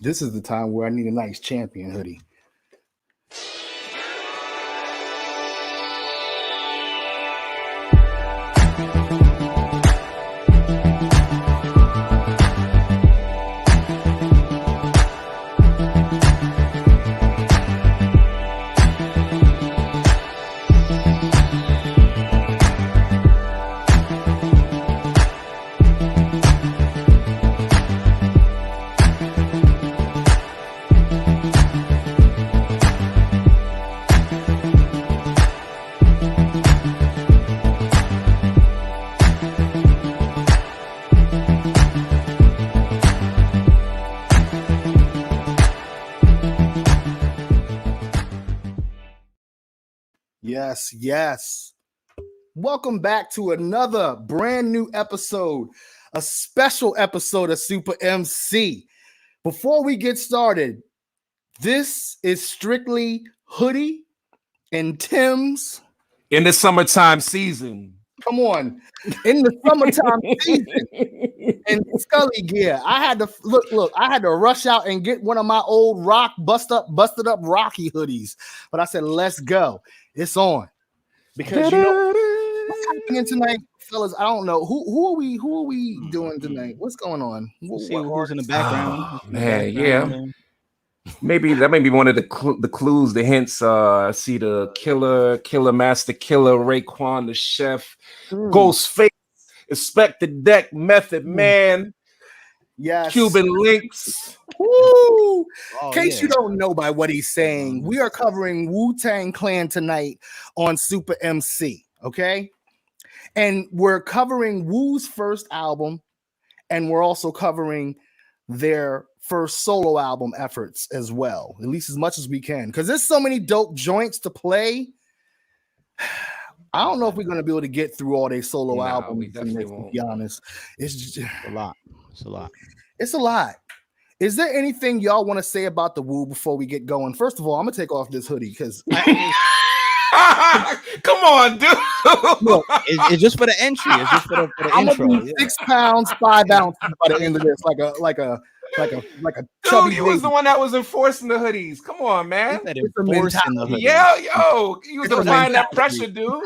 This is the time where I need a nice champion hoodie. Yes. Welcome back to another brand new episode, a special episode of Super MC. Before we get started, this is strictly Hoodie and Tim's in the summertime season. Come on, in the summertime season, in Scully gear. I had to look. I had to rush out and get one of my old busted up Rocky hoodies. But I said, let's go. It's on. Because you know what's happening tonight, fellas. I don't know who are we doing tonight? What's going on? See who's in the background. Oh, man, yeah. Maybe that may be one of the clues, the hints. See the killer master killer, Raekwon the chef, Ghostface, Inspector Deck, Method Man. Yes. Cuban Links. Woo! In case you don't know by what he's saying, we are covering Wu-Tang Clan tonight on Super MC, okay? And we're covering Wu's first album, and we're also covering their first solo album efforts as well, at least as much as we can, because there's so many dope joints to play. I don't know if we're going to be able to get through all their solo albums. We definitely won't. To be honest, it's just a lot. It's a lot. Is there anything y'all want to say about the Wu before we get going? First of all, I'm gonna take off this hoodie because come on, dude. Look, it's just for the entry. It's just for the I'm intro. Gonna be 6 pounds, 5 ounces by the end of this, like a dude, he was the one that was enforcing the hoodies. Come on, man. Yeah, yo, he was applying that pressure, dude.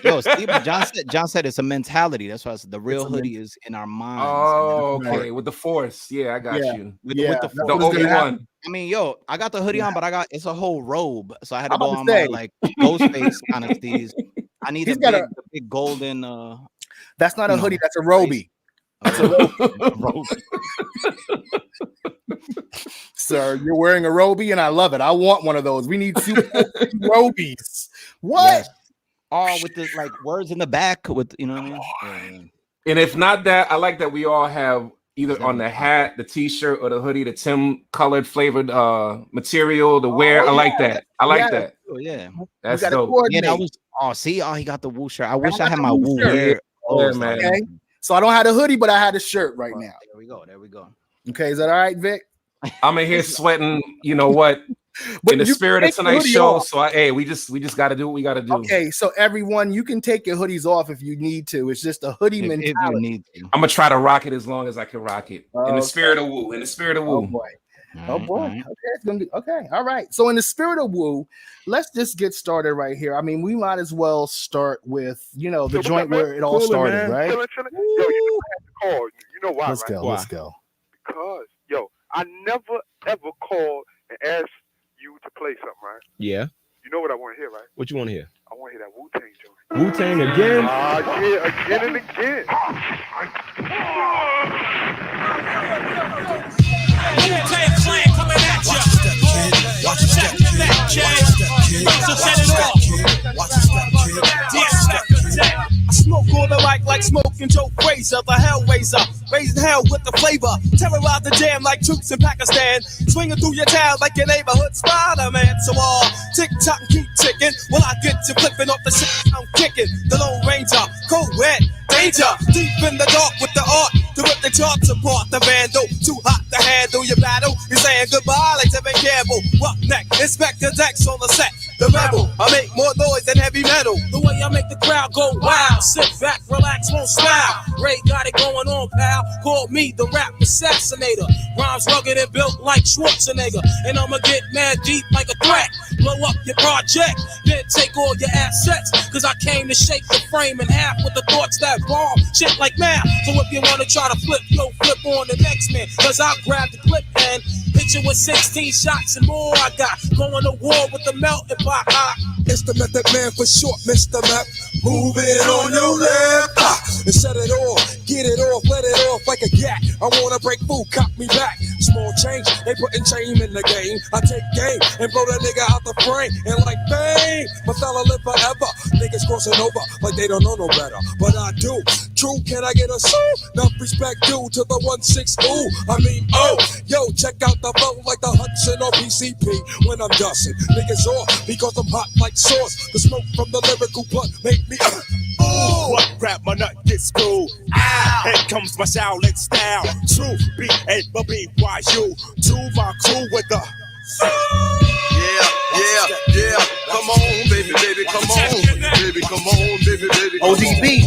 Yo, Steve, John said it's a mentality. That's why I said the real hoodie is in our minds. Oh, okay. With the force. Yeah, I got you. With the force. The Obi-Wan. I mean, yo, I got the hoodie on, but it's a whole robe. So I had to go on my like Ghostface kind of steez. I need the big golden that's not a hoodie, that's a roby. That's a robe. Sir, you're wearing a roby, and I love it. I want one of those. We need 2 robies. What? Yes. All with the like words in the back, with you know what I mean. And if not that, I like that we all have either on the hat, the t-shirt, or the hoodie, the Tim colored flavored material to wear. I like that. I like that. Oh yeah, that's dope. Yeah, that was. He got the Woo shirt. I wish I had my Woo hair. Oh man. Okay. So I don't have a hoodie, but I had a shirt right now. There we go. Okay, is that all right, Vic? I'm in here sweating. You know what? In the spirit of tonight's show. Off. So we just got to do what we got to do. Okay, so everyone, you can take your hoodies off if you need to. It's just a hoodie mentality. If you need to. I'm gonna try to rock it as long as I can rock it. In the spirit of Woo. Oh boy. Okay, it's gonna be okay. All right. So in the spirit of Woo, let's just get started right here. I mean, we might as well start with the joint where it all started, right? Yo, you have to call. You know why? Let's go. Because I never ever called and asked you to play something, right? Yeah. You know what I want to hear, right? What you want to hear? I want to hear that Wu-Tang joint. Wu-Tang again? Yeah, again and again. Wu-Tang Clan coming at ya. Watch your step, kid. So set it off. Watch your step, kid. I smoke on the mic like smoking Joe Frazier, the Hellraiser, raising hell with the flavor, terrorize the jam like troops in Pakistan, swinging through your town like your neighborhood Spider-Man. So tick tock and keep ticking, while I get you flipping off the shit I'm kicking. The Lone Ranger, cold red, danger, deep in the dark with the art to rip the charts apart. The vandal, too hot to handle your battle. You're saying goodbye like Tevin Campbell. Roughneck, Inspector Dex on the set. The rebel, I make more noise than heavy metal. The way I make the crowd go wild. Sit back, relax, won't smile. Ray got it going on, pal. Called me the rap assassinator. Rhymes rugged and built like Schwarzenegger. And I'ma get mad deep like a threat. Blow up your project, then take all your assets. Cause I came to shake the frame in half with the thoughts that bomb shit like math. So if you wanna try to flip, yo, flip on the next man. Cause I'll grab the clip and hit you with 16 shots and more. I got going to war with the melting pot. It's the Method Man for short, Mr. Map. Move it on your left and set it off, get it off, let it off like a gat. I wanna break food, cop me back. Small change, they putting shame in the game. I take game and blow that nigga out the frame. And like bang, my fella live forever. Niggas crossing over like they don't know no better, but I do. True, can I get a soul? Enough respect due to the 1-6. Ooh, I mean, oh, yo, check out the flow like the Hudson or PCP. When I'm dusting, niggas off because I'm hot like sauce. The smoke from the lyrical blunt make me ooh, what rap my nut get screwed. Here comes my Shaolin style. True, B-A-B-Y-U. To my crew with the yeah. Come on, baby, come on. Baby, come on, baby. ODB,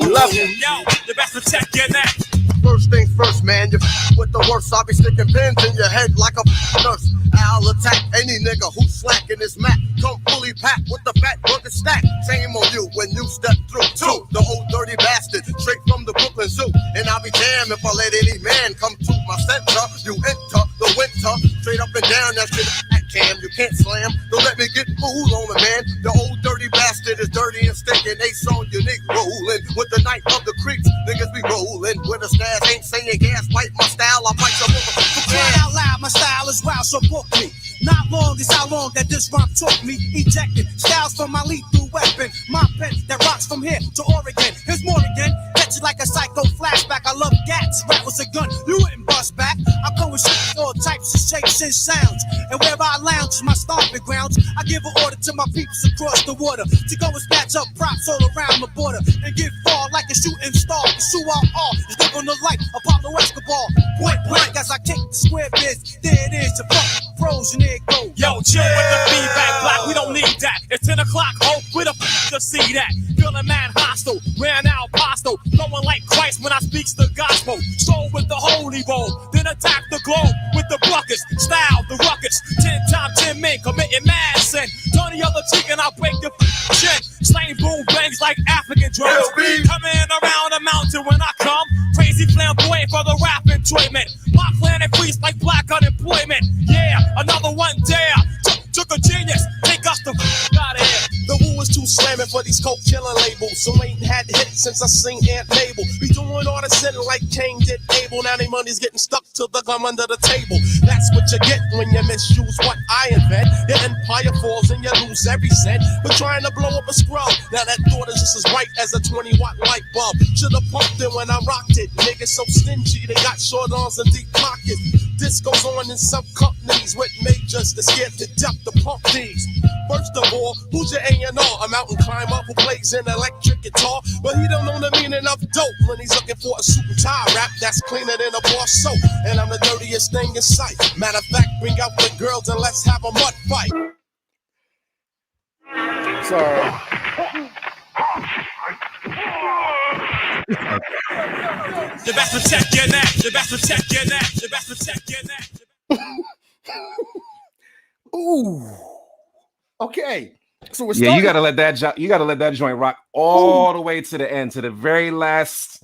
we love you. Yo, you best protect your neck. First things first, man, you with the worst. I'll be sticking pins in your head like a nurse. I'll attack any nigga who's slacking this map. Come fully packed with the fat burger stack. Shame on you when you step through. Two, the old dirty bastard, straight from the Brooklyn Zoo. And I'll be damned if I let any man come to my center. You enter the winter, straight up and down. That shit Cam, you can't slam. Don't let me get fooled on a man. The old dirty bastard is dirty and stinking. They so unique, rolling with the night of the creeks. Niggas be rolling with a stash. Ain't saying gas, bite my style. I bite your motherfucker. Cry out loud, my style is wild, so book me. Not long is how long that this rhyme took me. Ejected styles from my lethal weapon. My pen that rocks from here to Oregon. Here's more again. Catch it like a psycho flashback. I love gats. Rap was a gun. You wouldn't bust back. I go and shit all types of shapes and sounds. And where I lounge is my stomping grounds. I give an order to my peeps across the water to go and snatch up props all around the border and get far like a shooting star. Pursue our all is living the life of Pablo Escobar. Point blank as I kick the square biz. There it is, your fuck pros and there it goes. Yo, chill with the feedback block. We don't need that. It's 10 o'clock. Hope we the to see that. Feeling mad hostile, ran out postal, flowing like Christ when I speaks the gospel. Stroll with the holy roll, then attack the globe with the buckets. Style the ruckus. 10 times 10 men committing mad sin. Turn the other cheek and I'll break your chin. Slang boom bangs like African drums. Coming around the mountain when I come. Crazy flamboyant for the rap enjoyment. My planet freeze like black unemployment. Yeah, another one dare. Took a genius, take us the out of here. The woo is too slamming for these coke killing labels. So ain't had hits since I sing Aunt Mabel. Be doing all the sin like King did Abel. Now they money's getting stuck to the gum under the table. That's what you get when you misuse what I invent. Your empire falls and you lose every cent. But trying to blow up a scrub. Now that thought is just as bright as a 20-watt light bulb. Should've pumped it when I rocked it. Niggas so stingy, they got short arms and deep pockets. This goes on in some companies with majors that scared to death to pump these. First of all, who's your A&R? A mountain climber who plays an electric guitar, but he don't know the meaning of dope when he's looking for a suit and tie rap that's cleaner than a bar soap. And I'm the dirtiest thing in sight. Matter of fact, bring out the girls and let's have a mud fight. Sorry. The best protect your neck. The best protect your neck. The best protect your neck. Ooh. Okay. So we're yeah, you gotta let that joint rock all the way to the end, to the very last.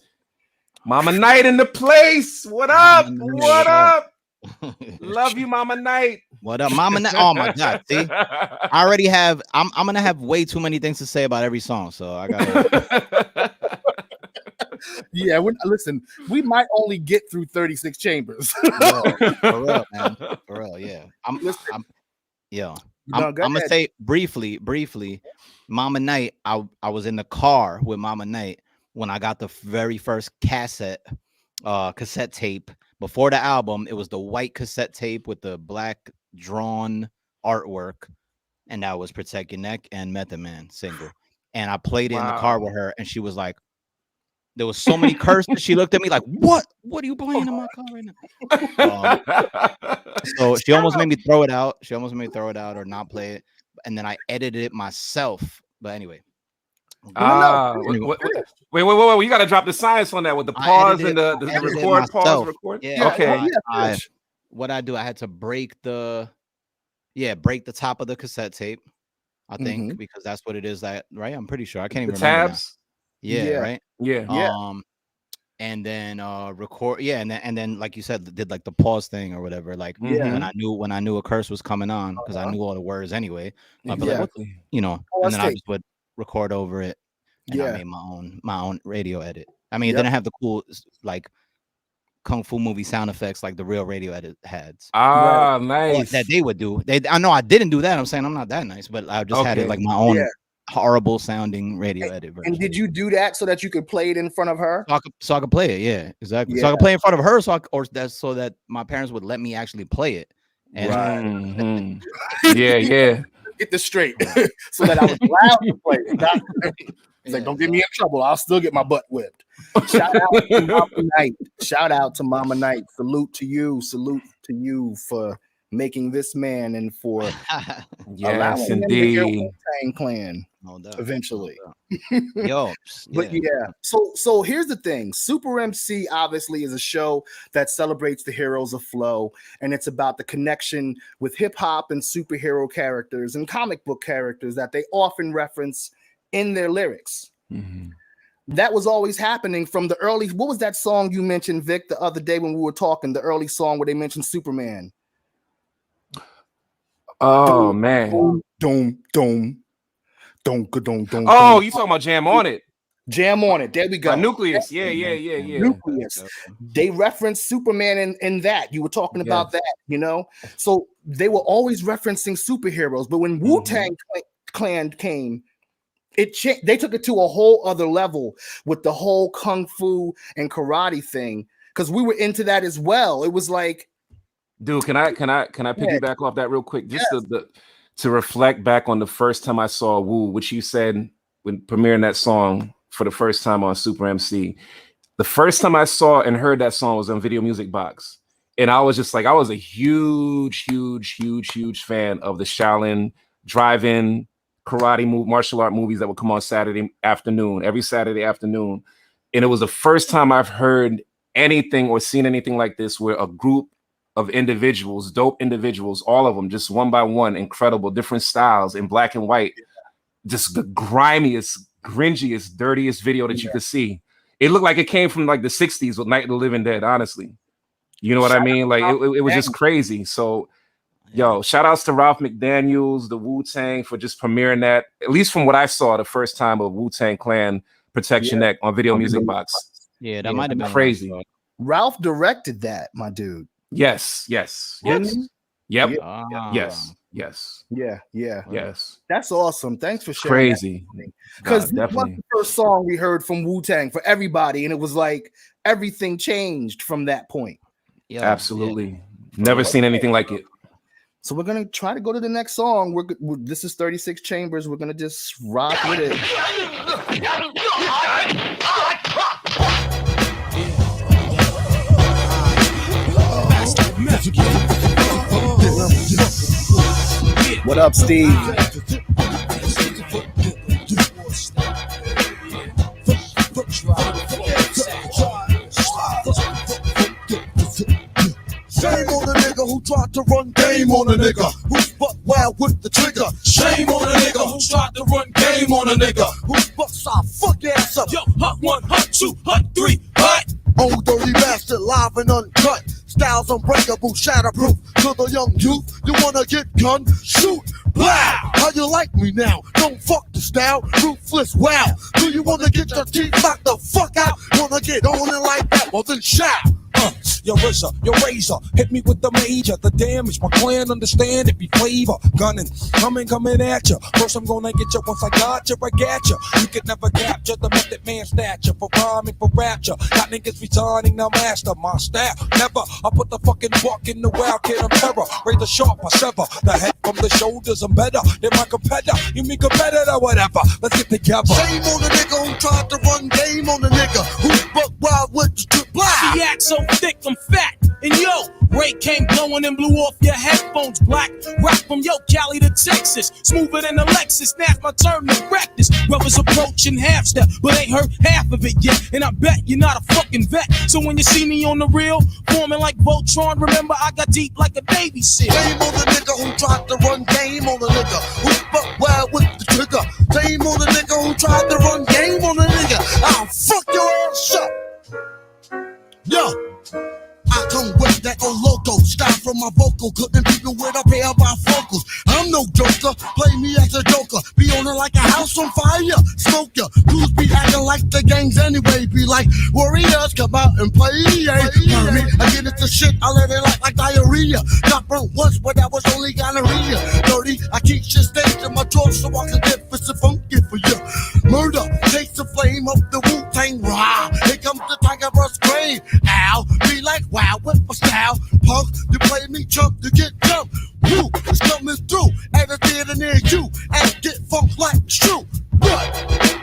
Mama Night in the place. What up? What up? Love you, Mama Night. What up, Mama Night? Oh my God! See, I already have. I'm gonna have way too many things to say about every song, so I gotta. Yeah, listen, we might only get through 36 chambers. For real, man. For real, yeah. I'm gonna say briefly, Mama Night. I was in the car with Mama Night when I got the very first cassette tape. Before the album, it was the white cassette tape with the black drawn artwork, and that was Protect Your Neck and Method Man single. And I played it in the car with her, and she was like, there was so many curses. She looked at me like, what are you playing in my car right now? So she almost made me throw it out. She almost made me throw it out or not play it. And then I edited it myself. But anyway, Wait. You got to drop the science on that with the pause and the record, pause, record. Yeah. Okay. What I do, I had to break the top of the cassette tape. I think because that's what it is. That right? I'm pretty sure. I can't even remember tabs. Now. Yeah. Right. Yeah. And then record. Yeah. And then like you said, did like the pause thing or whatever. Like when I knew a curse was coming on because I knew all the words anyway. I'd be like, what, and then I just would record over it. And I made my own radio edit. I mean, it didn't have the cool like kung fu movie sound effects like the real radio edit heads. Nice. That they would do. I know I didn't do that. I'm saying I'm not that nice, but I just had it like my own horrible sounding radio edit version. And did you do that so that you could play it in front of her? So I could play it. Yeah, exactly. So I could play in front of her. So that my parents would let me actually play it. And Get this straight, so that I was allowed to play it. He's like, don't get me in trouble. I'll still get my butt whipped. Shout out to Mama Night. Shout out to Mama Night. Salute to you. Salute to you for making this man and for allowing him to hear Wu-Tang Clan eventually. But so here's the thing. Super MC obviously is a show that celebrates the heroes of flow, and it's about the connection with hip hop and superhero characters and comic book characters that they often reference in their lyrics. That was always happening from the early. What was that song you mentioned, Vic, the other day when we were talking? The early song where they mentioned Superman. Oh man! Dum. Oh, you talking about Jam on It? Jam on It. There we go. Nucleus. Yeah. Nucleus. They referenced Superman in that. You were talking about that, So they were always referencing superheroes. But when Wu-Tang Clan came, they took it to a whole other level with the whole kung fu and karate thing, because we were into that as well. It was like, dude, can I piggyback off that real quick? Just to reflect back on the first time I saw Wu, which you said when premiering that song for the first time on Super MC. The first time I saw and heard that song was on Video Music Box. And I was just like, I was a huge fan of the Shaolin drive-in karate martial art movies that would come on every Saturday afternoon. And it was the first time I've heard anything or seen anything like this, where a group of individuals, dope individuals, all of them, just one by one, incredible, different styles in black and white, just the grimiest, gringiest, dirtiest video that you could see. It looked like it came from like the 60s with Night of the Living Dead, honestly. You know what I mean? Like it was just crazy. So shout outs to Ralph McDaniels, the Wu-Tang, for just premiering that, at least from what I saw the first time of Wu-Tang Clan Protection Neck on Video Music Box. Yeah, that might have been crazy. Ralph directed that, my dude. Yes. Yep. Yes. That's awesome. Thanks for sharing. Crazy. Because this was the first song we heard from Wu-Tang for everybody, and it was like everything changed from that point. Absolutely. Never seen anything like it. So we're gonna try to go to the next song. This is 36 Chambers. We're gonna just rock with it. What up, Steve? Shame on the nigga who tried to run game on a nigga who's buck wild with the trigger. Shame on the nigga who tried to run game on a nigga who's buck side fuck ass up. Yo, hut 1, hut 2, hut 3, hut. Old dirty bastard, live and uncut. Styles unbreakable, shatterproof. To the young youth, you wanna get gun? Shoot, blow. How you like me now? Don't fuck the style, ruthless, wow. Do you wanna get your teeth knocked the fuck out? Wanna get on it like that? Well then shout. Your razor, hit me with the major. The damage, my clan understand it be flavor. Gunning, coming at ya. First I'm gonna get ya, once I got ya, I got ya. You can never capture the method man stature. For rhyming, for rapture. Got niggas resigning, now master my style. Never, I put the fucking buck in the wild kid, I'm terror. Razor sharp, I sever. The head from the shoulders, I'm better than my competitor. You mean competitor, whatever. Let's get together. Shame on the nigga who tried to run game on the nigga who's buck wild with the blah. She act so thick, I'm fat. And yo, Ray came blowing and blew off your headphones. Black rock from yo Cali to Texas, smoother than the Lexus. Now's my turn to practice. Brothers approaching half step, but ain't heard half of it yet. And I bet you're not a fucking vet. So when you see me on the reel, forming like Voltron, remember I got deep like a baby seal. Game on the nigga who tried to run game on the nigga who fuck wild with the trigger. Game on the nigga who tried to run game on the nigga. I'll fuck your ass up. Yo. I come with that old logo, style from my vocal, couldn't people with a pair of bifocals. I'm no joker, play me as a joker, be on it like a house on fire, smoke ya. Dudes be acting like the gangs anyway, be like warriors, come out and play. Me, I get it to shit, I let it like diarrhea. Got burnt once, but that was only gonorrhea. Dirty, I keep shit staged in my drawer so I can get for some funky for you. Murder, takes the flame of the Wu-Tang Rah. Here comes the tiger verse grave. Ow, be like wow. With my style, punk, you play me chump, you get jumped. Woo, it's coming through at a theater near you, and get funk like it's true. What?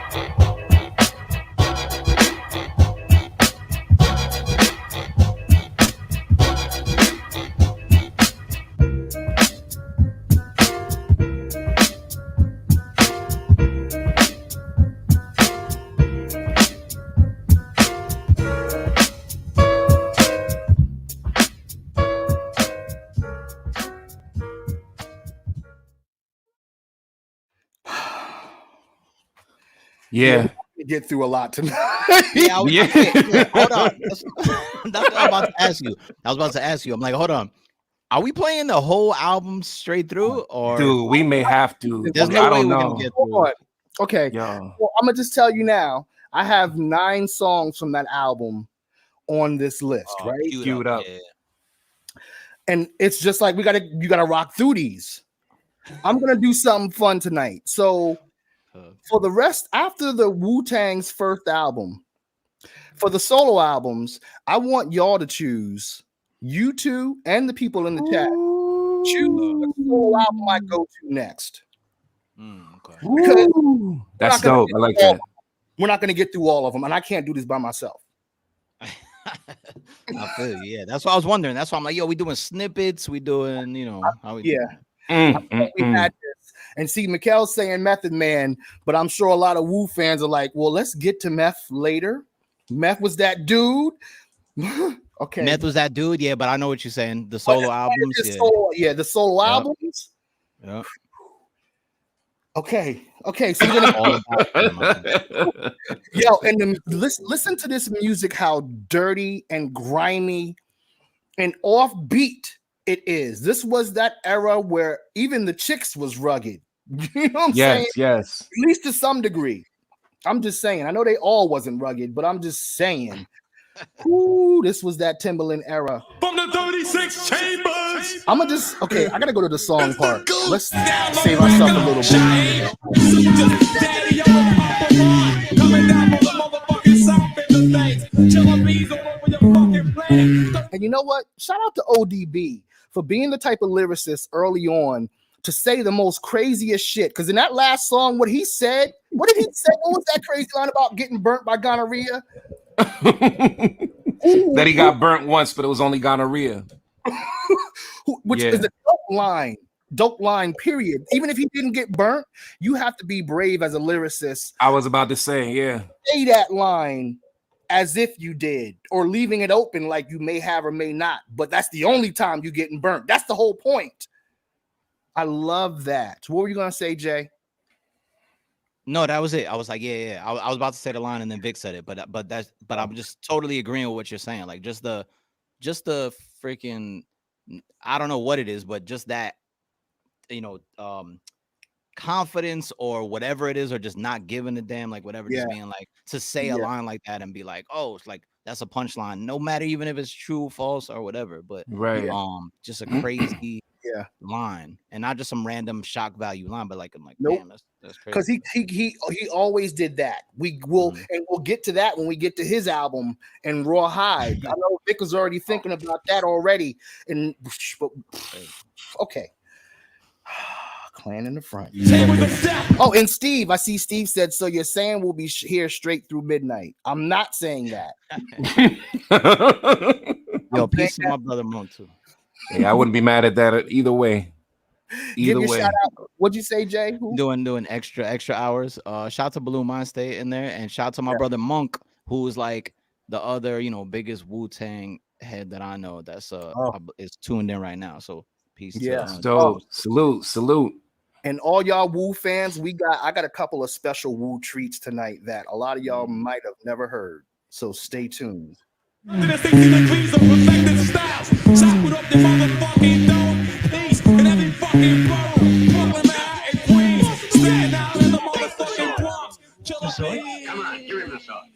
Yeah. Get through a lot tonight. Hold on. That's what I was about to ask you. I'm like, hold on. Are we playing the whole album straight through? Or dude, we may have to. There's no way we're gonna get through. Okay. Yo. Well, I'm gonna just tell you now. I have 9 songs from that album on this list, right? Queued up. Yeah. And it's just like you gotta rock through these. I'm gonna do something fun tonight. So for the rest, after the Wu-Tang's first album, for the solo albums, I want y'all to choose, you two and the people in the chat, choose the solo album I go to next. Okay. Because that's dope. I like that. We're not going to get through all of them, and I can't do this by myself. I feel you. Yeah, that's what I was wondering. That's why I'm like, yo, we doing snippets. We doing, how we we had this. And see, Mikkel's saying Method Man, but I'm sure a lot of Wu fans are like, well, let's get to Meth later. Meth was that dude. Okay. Meth was that dude, yeah, but I know what you're saying. The solo albums. The solo albums. Yeah. Okay. So you're gonna and then listen to this music, how dirty and grimy and offbeat it is. This was that era where even the chicks was rugged. You know what I'm saying? Yes. At least to some degree. I'm just saying. I know they all wasn't rugged, but I'm just saying. Ooh, this was that Timberland era. From the 36 chambers. I gotta go to the song part. Let's save ourselves a little bit. And you know what? Shout out to ODB for being the type of lyricist early on to say the most craziest shit. Because in that last song, what did he say? What was that crazy line about getting burnt by gonorrhea? That he got burnt once, but it was only gonorrhea. Which is a dope line, period. Even if he didn't get burnt, you have to be brave as a lyricist. I was about to say, say that line as if you did, or leaving it open like you may have or may not, but that's the only time you getting burnt. That's the whole point. I love that. What were you gonna say, Jay? No, that was it. I was like, yeah. I was about to say the line and then Vic said it, but I'm just totally agreeing with what you're saying. Like just the freaking, I don't know what it is, but just that, confidence or whatever it is, or just not giving a damn, like whatever, just being like, to say a line like that and be like, oh, it's like that's a punchline, no matter even if it's true, false, or whatever. But just a crazy line, and not just some random shock value line, but like I'm like, damn, that's crazy. Because he always did that. We will and we'll get to that when we get to his album and Rawhide. I know Vic was already thinking about that already. And okay. Clan in the front. Oh, and Steve, I see Steve said, so you're saying we'll be here straight through midnight. I'm not saying that. Yo, peace to my brother Moon too. Hey, I wouldn't be mad at that either way. Give your shout out. What'd you say, Jay? Who? Doing extra hours. Shout out to Blue Mind State in there, and shout out to my brother Monk, who's like the other, biggest Wu-Tang head that I know. That's is tuned in right now. So peace. So salute. And all y'all Wu fans, I got a couple of special Wu treats tonight that a lot of y'all might have never heard. So stay tuned. Come on, give him the song.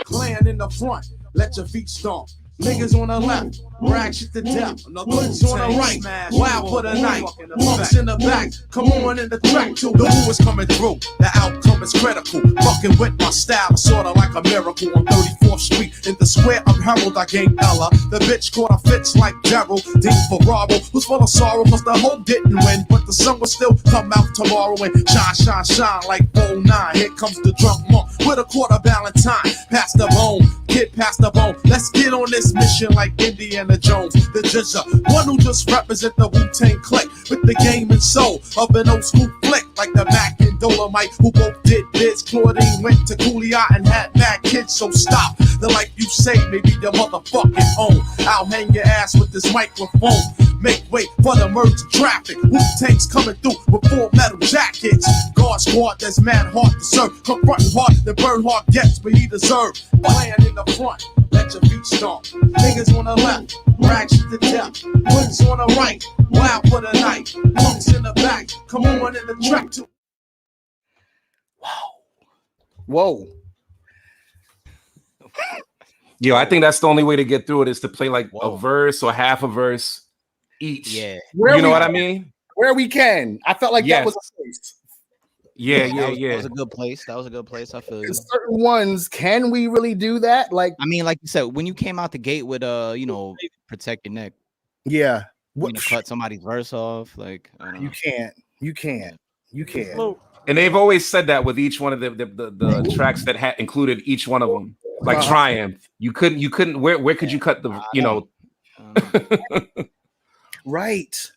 Clan in the front, let your feet stomp. Niggas on the left, rag shit to death. Hoods on the right, wild for the night. Punks in the back, come on in the track too. The who is coming through, the outcome is critical. Fucking with my style, sorta like a miracle. On 34th Street, in the square of Harold, I gained Ella. The bitch caught a fits like Gerald. Deep Ferraro was full of sorrow, cause the hope didn't win. But the sun will still come out tomorrow and shine like 09. Here comes the drunk monk with a quarter Valentine. Pass the bone, kid, pass the bone. Let's get on this mission like Indiana Jones, the Jizza, one who just represent the Wu-Tang clique with the game and soul of an old school flick like the Mac and Dolomite, who both did bids. Claudine went to Cooley and had mad kids, so stop the like you say, maybe your motherfucking own. I'll hang your ass with this microphone. Make way for the merge traffic. Wu-Tang's coming through with full metal jackets. Guard squad that's mad hard to serve. Confronting hard, the burn hard gets, but he deserves. Playing in the front, let your feet stomp. Niggas on the left, rags to death. Woods on the right, wild for the night. Punks in the back, come on in the track too. Whoa. Yo, I think that's the only way to get through it is to play like a verse or half a verse each. Yeah. You know what I mean? Where we can. I felt like that was a place. Yeah. That was a good place. I feel you. Certain ones, can we really do that? Like, I mean, like you said, when you came out the gate with protect your neck. Yeah. Cut somebody's verse off. Like, I don't know. You can't. And they've always said that with each one of the tracks that had included each one of them. Like Triumph. You couldn't where could you cut the Right.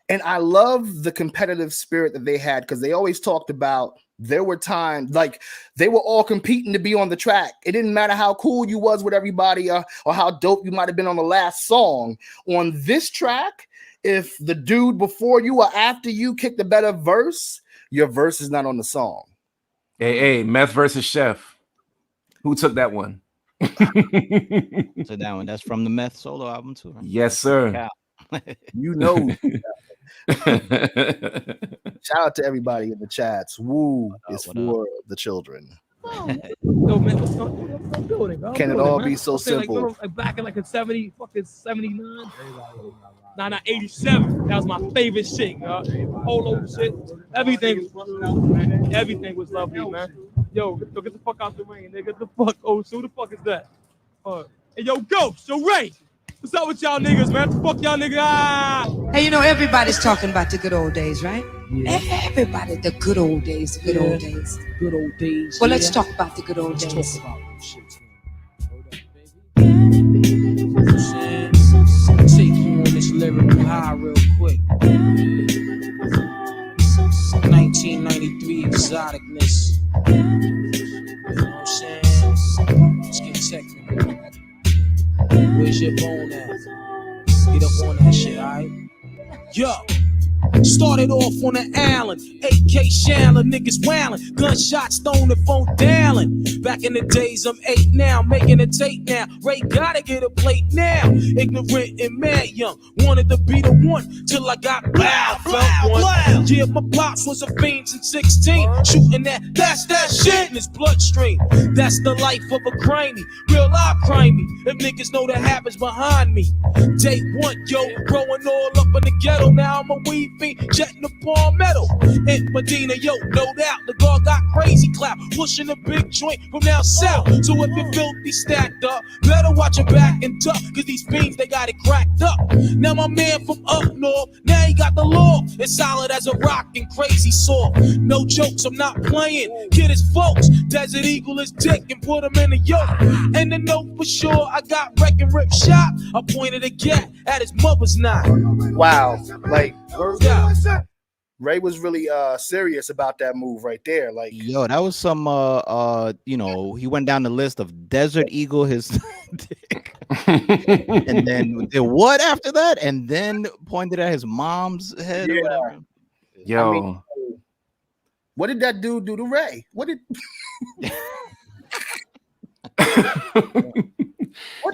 And I love the competitive spirit that they had, because they always talked about there were times like they were all competing to be on the track. It didn't matter how cool you was with everybody or how dope you might have been on the last song. On this track, if the dude before you or after you kicked a better verse, your verse is not on the song. Hey, Meth versus Chef. Who took that one? So that one, that's from the Meth solo album too. Right? Yes, sir. You know. Shout out to everybody in the chats. Woo is for the children. Yo, man, what's building, bro? Can it all be so simple? Like back in like a 79. Nah, 87. That was my favorite shit, yo. Polo shit. Everything was lovely, man. Yo, get the fuck out the rain, nigga. The fuck, who the fuck is that? Hey, yo, Ghost, yo, Ray. What's up with y'all niggas, man? Fuck y'all niggas. Hey, everybody's talking about the good old days, right? Yeah. Everybody, the good old days, the good old days. Good old days. Well, let's talk about the good old days. Let's talk about shit. Hold up, baby. Take you on this lyrical high real quick. 1993 exoticness. You know what I'm saying? Let's get technical. Where's your bone at? Get up on that shit, alright? Yo! Started off on the island, AK Chandler, niggas wailing, gunshots thrown the phone dialing. Back in the days, I'm 8 now, making a tape now. Ray gotta get a plate now. Ignorant and mad young, wanted to be the one till I got loud. Felt one. Yeah, my pops was a fiend since 16, shooting that's that shit in his bloodstream. That's the life of a crimey, real life crimey. If niggas know the habits behind me. Day one, yo, growing all up in the ghetto. Now I'm a weed fiend, jetting the palmetto. In Medina, yo, no doubt, the guard got crazy clap, pushing a big joint from down south. So if you're filthy stacked up, better watch your back and duck, cause these fiends, they got got it cracked up. Now my man from up north, now he got the law. It's solid as a rock and crazy soft. No jokes, I'm not playing. Kid is folks. Desert Eagle is dick and put him in a yoke. And the note for sure, I got wreck and rip shot. I pointed a gat at his mother's knot. Wow, like Yeah. Ray was really serious about that move right there. Like, yo, that was some you know, he went down the list of Desert Eagle, his dick. And then did what after that? And then pointed at his mom's head or whatever. Yo. I mean, what did that dude do to Ray? What did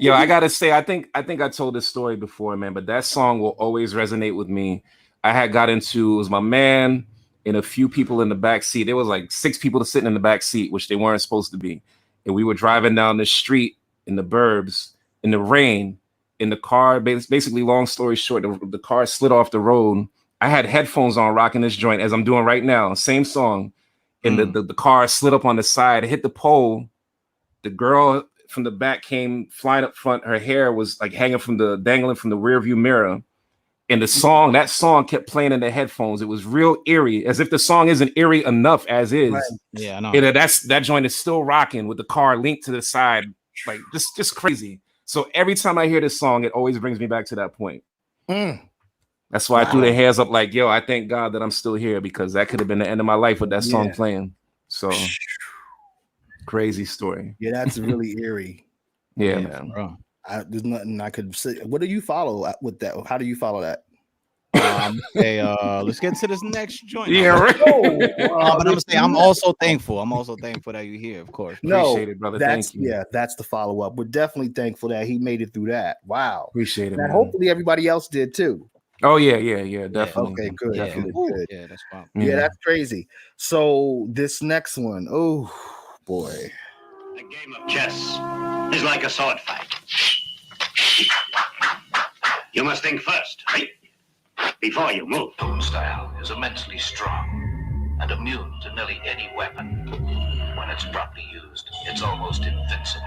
Yo, I gotta say, I think I told this story before, man, but that song will always resonate with me. I had got into, it was my man and a few people in the back seat. There was like 6 people sitting in the back seat, which they weren't supposed to be. And we were driving down the street in the burbs in the rain, in the car. Basically, long story short, the car slid off the road. I had headphones on rocking this joint as I'm doing right now, same song. And the car slid up on the side, hit the pole. The girl from the back came flying up front. Her hair was like dangling from the rear view mirror. And that song kept playing in the headphones. It was real eerie, as if the song isn't eerie enough as is. Right. Yeah, I know. And that joint is still rocking with the car linked to the side, like just crazy. So every time I hear this song, it always brings me back to that point. That's why I threw the hands up, like, yo, I thank God that I'm still here, because that could have been the end of my life with that song playing. So crazy story. Yeah, that's really eerie. Yeah, man. Bro. There's nothing I could say. What do you follow with that? How do you follow that? Hey, let's get to this next joint. Yeah, right. But I'm gonna say I'm also thankful. I'm also thankful that you're here, of course. Appreciate it, brother. Thank you. Yeah, that's the follow up. We're definitely thankful that he made it through that. Wow. Appreciate it. And hopefully everybody else did too. Oh yeah, definitely. Okay, good. Yeah. Definitely good. Yeah, that's fine. Yeah, that's crazy. So this next one, oh boy. A game of chess is like a sword fight. You must think first, right? Before you move. Old style is immensely strong and immune to nearly any weapon. When it's properly used, it's almost invincible.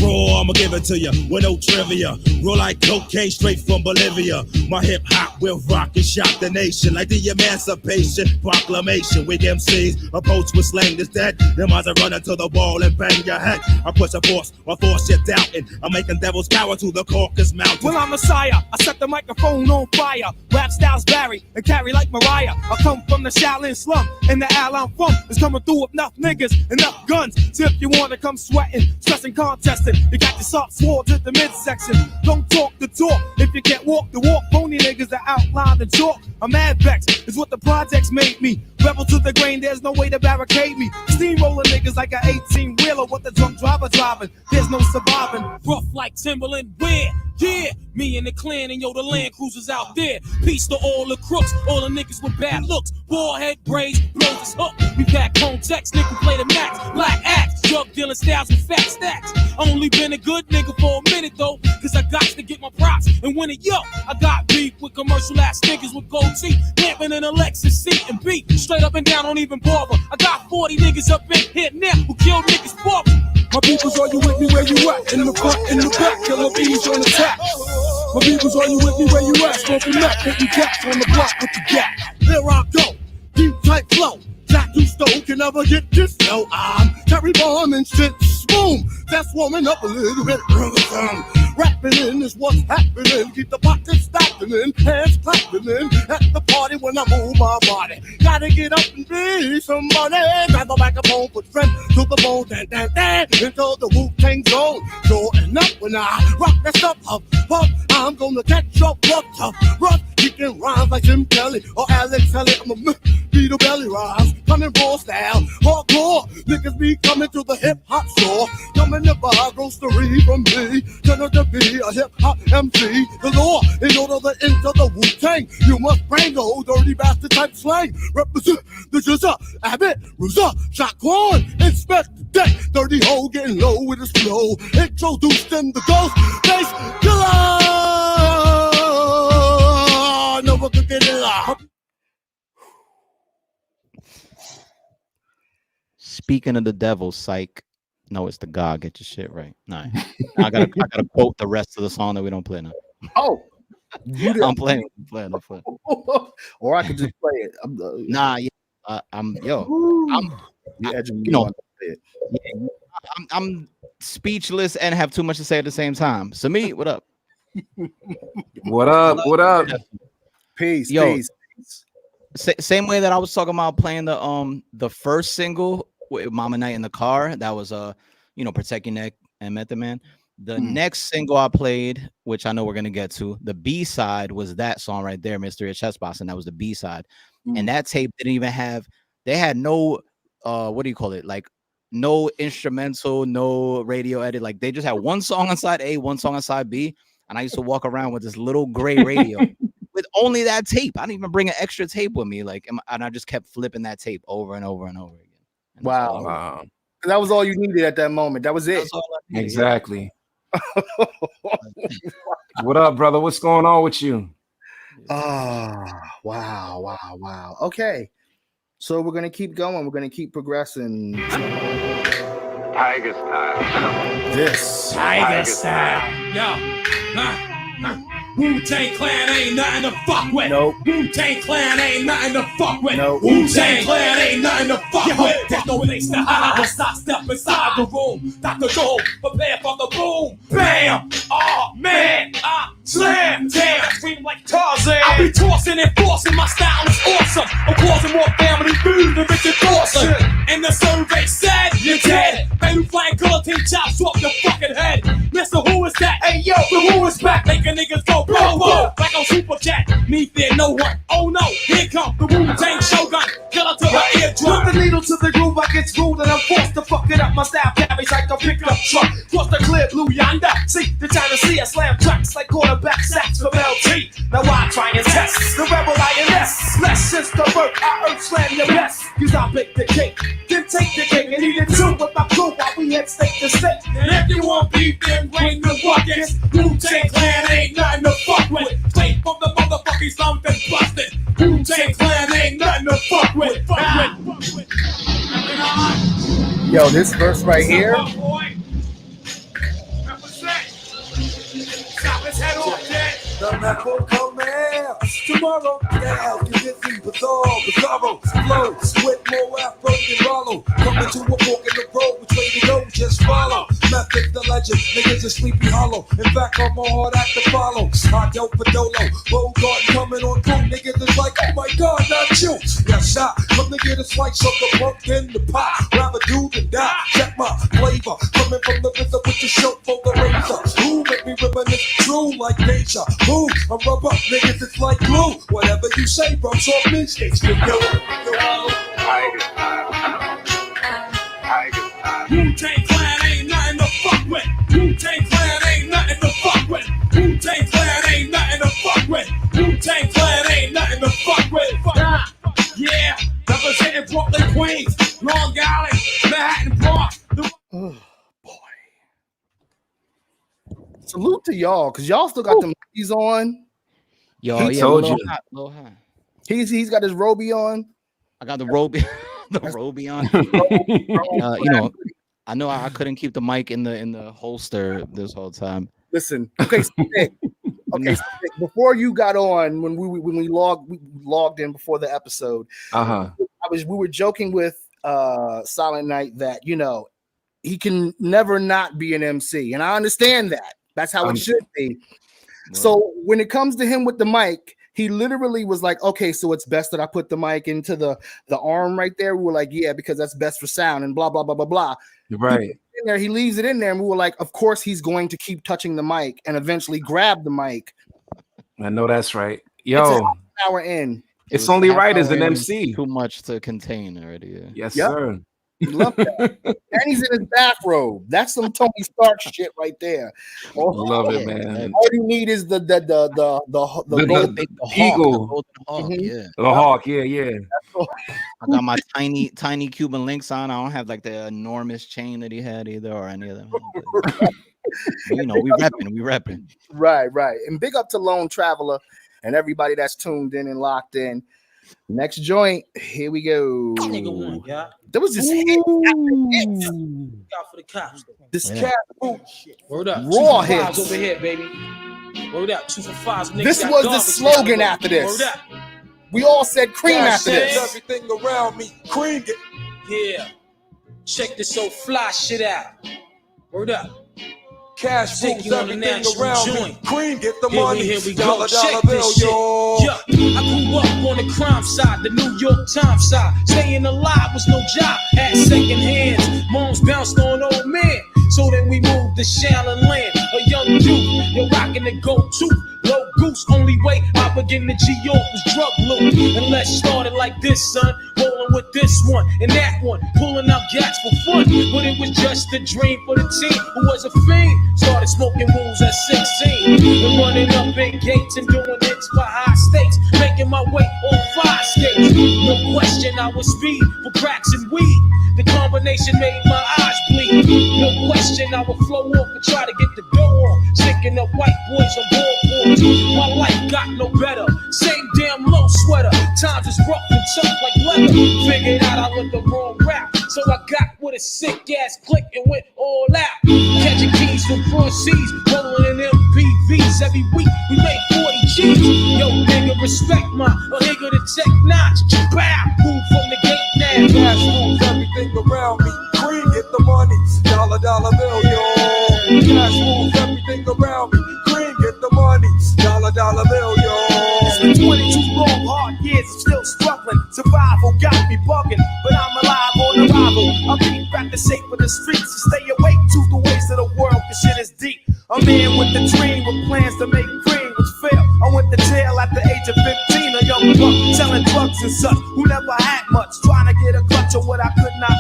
Raw, I'ma give it to you with no trivia. Roll like cocaine straight from Bolivia. My hip hop will rock and shock the nation like the Emancipation Proclamation. With MCs approach with slang that's dead. Them eyes are running to the wall and bang your head. I push a force you're doubting. I'm making devils cower to the Caucasus Mountains. Well, I'm Messiah. I set the microphone on fire. Rap styles vary and carry like Mariah. I come from the Shaolin slum, and the al I'm from is coming through with enough niggas, enough guns. So if you wanna come sweating, stressing, contesting, you got your soft swords at the midsection. Don't talk the talk if you can't walk the walk. Phony niggas that outline the chalk. I'm mad vexed, is what the projects made me. Rebel to the grain, there's no way to barricade me. Steamrolling niggas like an 18-wheeler with the drunk driver driving. There's no surviving. Rough like Timberland, where? Yeah, me and the clan and yo, the Land Cruisers out there. Peace to all the crooks, all the niggas with bad looks. Bald braids, blows his hook. We back home text, nigga play the max. Black axe, drug dealing styles with fat stacks. Only been a good nigga for a minute though, cause I got to get my props and win it. Yo, I got beef with commercial ass niggas with gold teeth, lamping in a Lexus seat and beat. Straight up and down, don't even bother. I got 40 niggas up in here now who kill niggas for me. My peoples, are you with me where you at? In the front, in the back, killer bees on the tap. My peoples, are you with me where you at? Smoking that, hitting caps on the block with the gap. Here I go, deep tight flow. Jack you stole can never get this. No, I'm Terry Bomb and shit. Boom, that's warming up a little bit. Rapping in is what's happening. Keep the pockets stacking in, hands clapping in. At the party when I move my body. Gotta get up and be somebody. Grab the microphone, put friend to the bone. Dan, into the Wu-Tang zone. Sure enough, when I rock that stuff up, I'm gonna catch up rough. Kicking rhymes like Jim Kelly or Alex Kelly. I'm a beat a belly rhymes, coming raw style, hardcore. Niggas be coming to the hip hop store, coming to buy grocery from me. Turn out to be a hip hop MC. The law, in order to enter the Wu-Tang, you must bring the old dirty bastard type slang. Represent the Jizza, Abbott, Ruza, Shaquan, inspect the deck. Dirty hoe getting low with his flow. Introduced in the ghost face killer. No one could get it out. Speaking of the devil, psych, No, it's the God. Get your shit right. Nah, I gotta quote the rest of the song that we don't play now. Oh, you did. I'm playing. Or I could just play it. Nah, yeah, I'm you edging me you know, on it. yeah, I'm speechless and have too much to say at the same time. So me, what up? What up? What up? Peace, Yo, peace. Same way that I was talking about playing the first single with Mama Night in the car. That was Protect Your Neck and Method Man. The next single I played, which I know we're gonna get to, the B side was that song right there, Mystery of Chessbox, and that was the B side. And that tape didn't even have. They had no what do you call it? Like no instrumental, no radio edit. Like they just had one song on side A, one song on side B. And I used to walk around with this little gray radio with only that tape. I didn't even bring an extra tape with me. And I just kept flipping that tape over and over and over again. And wow. That was all you needed at that moment. That was it. That's all I needed, exactly. What up, brother? What's going on with you? Wow. Okay. So we're gonna keep going. We're gonna keep progressing. Tiger style. This Tiger style. Yo. Wu-Tang Clan ain't nothing to fuck with. Nope. Wu-Tang Clan ain't nothing to fuck with. Nope. Wu-Tang Clan ain't nothing to fuck with. There's no place to hide. Let's not step inside the room. Dr. Gold, prepare for the boom. Bam! Oh man! Slam! Damn! I scream like Tarzan. I be tossing and forcing. My style is awesome. I'm causing more family food than Richard Dawson. And the survey said you're dead. Baby flying guillotine chops off your fucking head. Mister, who is that? Hey yo, the who is back? Making niggas go whoa, whoa, like on Super Cat. Need fear no one. Oh no, here come the Wu-Tang Shogun. Killer to the eardrum. Put the needle to the groove, I get screwed and I'm forced to fuck it up. My style carries like a pickup truck. Cross the clear blue yonder. See, the China Sea, I slam tracks like quarterback sacks from LT. Now I try and test the rebel INS. Less since the birth, I earth slam your best. Cause I bake the cake, then take the cake and eat it too with my crew while we head state to state. And if you want beef, then bring the ruckus. Wu-Tang Clan ain't nothing to fuck with. Straight from the motherfucking slums and busted. Wu-Tang Clan ain't nothing to fuck with. Yo, this verse right here. The macro commands tomorrow. Now you get the bizarre, flows with more afro than Rollo. Coming to a fork in the road, which way to go, just follow. Method the legend, niggas are sleepy hollow. In fact, I'm a hard act to follow. Hot dope for Dolo, Bogart coming on through. Niggas is like, oh my god, not you. Yes, I come to get a slice of the pumpkin, the pie. Rather do than die. Check my flavor, coming from the rhythm with the show for the razor. Who make me reminisce true like nature? Who? I'm rubber, niggas, it's like glue. Whatever you say, bro, talk me, it's the yo. Tiger style. Tiger style. Wu-Tang Clan ain't nothing to fuck with. Wu-Tang Clan ain't nothing to fuck with. Wu-Tang Clan ain't nothing to fuck with. Wu-Tang Clan ain't nothing to fuck with. Yeah, representing Brooklyn, Queens, Long Island, Manhattan, Bronx. Oh boy. Salute to y'all, because y'all still got them keys on. Yo, He told you. Little high. He's got his roby on. I got the roby, roby on. I know I couldn't keep the mic in the holster this whole time. Listen, okay, so Nick, before you got on, when we logged in before the episode, we were joking with Silent Night that he can never not be an MC, and I understand that. That's how it should be. Right. So when it comes to him with the mic, he literally was like, okay, so it's best that I put the mic into the arm right there. We were like, yeah, because that's best for sound and blah, blah, blah, blah, blah. Right. He leaves it in there and we were like, of course he's going to keep touching the mic and eventually grab the mic. I know that's right. Yo. It's an hour in. It's only right as an MC. Too much to contain already. Yeah. Yes, sir. Love that. And he's in his bathrobe. That's some Tony Stark shit right there. Love it, man. All you need is the eagle, the hawk. Yeah. I got my tiny Cuban links on. I don't have like the enormous chain that he had either, or any of them. We repping. Right. And big up to Lone Traveler and everybody that's tuned in and locked in. Next joint. Here we go. Nigga one, yeah. There was just hit. Look out for the cops. This cat. Word up. Raw 2 for 5s hits. over here, baby. Word up. 2 for 5s. Niggas This got was the garbage slogan now. after this. Word up. We all said cream Yeah, after this. Everything around me, cream it. Yeah. Check this old fly shit out. Word up. Cash Take rules you on the everything national around joint. me. Cream, get the Here money. we go. Dollar Check bill, this shit. yo. Yeah, I grew up on the crime side, the New York Times side. Staying alive was no job. Had second hands. Moms bounced on old men. So then we moved to Shaolin Land. A young youth, you're rocking the go-to. Low goose, only way I begin to G-York was drug loot. And let's start it like this, son. Rolling with this one and that one. Pulling out gats for fun. But it was just a dream for the team who was a fiend. Started smoking rules at 16. And running up in gates and doing hits for high stakes. Making my way on 5 skates. No question I was speed for cracks and weed. The combination made my eyes bleed. No question I would flow off and try to get the dough on. Sticking up white boys on board. My life got no better. Same damn low sweater. Times is rough and tough like leather. Figured out I went the wrong route. So I got with a sick ass click and went all out. Catching keys from front seas. Rolling in MPVs. Every week we made 40 G's. Yo, nigga, respect my a nigga to tech notch. Bow. Move from the gate now. Cash rules everything around me. Cream, get the money. Dollar bill, yo. Cash rules everything around me. Cream, get the money. Dollar bill, yo. It's been 22 long, hard years, I'm still struggling. Survival got me bugging, but I'm alive on arrival. I beat back the shape of the streets and stay awake to the ways of the world, cause shit is deep. A man with a dream with plans to make cream, which failed. I went to jail at the age of 15, a young buck selling drugs and such, who never had much, trying to get a clutch of what I could not.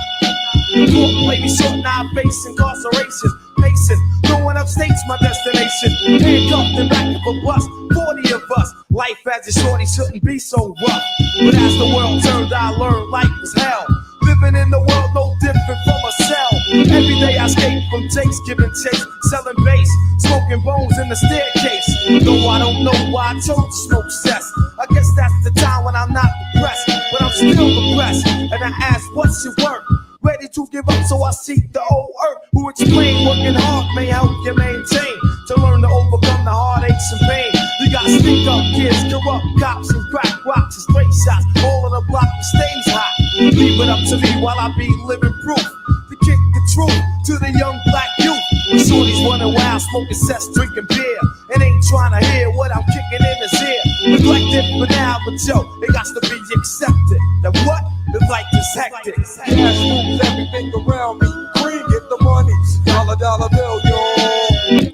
The court played me short, now I face incarceration. Pacing, throwing up states, my destination. Handcuffed in back of a bus, 40 of us. Life as a shorty shouldn't be so rough. But as the world turned, I learned life was hell. Living in the world no different from a cell. Every day I escape from takes, giving chase, selling bass, smoking bones in the staircase. Though I don't know why I chose to smoke cess. I guess that's the time when I'm not depressed, but I'm still depressed. And I ask, what's your work? Ready to give up, so I seek the old earth who explain working hard may help you maintain. To learn to overcome the heartaches and pain. You got stick up kids, corrupt cops, and crack rocks and straight shots. All of the block stays hot. Leave it up to me while I be living proof. To kick the truth to the young black youth. The shorties running wild, smoking cess, drinking beer. And ain't trying to hear what I'm kicking in his ear. Neglected for now, but yo, it got to be accepted. That what? The life is hectic. Cash rules everything around me. Cream, get the money. Dollar bill, yo.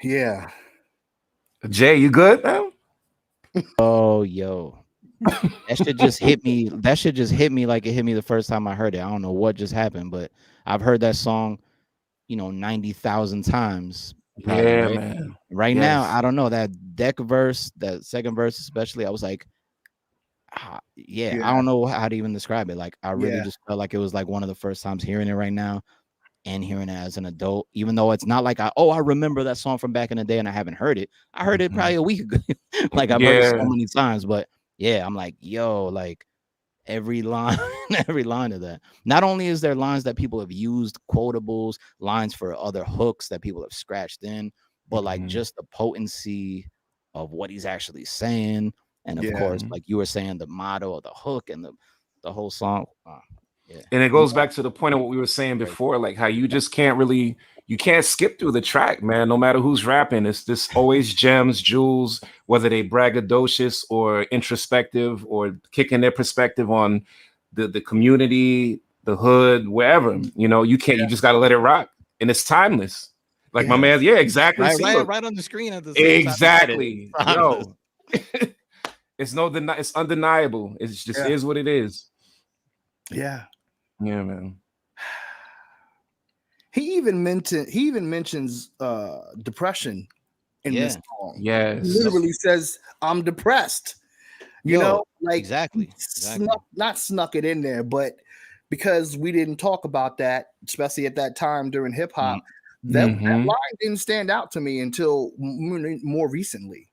Yeah. Jay, you good, man? Oh, yo. That should just hit me. That should just hit me like it hit me the first time I heard it. I don't know what just happened, but I've heard that song, 90,000 times. Probably, Yeah, right? man. Right Yes. now, I don't know that deck verse, that second verse especially. I was like, yeah, I don't know how to even describe it. Like, I really just felt like it was like one of the first times hearing it right now, and hearing it as an adult. Even though it's not like I remember that song from back in the day, and I haven't heard it. I heard it probably a week ago. Like I've heard it so many times, but yeah, I'm like, yo, like every line, every line of that. Not only is there lines that people have used, quotables, lines for other hooks that people have scratched in, but like just the potency of what he's actually saying. And of course, like you were saying, the motto of the hook and the whole song. Yeah. And it goes back to the point of what we were saying before, like how you just you can't skip through the track, man. No matter who's rapping, it's this always gems, jewels, whether they braggadocious or introspective or kicking their perspective on the community, the hood, wherever. You just got to let it rock, and it's timeless. Like my man, exactly. Right on the screen at the same time. Exactly. Yo, it's undeniable. It just is what it is. Yeah. Yeah, man. He even mentions depression in this song. Yes. He literally says, I'm depressed. Exactly. Not snuck it in there, but because we didn't talk about that, especially at that time during hip hop, that line didn't stand out to me until more recently.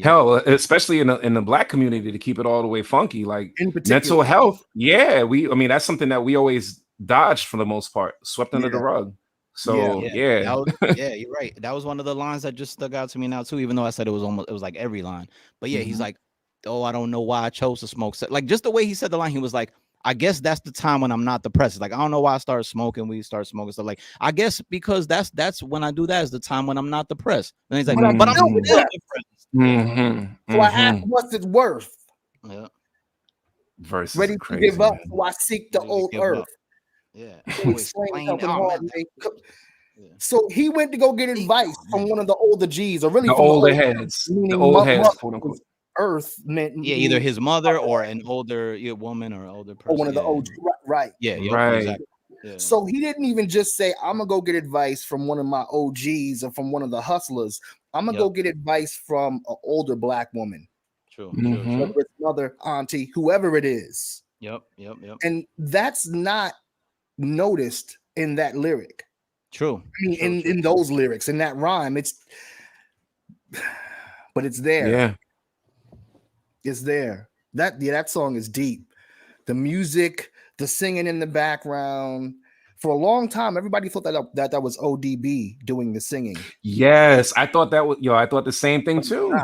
Hell, especially in the black community, to keep it all the way funky, like mental health. Yeah, I mean, that's something that we always dodged for the most part, swept under the rug. So yeah. You're right. That was one of the lines that just stuck out to me now too, even though I said it was like every line. But yeah, he's like, oh, I don't know why I chose to smoke. So, like, just the way he said the line, he was like, I guess that's the time when I'm not depressed. Like, I don't know why I started smoking. We start smoking. So like, I guess because that's when I do that is the time when I'm not depressed. And he's like, but I'm still depressed. So I asked, what's it worth? Yeah. Versus ready to give up, so I seek the old earth. So he went to go get advice from one of the older G's, or really the from older heads. The old heads, quote unquote. Earth meant either his mother or an older woman or older person. Or one of the OG, right? Right. Exactly. Yeah. So he didn't even just say, I'm gonna go get advice from one of my OGs or from one of the hustlers. I'm gonna go get advice from an older black woman. True. Whether it's mother, auntie, whoever it is. Yep. And that's not noticed in that lyric. True. I mean, in those lyrics, in that rhyme, but it's there. Yeah. It's there. That song is deep. The music, the singing in the background. For a long time, everybody thought that was ODB doing the singing. Yes, I thought that was I thought the same thing too.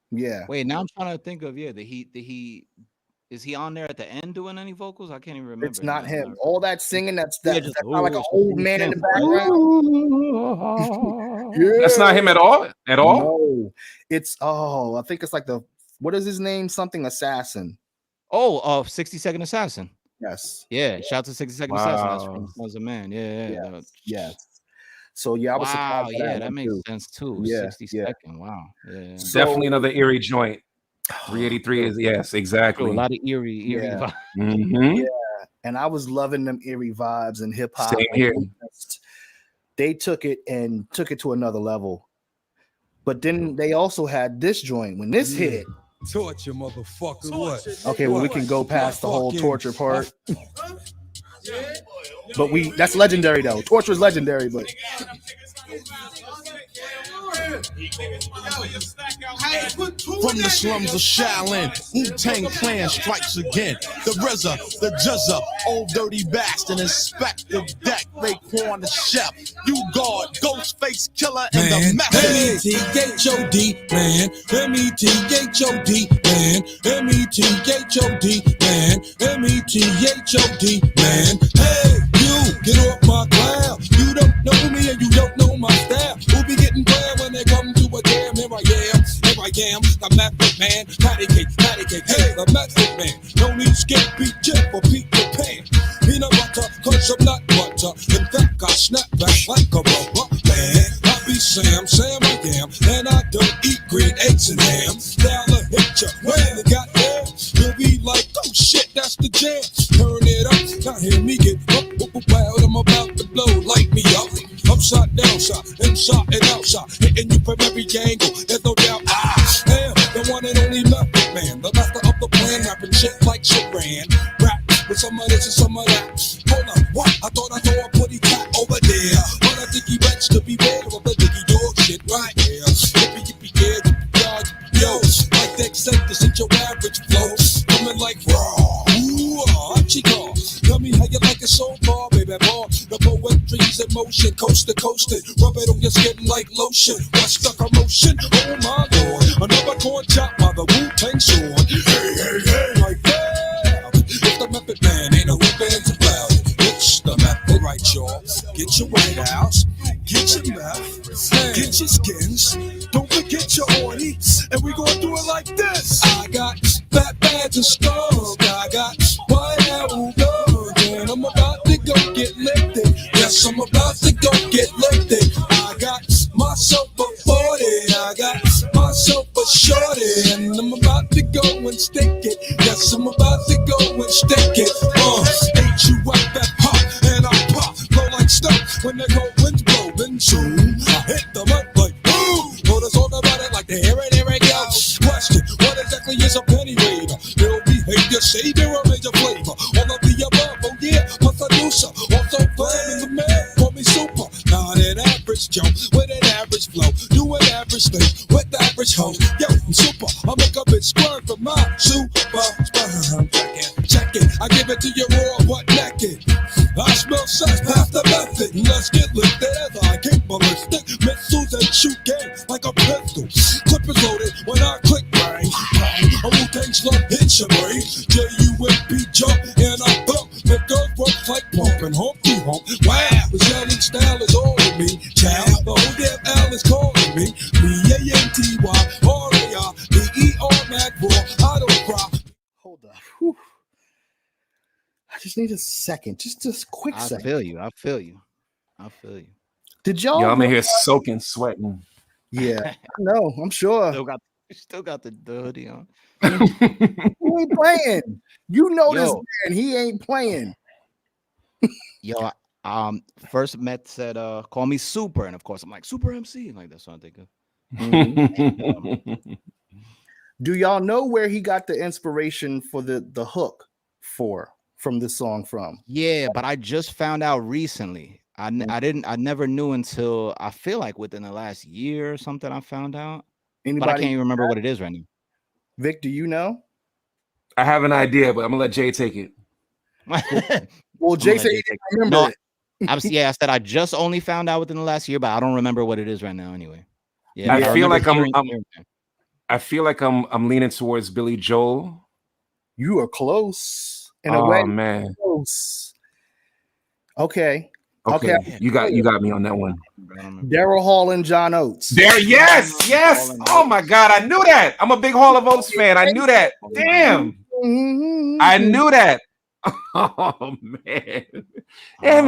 Yeah. Wait, now I'm trying to think of is he on there at the end doing any vocals? I can't even remember. It's not him. All that singing, that's like an old man in the background. That's not him at all. At all. No, it's I think it's like what is his name? Something Assassin. 60 Second Assassin. Yes. Yeah. Shout out to 60 Second Assassin. That's from Sons of Man. Yeah. Yes. So I was surprised. Yeah, that makes sense too. Yeah, 60 second. Wow. Yeah. Definitely another eerie joint. 383 is yes, exactly. A lot of eerie vibes. Yeah. And I was loving them eerie vibes and hip hop. Same here. They took it to another level. But then they also had this joint when this hit. Torture, motherfucker. What? Okay, well, we can go past the whole torture part. But that's legendary though. Torture is legendary, but from the slums of Shaolin, Wu-Tang Clan strikes again. The RZA, the Juzza, old dirty bastard, Inspector Deck, Raekwon the Chef, you guard, Ghostface Killer, and the Method. M-E-T-H-O-D, man. M-E-T-H-O-D, man. M-E-T-H-O-D, man. M-E-T-H-O-D, man. Hey, you, get off my cloud. You don't know me and you don't know my style. Who be getting bad when they come to a jam? Here I am, the method man. Patty cake, hey, the method man. No need skip, beat jet for Peter Pan. Peanut butter, cause I'm not butter. In fact, I snap back like a rubber man. I be Sam I am, and I don't eat green eggs and ham. Now I hit ya when it got there. You'll be like, oh shit, that's the jam. Turn it up, now hear me get up, wild. I'm about to blow, light me up. Upside, downside, inside and outside, hitting you from every angle. There's no doubt. I am the one and only method man, the master of the plan, rapping shit like C.R.E.A.M. Rap with some of this and some of that. Hold on, what? I thought I saw a putty cat over there, but I think he bets to be aware of the diggy dog shit right here. Yippee, yeah, yo, like the acceptance ain't your average flow, coming like raw. Ooh, chico, tell me how you like it so far, baby boy. The poetry's in motion, coast to coast, rub it on your skin like lotion. What's the commotion? Oh my lord, another corn chop by the Wu-Tang sword. Hey, right there. It's the method man, ain't no bands about it. It's the method, right, y'all. Get your White House, get your mouth, get your skins. Don't forget your orny, and we gonna do it like this. I got fat bags and skunk. I got White House blood, and I'm about to go get lifted. Yes, I'm about to go get lifted. I got myself a 40, I got myself a shorty, and I'm about to go and stick it. Yes, I'm about to go and stick it. H-U-F-F pop, and I pop, blow like stuff when the cold winds blowing soon. I hit the mud like boom. Told us all about it like the here it go. Question, what exactly is a penny raider? Ill behavior, savior, or major flavor? All of the above, oh yeah, my seducer. Also fame in the man, call me super. Not an average yo, with an average flow, do an average thing with average hoes. Yo, I'm super, I make a bitch squirt for my super sperm. Check it, I give it to you raw but naked. I smell sex, pass the method. Let's get lifted as I keep ballistic. Missiles and shoot game like a pistol. Clip is loaded when I click bang, bang. A Wu-Tang slug hits your brain. J-U-M-P jump and I bump. Make girls work like pumping, hump to hump. Wow, the selling style is all in me. Child, the whole damn Al is calling me. B-A-N-T-Y, R-A-I-B-E-R, Mac Raw. I don't cry. Hold up. Whew. I just need a second. Just a quick second. I feel you. Did y'all? Yeah, I'm in here soaking, sweating. Yeah, no, I'm sure. Still got the hoodie on. Who ain't playing? You know this man. He ain't playing. Yo, first Met said, call me Super, and of course I'm like Super MC, like that's what I think of. Mm-hmm. Do y'all know where he got the inspiration for the hook from this song from? Yeah, but I just found out recently. I never knew until I feel like within the last year or something I found out. But I can't even remember what it is right now. Vic, do you know? I have an idea, but I'm gonna let Jay take it. Well, Jay said he didn't remember it. I said I just only found out within the last year, but I don't remember what it is right now anyway. Yeah, I feel like I'm leaning towards Billy Joel. You are close. In a way, man. Close. Okay. Okay, you got me on that one. Daryl Hall and John Oates. Yes. Oh my God, I knew that. I'm a big Hall of Oates fan. I knew that. Damn, I knew that. Oh man. Yeah,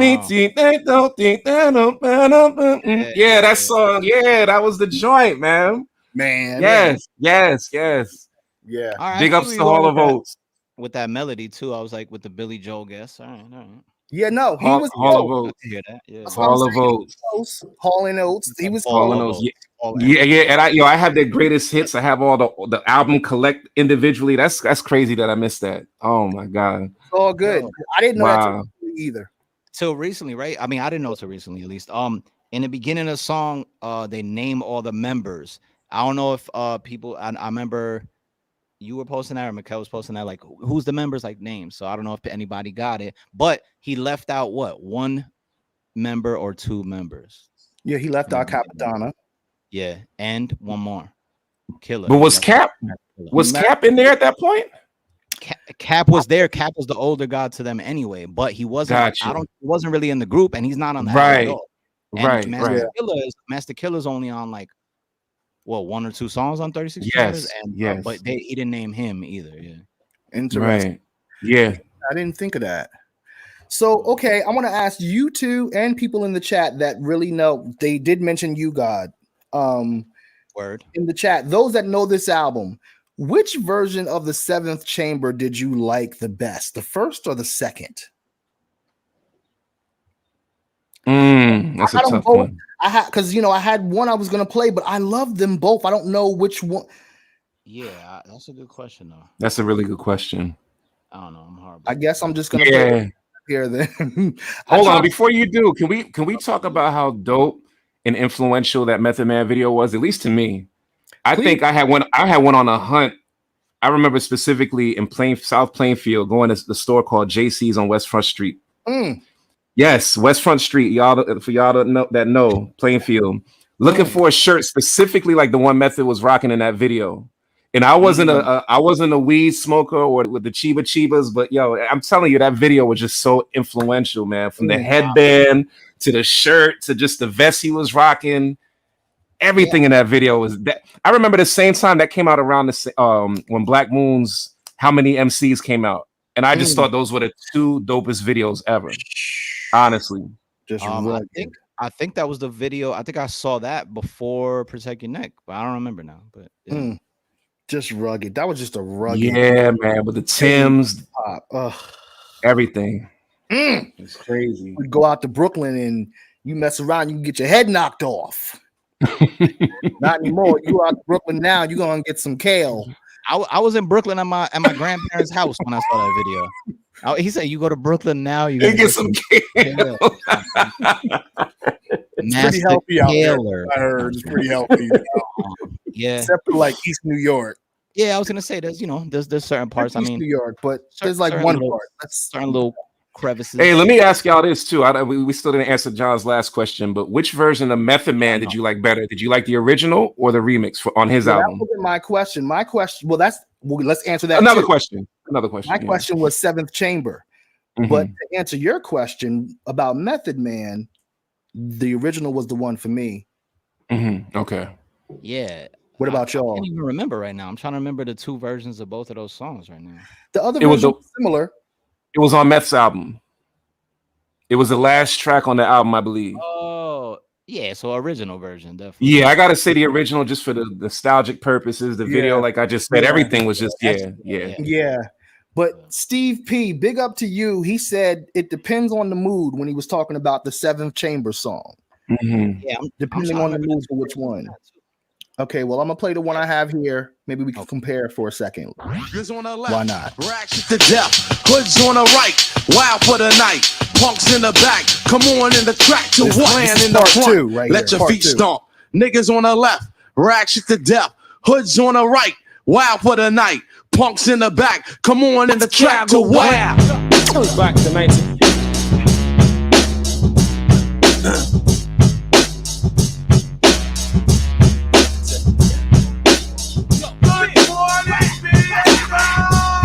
that song. Yeah, that was the joint, man. Yes. Yeah. All right, Big ups to Hall of Oates. With that melody too, I was like with the Billy Joel guess. All right. Yeah, no, he was Hall of Oates. Hall of Oates. Hall and Oates. He was Hall and Oates. Yeah. And I have their greatest hits. I have all the album collect individually. That's crazy that I missed that. Oh my God. It's all good. I didn't know that either. Till recently, right? I mean, I didn't know till recently, at least. In the beginning of the song, they name all the members. I don't know if people. I remember. You were posting that, or Mikkel was posting that, like who's the members, like names. So I don't know if anybody got it, but he left out one member or two members. Yeah, he left out Capitana. Yeah, and one more, Killer. But was Cap in there at that point? Cap was there. Cap was the older god to them anyway, but he wasn't. He wasn't really in the group, and he's not on that at all. And Master Killer's only on like. Well, one or two songs on 36 Yes, but he didn't name him either. Yeah, interesting. Right. Yeah, I didn't think of that. So, okay, I want to ask you two and people in the chat that really know. They did mention You God. Word in the chat. Those that know this album, which version of the Seventh Chamber did you like the best? The first or the second? That's a tough one. I had I had one I was gonna play, but I love them both. I don't know which one. Yeah, that's a good question though. That's a really good question. I don't know. I'm horrible. I guess I'm just gonna play here then. Hold on, before you do, can we talk about how dope and influential that Method Man video was? At least to me. I think I had one on a hunt. I remember specifically in South Plainfield, going to the store called JC's on West Front Street. Yes, West Front Street, for y'all that know Plainfield, looking for a shirt specifically like the one Method was rocking in that video. And I wasn't a weed smoker or with the Chibas, but yo, I'm telling you, that video was just so influential, man. From the headband to the shirt to just the vest he was rocking, everything in that video was that. I remember the same time that came out around the when Black Moon's How Many MCs came out, and I just thought those were the two dopest videos ever. Honestly, I think that was the video. I think I saw that before Protect Your Neck, but I don't remember now. But just rugged. That was just a rugged. Yeah, man, with the Timbs, everything. It's crazy. We'd go out to Brooklyn and you mess around, you can get your head knocked off. Not anymore. You out to Brooklyn now, you're gonna get some kale. I was in Brooklyn at my grandparents' house when I saw that video. He said, "You go to Brooklyn now, you get some kale." It's pretty healthy out there. I heard it's pretty healthy. Yeah, except for like East New York. Yeah, I was gonna say there's there's certain parts. East New York, but there's like one part. That's certain little crevices. Hey, let me ask y'all this too. We still didn't answer John's last question, but which version of Method Man did you like better? Did you like the original or the remix on his album? That wasn't my question. My question. Well, let's answer that. Another question. My question was Seventh Chamber. But to answer your question about Method Man, the original was the one for me. Okay. Yeah. What about y'all? I can't even remember right now. I'm trying to remember the two versions of both of those songs right now. The other version was similar. It was on Meth's album. It was the last track on the album, I believe. Oh, yeah. So original version, definitely. Yeah, I gotta say the original just for the nostalgic purposes. The video, like I just said, everything was just yeah. But Steve P, big up to you. He said it depends on the mood when he was talking about the Seventh Chamber song. Yeah, depending on the mood for which one. Okay, well, I'm gonna play the one I have here. Maybe we can compare for a second. Why not? Ratchet to death, hoods on the right, wild for the night, punks in the back. Come on in the track to plan in the front. Let your feet stomp. Niggas on the left, ratchet to death, hoods on the right, wild for the night, punks in the back. Come on in the track to wild. Back to 19.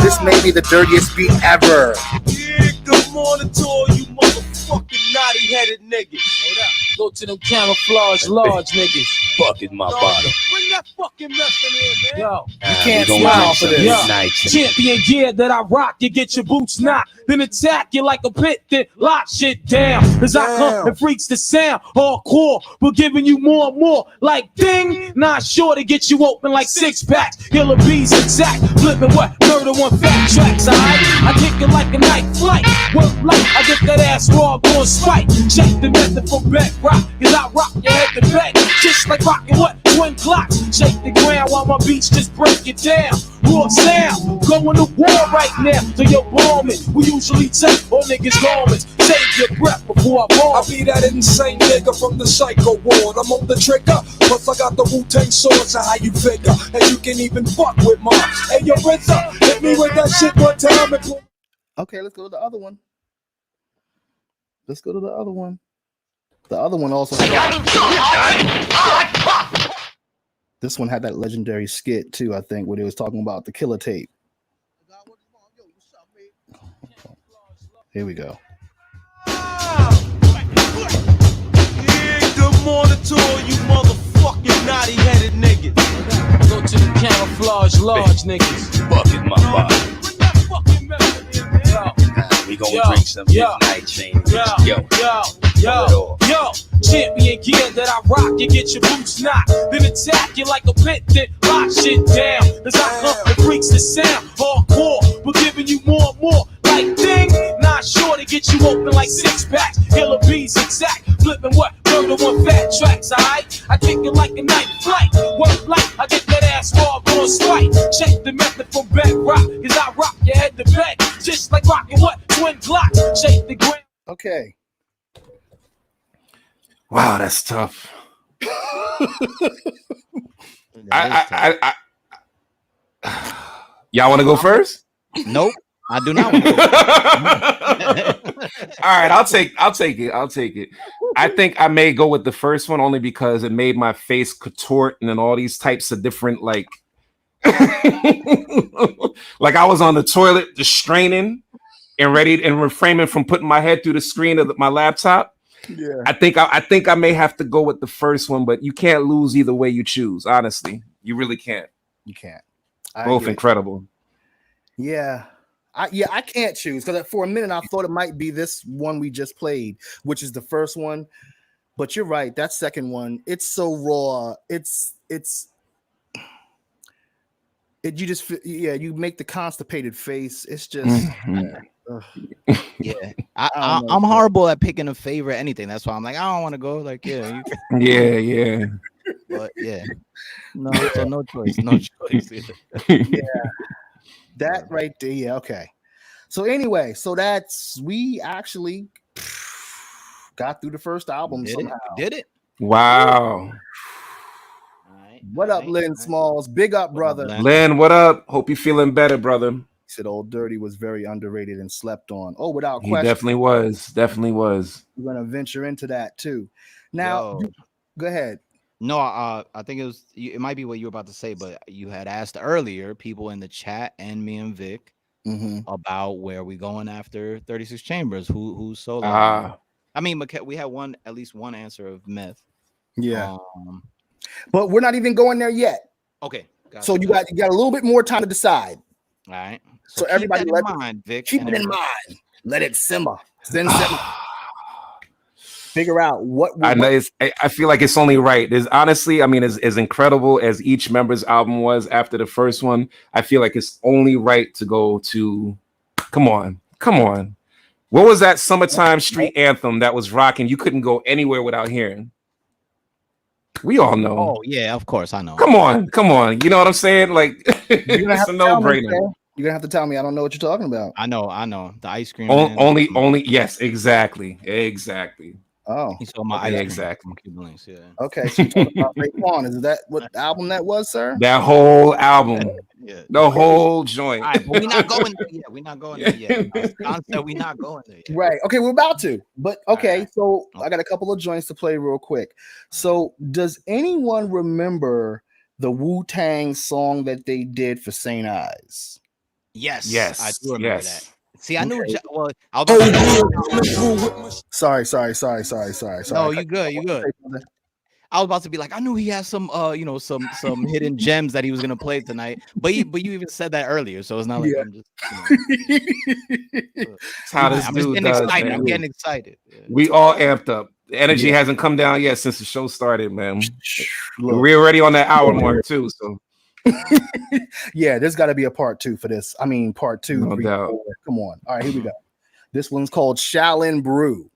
This may be the dirtiest beat ever. Yeah, good morning to all you motherfucking naughty-headed niggas. Go to them camouflage large niggas. Fucking my bottom. Bring that fucking mess in here, man. Yo, you can't smile for this. Champion gear that I rock, you get your boots knocked, then attack you like a pit, then lock shit down. As I come and freaks the sound, hardcore, we're giving you more and more. Like ding, not sure to get you open like six packs. Killer bees attack, flipping what? Murder one fat tracks, alright? I kick it like a night flight. Work light, I get that ass raw, going spike. Check the method from back rock, cause I rock your head to back. Just like rocking what? Twin clocks. Shake the ground while my beats just break it down. Raw sound, going to war right now. So you're bombing. We usually take all niggas' garments. Save your breath before I bomb. I be that insane nigga from the psycho ward. I'm on the trigger, plus I got the Wu-Tang sword. So how you figure? And you can even fuck with mine. Hey, yo, Rizza, hit me with that shit one time. Okay, let's go to the other one. The other one also this one had that legendary skit too, I think, where they was talking about the killer tape. Here we go. Yeah, good morning to all you motherfucking naughty-headed niggas. Go to the camouflage large niggas. Fucking my bottom. Bring that fucking mess in here, man. We gonna drink some midnight chain. Yo, champion gear that I rock, you get your boots knocked, then attack you like a pit, then lock shit down. As I come and freaks the sound, hardcore, we're giving you more and more. Like ding, not sure to get you open like six packs. Killer bees attack, flipping what? Murder one fat tracks, alright? I kick it like a night flight. Work light, I get that ass raw, going spike. Check the method from back rock, cause I rock your head to back. Just like rocking what? Twin clocks, shake the ground. Okay. Wow, that's tough. Y'all want to go first? Nope, I do not want to go. All right, I'll take it. I think I may go with the first one only because it made my face contort and then all these types of different like like I was on the toilet just straining and ready and refraining from putting my head through the screen of my laptop. Yeah, I think I may have to go with the first one, but you can't lose either way you choose. Honestly, you really can't. You can't. Both incredible. Yeah, I can't choose because for a minute I thought it might be this one we just played, which is the first one. But you're right. That second one, it's so raw. You make the constipated face. It's just. Yeah, I'm horrible at picking a favorite anything. That's why I'm like, I don't want to go. Like, yeah. But yeah, no, so no choice, no choice. Yeah, that right there. Yeah, okay. So anyway, so we actually got through the first album somehow. Did it? Wow. What up, Lynn Smalls? Big up, brother. Lynn, what up? Hope you're feeling better, brother. He said Old Dirty was very underrated and slept on. Oh, without He question. definitely was. Definitely was. We're gonna venture into that too. Now, go ahead. No, I think it might be what you were about to say, but you had asked earlier, people in the chat and me and Vic, about where we going after 36 Chambers. Who's solo? I mean, we had at least one answer of Myth. Yeah, but we're not even going there yet. Okay, so you got a little bit more time to decide. All right. So everybody, keep that in mind, Vic. Keep it in mind. Let it simmer. Then simmer. Figure out what I know. I feel like it's only right. There's honestly, I mean, as incredible as each member's album was after the first one, I feel like it's only right to go to. Come on. What was that summertime street anthem that was rocking? You couldn't go anywhere without hearing. We all know. Oh yeah, of course I know. Come on. You know what I'm saying? Like it's a no-brainer. You're gonna have to tell me. I don't know what you're talking about. I know. The ice cream. Only. Yes, exactly. Oh, he saw my ice cream. Exactly. Yeah. Okay, so you're talking about Raekwon. Is that what album that was, sir? That whole album. Yeah. The whole joint. All right, but we're not going there yet. We're not going there yet. Don said we're not going there yet. Right. Okay, we're about to. But okay, so I got a couple of joints to play real quick. So does anyone remember the Wu-Tang song that they did for St. Eyes? Yes, I do remember that. See, I knew. Okay. Well, Sorry. No, you good. I was about to be like, I knew he had some, some hidden gems that he was gonna play tonight. But you even said that earlier, so it's not like I'm just. I'm getting excited. Yeah. We all amped up. The energy hasn't come down yet since the show started, man. We're already on that hour mark too, so. Yeah, there's got to be a part 2 for this. I mean, part 2, no 3, doubt. 4. Come on. All right, here we go. This one's called Shaolin Brew.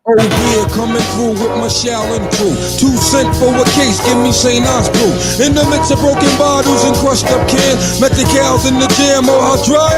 Oh yeah, coming through with my Shaolin crew. 2 cents for a case, give me St. Eyes brew. In the midst of broken bottles and crushed up cans, met the cows in the jam, oh how dry.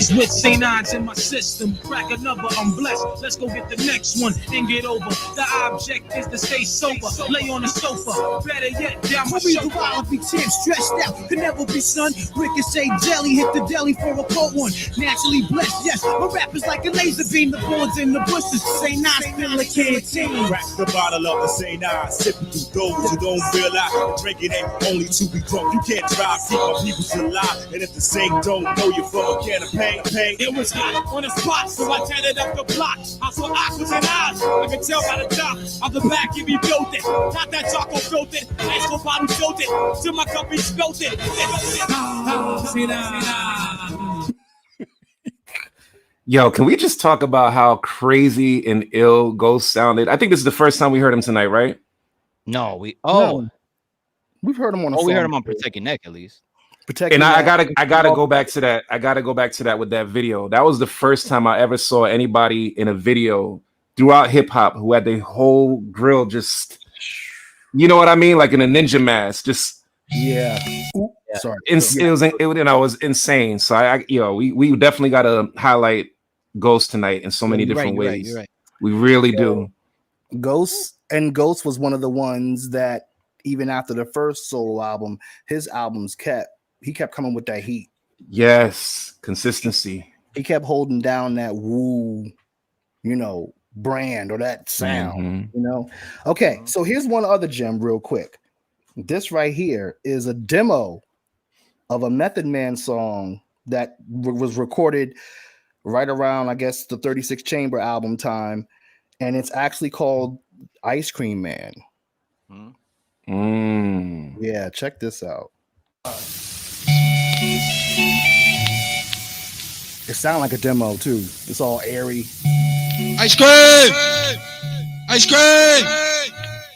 It's with St. Eyes in my system. Crack another, I'm blessed. Let's go get the next one and get over. The object is to stay sober. Lay on the sofa. Better yet, down my shoulder. I'll be champ, stressed out. Could never be son. Ricochet jelly, hit the deli for a cold one. Naturally blessed, yes. My rap is like a laser beam. The boards in the bushes. St. Eyes, feel like canteen. Crack the bottle of the St. Eyes. Sipping through those who don't realize the drinking ain't only to be drunk. You can't try to keep my people alive. And if the same don't know you from a can of pain. It was hot on the spot, so I tatted up the block. I saw aquas and eyes. I could tell by the top of the back he rebuilt it. Not that Taco built it. Ice cold bottle filled it. Till my cup he spilled it. Yo, can we just talk about how crazy and ill Ghost sounded? I think this is the first time we heard him tonight, right? No, we've heard him on. We heard him on Protect Your Neck at least. And I gotta go back to that. I gotta go back to that with that video. That was the first time I ever saw anybody in a video throughout hip hop who had the whole grill just, you know what I mean, like in a ninja mask. Just sorry. It was insane. So we definitely gotta highlight Ghost tonight in so many different ways. You're right. We really do. Ghost was one of the ones that even after the first solo album, his albums kept coming with that heat. Yes, consistency. He kept holding down that Wu, brand or that sound, Okay, so here's one other gem real quick. This right here is a demo of a Method Man song that was recorded right around, I guess, the 36 Chamber album time, and it's actually called Ice Cream Man. Yeah, check this out. It sounds like a demo too. It's all airy. Ice cream! Ice cream!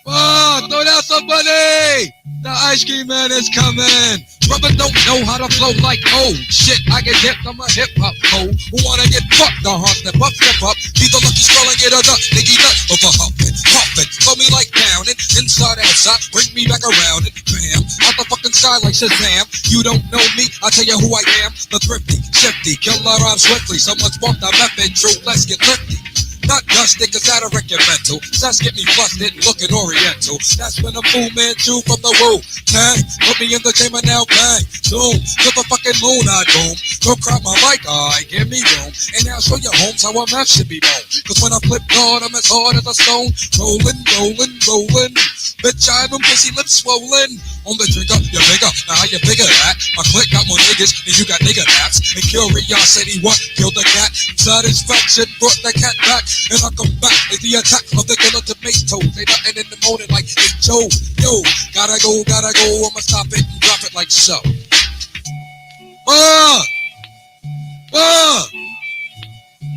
Oh, throw down somebody! The ice cream man is coming! Brother don't know how to flow like oh shit. I get hip, I'm a hip hop hoe who wanna get fucked. The heart step up, either lucky scroll and get a duck, nigga nut over humping, pumping. Throw me like down and inside outside, bring me back around and bam, out the fucking sky like Shazam. You don't know me, I'll tell you who I am. The thrifty, shifty, killer rhyme swiftly. So much want the method, true, let's get lifty. Not dusty, cause that'll wreck your mental. Sass get me flustered, looking oriental. That's when I'm booming, chew from the woo. Tang, put me in the chamber now, bang. Zoom, to the fucking moon, I boom. Don't crop my mic, alright, give me room. And now show your homes how a map should be known. Cause when I flip hard, I'm as hard as a stone. Rolling, rolling, rolling. Bitch, I have them pussy lips swollen. On the trigger, you're bigger. Now how you bigger that? My clique got more niggas, and you got nigga naps. And curiosity, what? Killed the cat. Satisfaction brought the cat back. And I come back like the attack of the killer tomatoes. Ain't nothing in the morning like, hey Joe, yo, gotta go, I'ma stop it and drop it like so.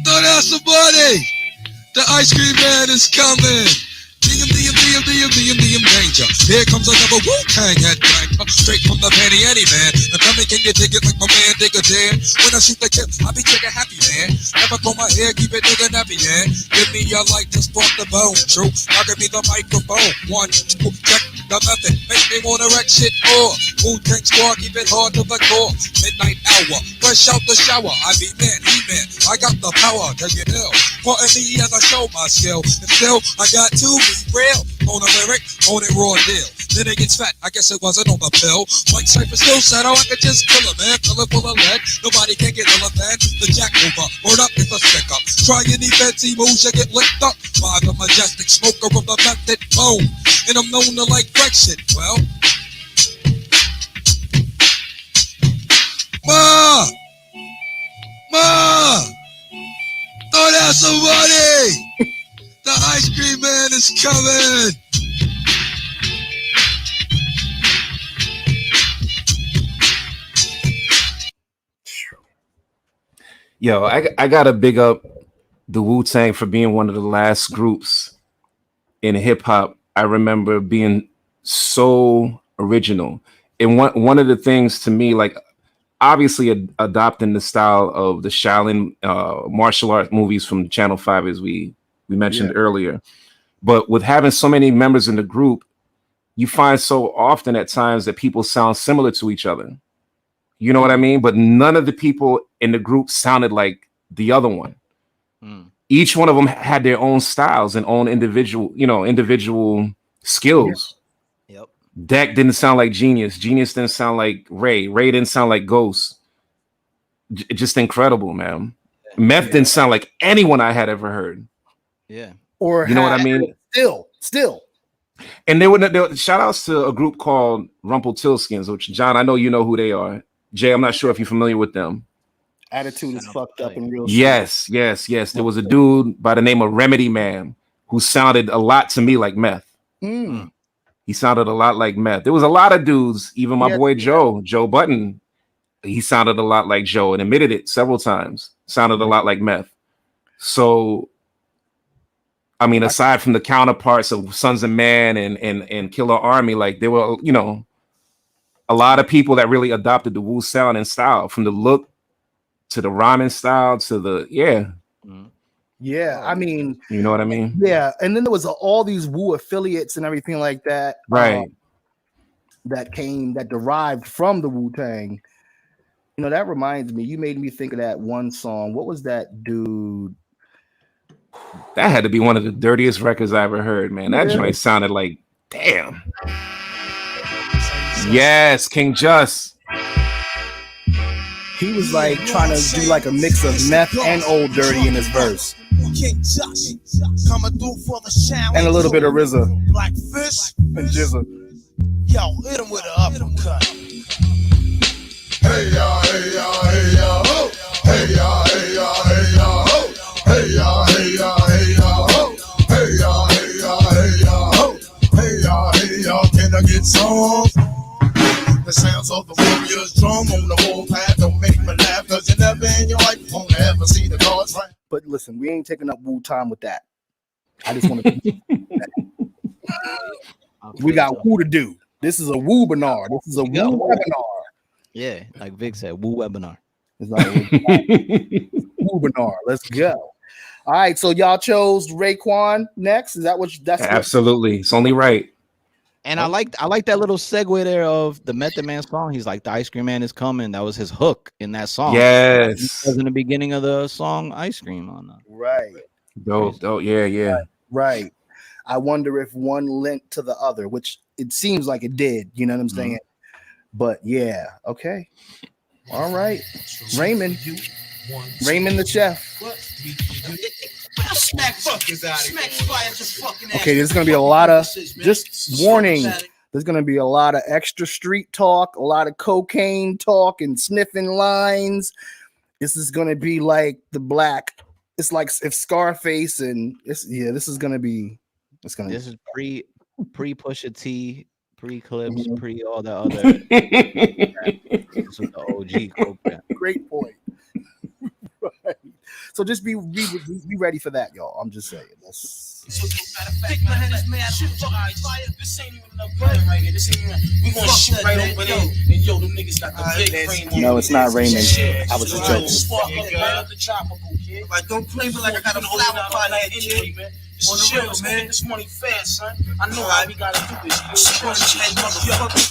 Throw down somebody. The ice cream man is coming. DM, danger. Here comes another Wu-Tang headbang. Straight from the panty, any man. And tell me, can you dig it like my man Digger Dan? When I shoot the tip, I be trigger happy, man. Never pull my hair, keep it nigga nappy, man. Give me your light to spark the bone. True, now give me the microphone. 1, 2, check the method. Make me wanna wreck shit more. Wu-Tang squad, keep it hard to the core. Midnight hour, fresh out the shower. I be man, he man. I got the power to get ill. Pardon me as I show my skill. And still, I got to be real. On a lyric, on it raw deal. Then it gets fat, I guess it wasn't on the pill. Like Cypher still said, oh, I could just kill a man. Fill it full of lead, nobody can get iller than the jack over. Word up, it's a stick up. Try any fancy moves, you get licked up by the majestic smoker of the method bone. And I'm known to like wreck shit. Well, Ma, throw down somebody. The ice cream man is coming. Yo, I gotta big up the Wu-Tang for being one of the last groups in hip hop I remember being so original. And one of the things to me, like obviously adopting the style of the Shaolin martial art movies from Channel 5, as we mentioned earlier. But with having so many members in the group, you find so often at times that people sound similar to each other. You know what I mean? But none of the people in the group sounded like the other one. Each one of them had their own styles and own individual skills. Yep. Deck didn't sound like Genius. Genius didn't sound like Ray. Ray didn't sound like Ghost. Just incredible, man. Meth didn't sound like anyone I had ever heard. Yeah. Or you know what I mean? Still. And there were shout outs to a group called Rumpletilskins, which John, I know you know who they are. Jay, I'm not sure if you're familiar with them. Attitude is fucked up in real. Yes. There was a dude by the name of Remedy Man who sounded a lot to me like Meth. He sounded a lot like Meth. There was a lot of dudes, even my boy Joe Button, he sounded a lot like Joe and admitted it several times. Sounded a lot like Meth. So, I mean, aside from the counterparts of Sons of Man and Killer Army, like there were, a lot of people that really adopted the Wu sound and style, from the look to the rhyming style to the I mean, you know what I mean? Yeah, and then there was all these Wu affiliates and everything like that, right? That derived from the Wu-Tang. That reminds me. You made me think of that one song. What was that dude? That had to be one of the dirtiest records I ever heard, man. That joint sounded like, damn. Yes, King Just. He was like trying to do like a mix of Meth and Old Dirty in his verse. And a little bit of RZA. Blackfish and Jizza. Yo, hit him with an uppercut. Hey ya, hey ya, hey ya, ho. Hey ya, hey ya, hey ya, ho. Hey ya, hey ya, hey ya, ho. Hey ya, hey ya, hey ya, ho. Hey ya, hey ya, can I get some? The sounds of the warrior's drum on the warpath don't make me laugh, cause you never in your life won't ever see the gods right. But listen, we ain't taking up Wu time with that. I just want to. We got Wu to do. This is a Wu webinar. This is a Wu webinar. Yeah, like Vic said, Woo webinar. It's not webinar. Let's go. All right, so y'all chose Raekwon next. Is that what? That's absolutely. It's only right. And I like that little segue there of the Method Man song. He's like, the Ice Cream Man is coming. That was his hook in that song. Yes. He was in the beginning of the song Ice Cream on that. Right. Dope. Yeah. Right. I wonder if one linked to the other, which it seems like it did. You know what I'm saying? But yeah. Okay. All right. Raymond the chef. Okay, there's gonna be a lot of just warning. There's gonna be a lot of extra street talk, a lot of cocaine talk, and sniffing lines. This is gonna be like the black. It's like if Scarface and this is gonna be. This is pre Pusha T, pre Clips, pre all the other. This is the OG Cobra. Great point. Right. So just be ready for that, y'all. I'm just saying. No, it's not Raymond. I was just joking. Like, don't play me like I got a flower pot in man. This chill, man. This money fast, son. I know how we gotta do this.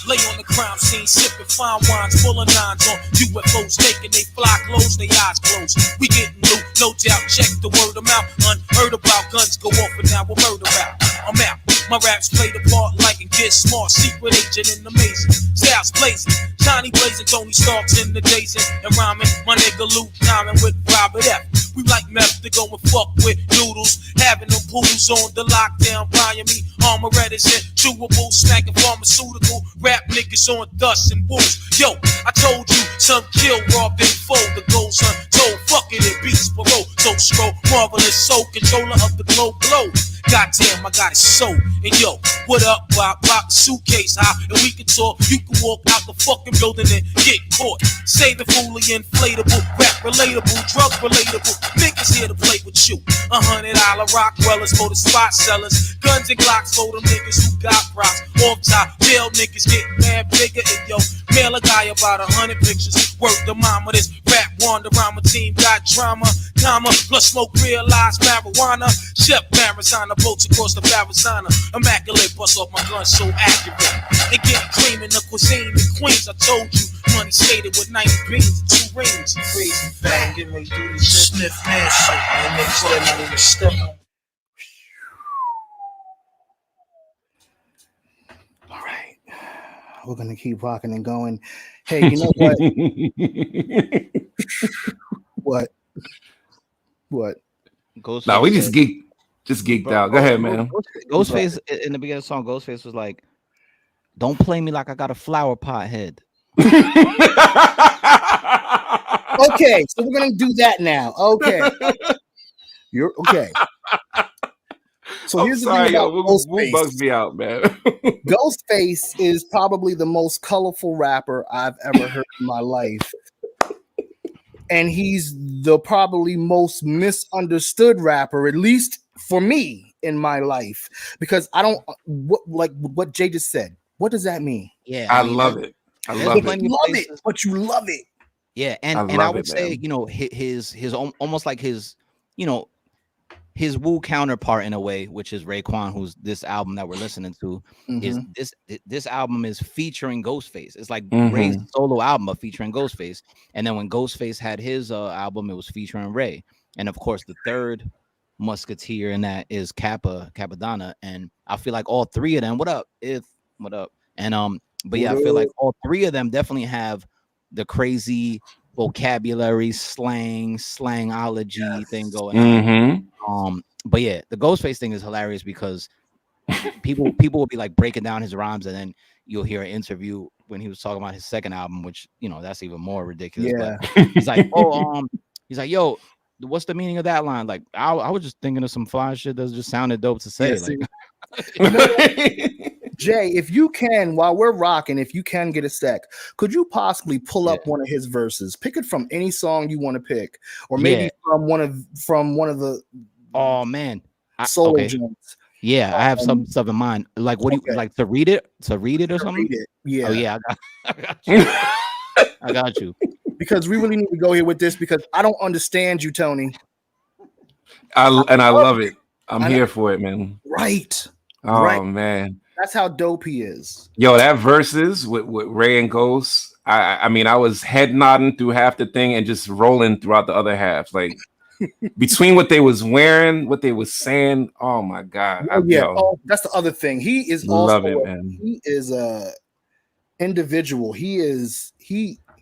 Lay on the crime scene, sipping fine wines, full of nines on UFOs, taking they fly clothes, they eyes closed. We getting loot, no doubt. Check the word of mouth. Unheard about guns go off, and now we're murder out. I'm out. My raps play the part like and get smart. Secret agent and amazing. Styles blazing. Johnny blazing, Tony Starks in the days and rhyming. My nigga Luke Diamond with Robert F. We like meth to go and fuck with noodles. Having them pools on the lockdown, buying me armor and chewable, smacking pharmaceutical. Rap niggas on dust and wolves. Yo, I told you, some kill, robbed and fold. The goals untold, fuck it, it beats below. So scroll, marvelous soul, controller of the globe. Goddamn, I got it so. And yo, what up, Bob? Pop suitcase high, and we can talk. You can walk out the fucking building and get caught. Say the fully inflatable, rap relatable, drug relatable. Niggas here to play with you. $100 Rockwellers for the spot sellers. Guns and Glocks for them niggas who got rocks. Off top, jail niggas get mad bigger. And yo, mail a guy about 100 pictures. Work the mama, this rap wander around my team got drama. Comma, plus smoke realized marijuana. Chef Marizana, boats across the Arizona. Immaculate, bust off my gun so accurate. And get cream in the cuisine in Queens. I told you, money skated with 90 beans and 2 rings. Crazy bang, get me do this shit. Sniff man shit, man. Niggas that not even step on. All right. We're gonna keep rocking and going. Hey, you know what? What? Ghostface. No, we just geeked out. Go ahead, man. Ghostface in the beginning of the song, Ghostface was like, "Don't play me like I got a flower pot head." Okay, so we're gonna do that now. Okay, you're okay. So here's the thing about Ghostface. Bugs me out, man. Ghostface is probably the most colorful rapper I've ever heard in my life. And he's the probably most misunderstood rapper, at least for me in my life, because I don't like what Jay just said. What does that mean? Yeah, I love it. I love it. But you love it. Yeah, and I would say, you know, his almost like his, you know, his Wu counterpart in a way, which is Raekwon, who's this album that we're listening to, is this album is featuring Ghostface. It's like Ray's solo album of featuring Ghostface, and then when Ghostface had his album, it was featuring Ray, and of course the third musketeer in that is Capadonna, and I feel like all three of them. What up? And but yeah, I feel like all three of them definitely have the crazy vocabulary, slangology thing going on. But yeah, the Ghostface thing is hilarious because people will be like breaking down his rhymes, and then you'll hear an interview when he was talking about his second album, which, you know, that's even more ridiculous. Yeah. But he's like, he's like, yo, what's the meaning of that line? Like, I was just thinking of some fly shit that just sounded dope to say. Jay, if you can, while we're rocking, if you can get a sec, could you possibly pull up one of his verses? Pick it from any song you want to pick, or maybe from one of the solo joints. Yeah, I have some stuff in mind. Like, what do you like to read it? To read it or something? Read it. Yeah. Oh yeah, I got you. I got you. Because we really need to go here with this because I don't understand you, Tony. I love it. I'm here for it, man. Right. Oh right. man. That's how dope he is. Yo, that verses with Ray and Ghost. I mean, I was head nodding through half the thing and just rolling throughout the other half. Like between what they was wearing, what they was saying. Oh my God. That's the other thing. He is love also it, man. He is a individual. He's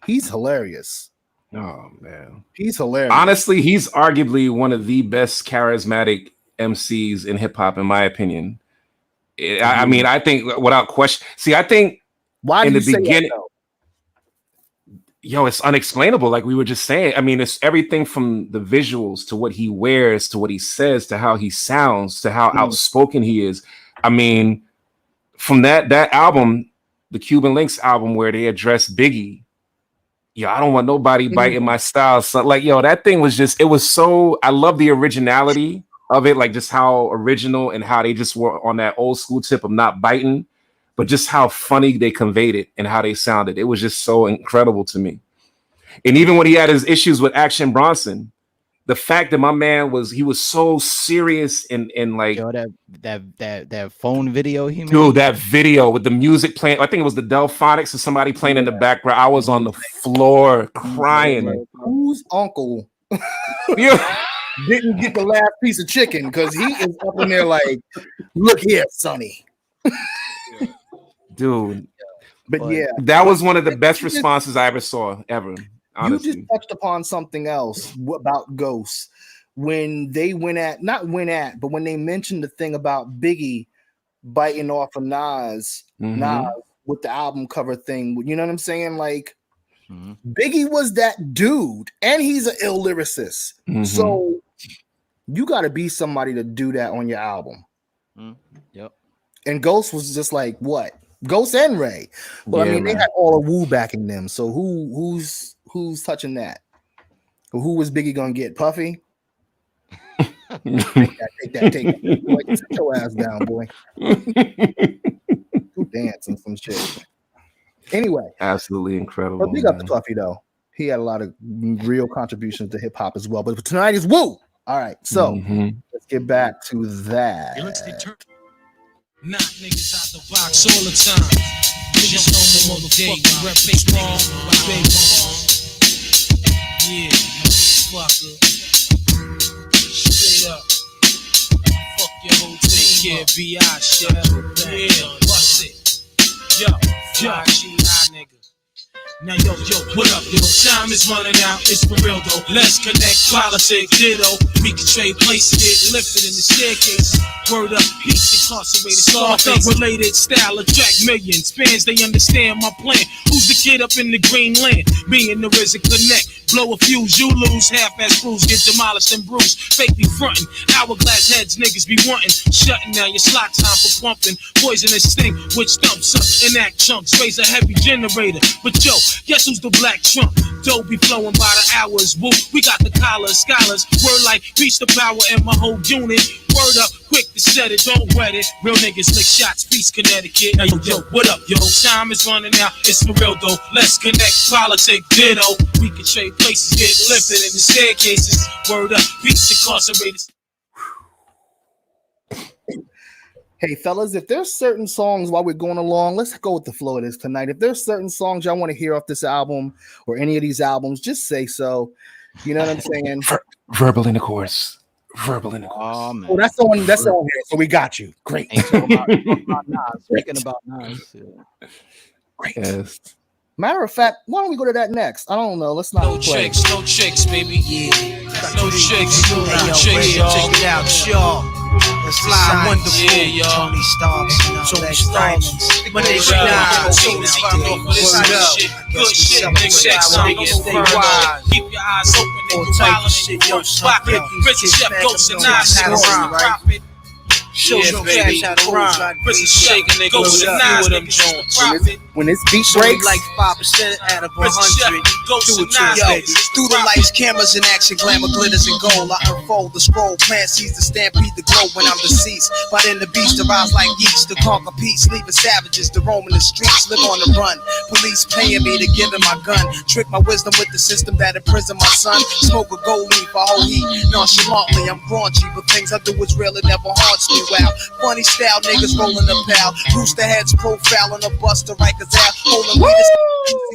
hilarious. Oh man. He's hilarious. Honestly, he's arguably one of the best charismatic MCs in hip hop, in my opinion. I mean, I think without question. See, I think why in do the you beginning, say that, yo, it's unexplainable. Like we were just saying. I mean, it's everything from the visuals to what he wears, to what he says, to how he sounds, to how outspoken he is. I mean, from that album, the Cuban Links album, where they address Biggie. Yo, I don't want nobody biting my style. So, like, yo, that thing was just, it was so, I love the originality of it, like just how original and how they just were on that old school tip of not biting, but just how funny they conveyed it and how they sounded. It was just so incredible to me. And even when he had his issues with Action Bronson, the fact that my man was so serious and like, yo, that phone video he made. Dude, that video with the music playing, I think it was the Delphonics or somebody playing in the background. I was on the floor crying. Whose uncle Yeah. didn't get the last piece of chicken? Because he is up in there like, look here, Sonny. Dude. But yeah. That was one of the best responses I ever saw, ever. Honestly. You just touched upon something else about Ghost. When they but when they mentioned the thing about Biggie biting off of Nas with the album cover thing, you know what I'm saying? Like, Biggie was that dude, and he's an ill lyricist. So you got to be somebody to do that on your album. Yep. And Ghost was just like, what? Ghost and Ray. Well, I mean, they had all of Wu backing them. So who's touching that? Who was Biggie gonna get? Puffy? Take that. Boy, sit your ass down, boy. Go dance and some shit. Anyway, absolutely incredible. But big up to Puffy though. He had a lot of real contributions to hip hop as well. But tonight is Wu. All right, so let's get back to that. Knock niggas out the box all the time. Niggas know me motherfucking rep strong, my baby. Yeah, motherfucker. Straight up. Fuck your whole thing, yeah, B.I. shit. Yeah, bust it. Yo, G.I. nigga. Now yo, what up, yo? Time is running out, it's for real though. Let's connect, politics, ditto. We can trade places, get lifted in the staircase. Word up, peace, incarcerated, Scarface related style, attract millions. Fans, they understand my plan. Who's the kid up in the green land? Me and the RZA connect. Blow a fuse, you lose. Half-ass crews get demolished and bruised. Fake be frontin', hourglass heads niggas be wantin'. Shutting down your slot time for pumping. Poisonous sting, which thumps up and act chunks. Raise a heavy generator. But yo, guess who's the black trump? Dough be flowing by the hours. Woo, we got the collars, scholars. Word like, reach the power in my whole unit. Word up, quick to set it, don't wet it. Real niggas lick shots, peace, Connecticut. Now yo, what up, yo? Time is running out, it's for real though. Let's connect, politics, ditto. We can trade places, get lifted in the staircases. Word up, peace, incarcerated. Hey fellas, if there's certain songs while we're going along, let's go with the flow of this tonight. If there's certain songs y'all want to hear off this album or any of these albums, just say so. You know what I'm saying? Verbal intercourse. Verbal intercourse. Oh, man. Oh, that's on here, so we got you. Great. Speaking about Nas. Great. Yes. Matter of fact, why don't we go to that next? I don't know. Let's not play. No chicks, baby. Yeah. No chicks. Hey, yo, check it out, y'all. It's fly wonderful. Yeah, y'all. Tony Starks, Tony Starks. But they good shit, nigga. Keep your eyes open and you violent. Rock it. Rich Chef Ghost and Nas. Profit. Show some cash how to rhyme. Prison shaking, they go with the nines, them Jones. When this beat Show me breaks, like 5% out of 100. Do it to Yo, baby. through the lights, cameras in action, glamour, glitters, and gold. I unfold the scroll, plant seeds to stampede the globe when I'm deceased. But in the beast, arise like yeast to conquer peace, leaving savages to roam in the streets, live on the run. Police paying me to give him my gun, trick my wisdom with the system that imprisoned my son. Smoke a gold leaf, a whole heat, nonchalantly. I'm raunchy, but things I do is real, it never haunts me. Wow, funny style, niggas rolling a pal, rooster heads profile on a bus to Rikers out, holding weed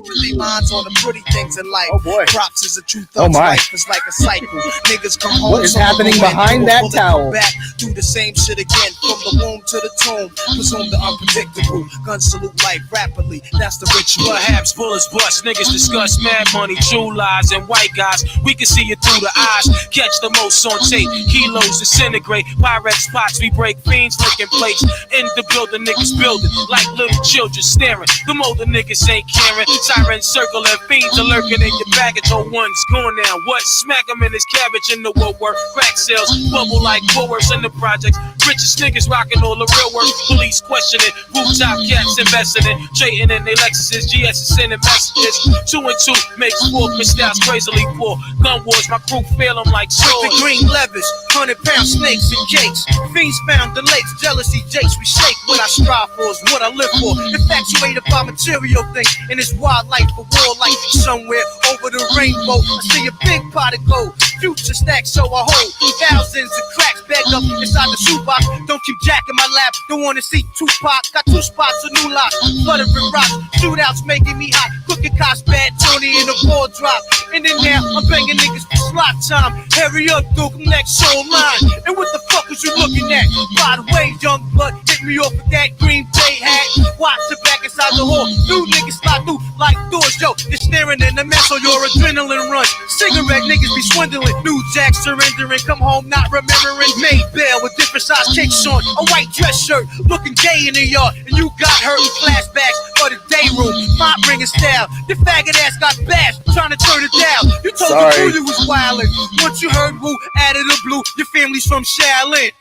with their minds on the pretty things in life. Oh boy. Props is a true Oh thug's my. life. It's like a cycle. Niggas come home. What is some happening go in, behind do a that bullet, towel? come back, do the same shit again. From the womb to the tomb, presume the unpredictable. Gun salute life rapidly. That's the ritual. Perhaps bullets bust, niggas discuss mad money, true lies, and white guys. We can see it through the eyes. Catch the most on tape. Kilos disintegrate. Pyrex spots, we break fiends, licking plates. In the building, niggas building like little children staring. Them older niggas ain't caring. Sirens circling, fiends are lurking in your baggage. Oh, one's gone now. What? Smack him in his cabbage in the woodwork. Crack sales, bubble like Woolworths in the projects. Richest niggas rocking all the real work. Police questioning. Rooftop cats investing in. Trading in their Lexuses. GS is sending messages. 2 and 2 makes 4. Crystals crazily poor. Gun wars, my crew feel them like swords. The green levers, 100-pound snakes and cakes. Fiends found the lakes, jealousy jakes. We shake what I strive for is what I live for. Infatuated by material things in this wild life for war life. Somewhere over the rainbow, I see a big pot of gold. Future stacks, so I hold thousands of cracks bagged up inside the shoebox. Don't keep Jack in my lap. Don't wanna see Tupac. Got 2 spots, a new lot. Fluttering rocks, shootouts making me hot. Cooking cops, bad Tony in the ball drop. And then now I'm banging niggas for slot time. Hurry up, Duke, next show line. And what the fuck is you looking at? By the way, young blood, hit me off with that Green Bay hat. Watch the back inside the hall. New niggas slide through like doors. Yo, you're staring in the mess on your adrenaline run. Cigarette niggas be swindling. New Jack surrendering. Come home not remembering. Made bail with different size kicks on. A white dress shirt. Looking gay in the yard. And you got hurt in flashbacks for the day room. My bringing style. Your faggot ass got bashed. Trying to turn it down. You told the crew you was wildin'. Once you heard woo, added a blue. Your family's from Shaolin.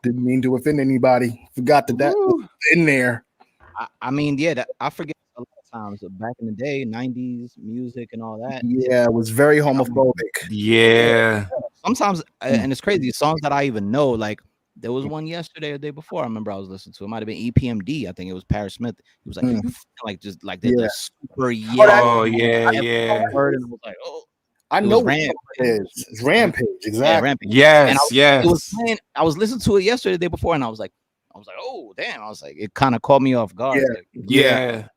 Didn't mean to offend anybody. Forgot that was in there. I mean, yeah, I forget a lot of times back in the day, 90s music and all that. Yeah, it was very homophobic. Yeah. Sometimes, and it's crazy, songs that I even know, like there was one yesterday or the day before. I remember I was listening to. It might have been EPMD. I think it was Paris Smith. He was like, like just like the super Oh yeah, yeah. Word, and I was like, oh. I know what it is. It's Rampage, exactly. Yeah, Rampage. Yes, and yes. It was playing, I was listening to it yesterday, the day before, and I was like, oh damn. I was like, it kind of caught me off guard. Yeah.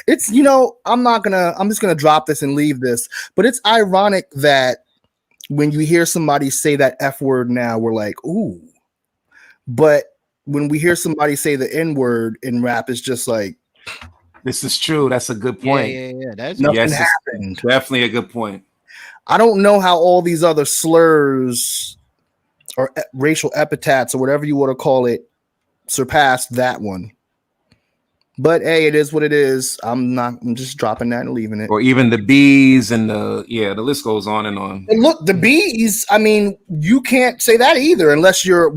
It's I'm just gonna drop this and leave this, but it's ironic that when you hear somebody say that F word now, we're like, ooh. But when we hear somebody say the N word in rap, it's just like, this is true. That's a good point. Yeah. That's nothing happened. Definitely a good point. I don't know how all these other slurs or racial epithets or whatever you want to call it surpassed that one. But hey, it is what it is. I'm just dropping that and leaving it. Or even the bees and the list goes on and on. And look, the bees, I mean, you can't say that either unless you're a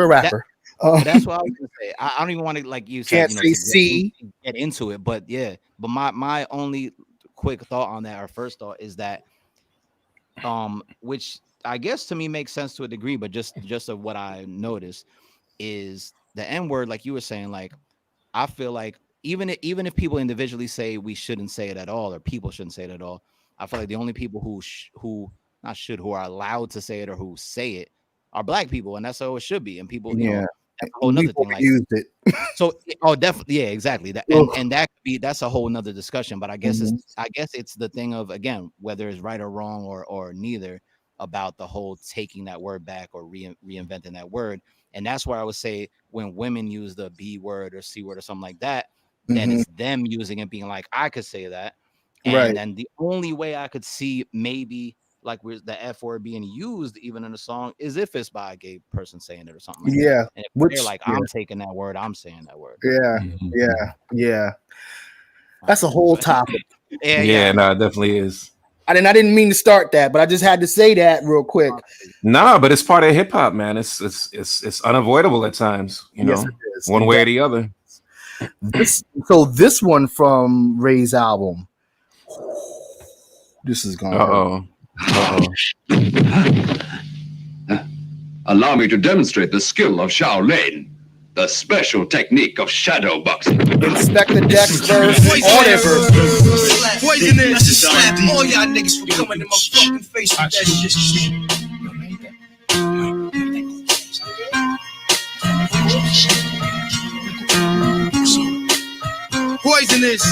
rapper. That's what I was gonna say. I don't even want to, like you said, can't say C. Get into it, but yeah. But my only quick thought on that, or first thought, is that which I guess to me makes sense to a degree, but just of what I noticed is the N word, like you were saying. Like I feel like even if people individually say we shouldn't say it at all, or people shouldn't say it at all, I feel like the only people who are allowed to say it or who say it are black people, and that's how it should be. And people, that's a whole nother thing. Like, used it. So, definitely, yeah, exactly. That and that's a whole nother discussion. But I guess it's the thing of, again, whether it's right or wrong or neither, about the whole taking that word back or reinventing that word. And that's where I would say when women use the B word or C word or something like that, then it's them using it, being like, I could say that. And then the only way I could see maybe like the F word being used even in a song is if it's by a gay person saying it or something. Like that. And if they're like, I'm taking that word, I'm saying that word. Yeah. That's a whole topic. No, it definitely is. I didn't mean to start that, but I just had to say that real quick. Nah, but it's part of hip hop, man. It's unavoidable at times, you know, Yes, it is. one way or the other. This one from Ray's album. This is gonna hurt. Allow me to demonstrate the skill of Shaolin, the special technique of shadow boxing. Inspector Deck's verse, all their verses. Poisonous. I should slap all y'all niggas for coming in my fucking face with that shit. Poisonous.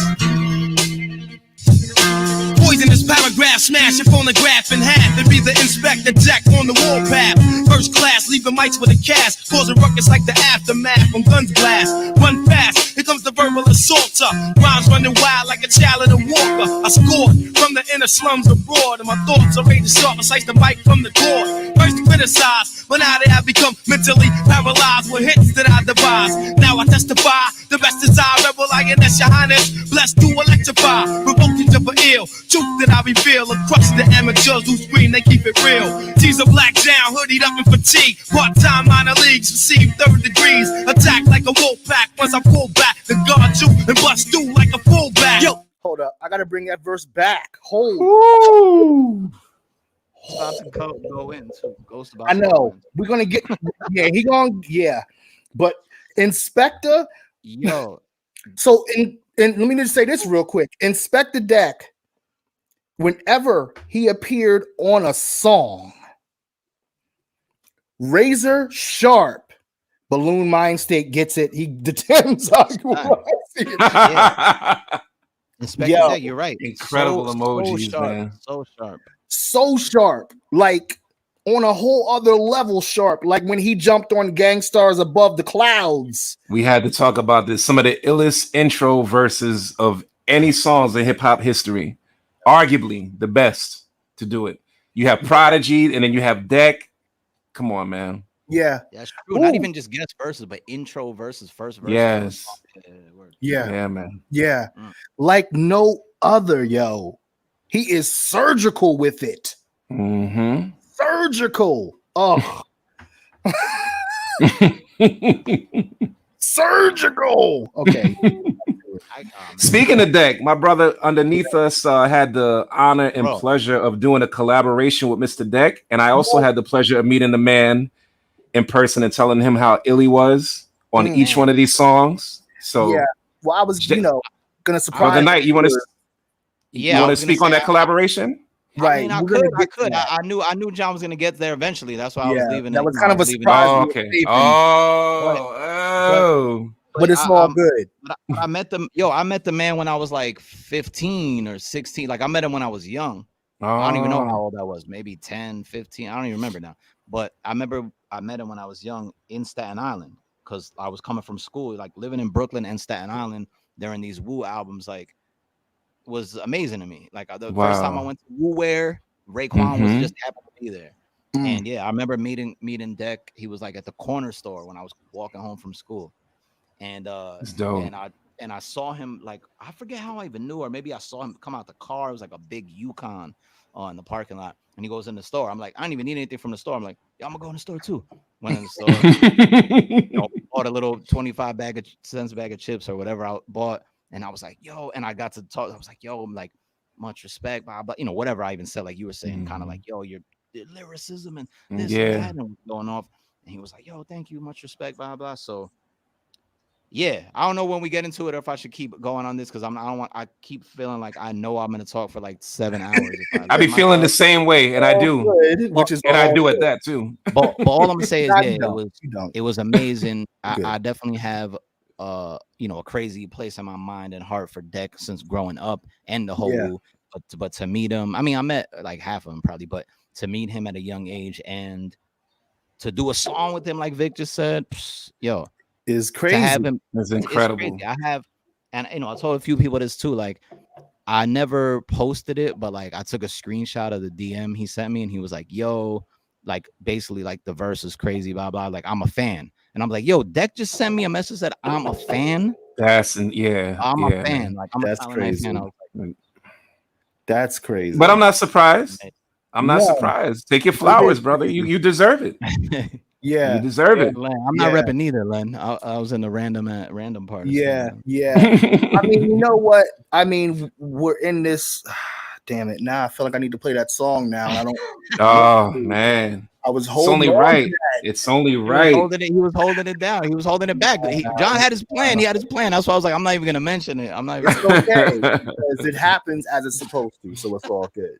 Poisonous paragraph, smash your phonograph in half and be the Inspector Deck on the warpath. First class, leaving mics with a cast, causing ruckus like the aftermath from guns blast. Run fast, here comes the verbal assaulter. Rhymes running wild like a child in a walker. I score from the inner slums abroad, and my thoughts are ready to sharp, slice the mic from the cord. First criticize, but now they have become mentally paralyzed with hits that I devise. Now I testify, the best is I, rebel lioness, your highness, blessed to electrify, provoke you to be ill. Truth that I reveal across the amateurs who scream, they keep it real. T's a black down, hoodied up in fatigue. Part-time minor leagues, receive third degrees. Attack like a wolf pack, once I pull back, the guard you and bust through like a fullback. Yo, hold up, I gotta bring that verse back. Hold. About to go in too. Ghost about I know. We're gonna get but Inspector, yo. So and let me just say this real quick. Inspector Deck, whenever he appeared on a song, razor sharp, Balloon Mind State gets it. He determines how Inspector Deck, you're right. Incredible emojis, sharp, man. So sharp. So sharp, like on a whole other level sharp, like when he jumped on Gangstars Above the Clouds. We had to talk about this. Some of the illest intro verses of any songs in hip hop history. Arguably the best to do it. You have Prodigy, and then you have Deck. Come on, man. Yeah. That's true. Not even just guest verses, but intro verses, first verse. Yes. Yeah, man. Yeah. Like no other, yo. He is surgical with it. Mm-hmm. Surgical. Oh. Surgical. Okay. Speaking of Deck, my brother underneath us had the honor and pleasure of doing a collaboration with Mr. Deck, and I also had the pleasure of meeting the man in person and telling him how ill he was on each one of these songs. So yeah, well, I was, gonna surprise the night. You want to? Yeah, you want to speak on that collaboration? Right. I could. I knew John was gonna get there eventually. That's why I was leaving. That was kind of a surprise. Oh, okay. But it's all good. But I met them. Yo, I met the man when I was like 15 or 16. Like I met him when I was young. I don't even know how old I was. Maybe 10, 15. I don't even remember now. But I remember I met him when I was young in Staten Island because I was coming from school, like living in Brooklyn and Staten Island during these Wu albums. Like, was amazing to me. Like the first time I went to Wu Wear, Raekwon was just happened to be there. And yeah, I remember meeting Deck. He was like at the corner store when I was walking home from school. And That's dope. And I saw him, like, I forget how I even knew, or maybe I saw him come out the car. It was like a big Yukon in the parking lot. And he goes in the store. I'm like, I don't even need anything from the store. I'm like, yeah, I'm gonna go in the store too. Went in the store, bought a little 25 cents bag of chips or whatever I bought. And I was like, yo, and I got to talk. I was like, yo, I'm like, much respect, blah, blah, whatever I even said, like you were saying, kind of like, yo, your lyricism and this and that and going off. And he was like, yo, thank you, much respect, blah, blah. So yeah, I don't know when we get into it or if I should keep going on this because I keep feeling like I know I'm gonna talk for like 7 hours. I be feeling the same way, and I do, which is I do at that too. But all I'm gonna say is, it was amazing. I definitely have a crazy place in my mind and heart for Deck since growing up and the whole. But to meet him, I mean, I met like half of them probably, but to meet him at a young age and to do a song with him, like Vic just said, yo. Is crazy. To have him, it's incredible. I have, and I told a few people this too. Like, I never posted it, but like I took a screenshot of the DM he sent me, and he was like, "Yo, like basically like the verse is crazy, blah blah. Like I'm a fan," and I'm like, "Yo, Deck just sent me a message that I'm a fan." I'm a fan. Like I'm a crazy fan. I was like, That's crazy. But I'm not surprised. I'm not No. surprised. Take your flowers, brother. You deserve it. Yeah. You deserve it. Len, I'm not repping either, Len. I was in the random part. Yeah. I mean, you know what? I mean, we're in this. Damn it! Now I feel like I need to play that song now. I don't. Oh man, I was it's holding only on right. to that. It's only He right. was holding it down. He was holding it back. John had his plan. He had his plan. That's why I was like, I'm not even gonna mention it. I'm not even. It's okay because it happens as it's supposed to, so it's all good.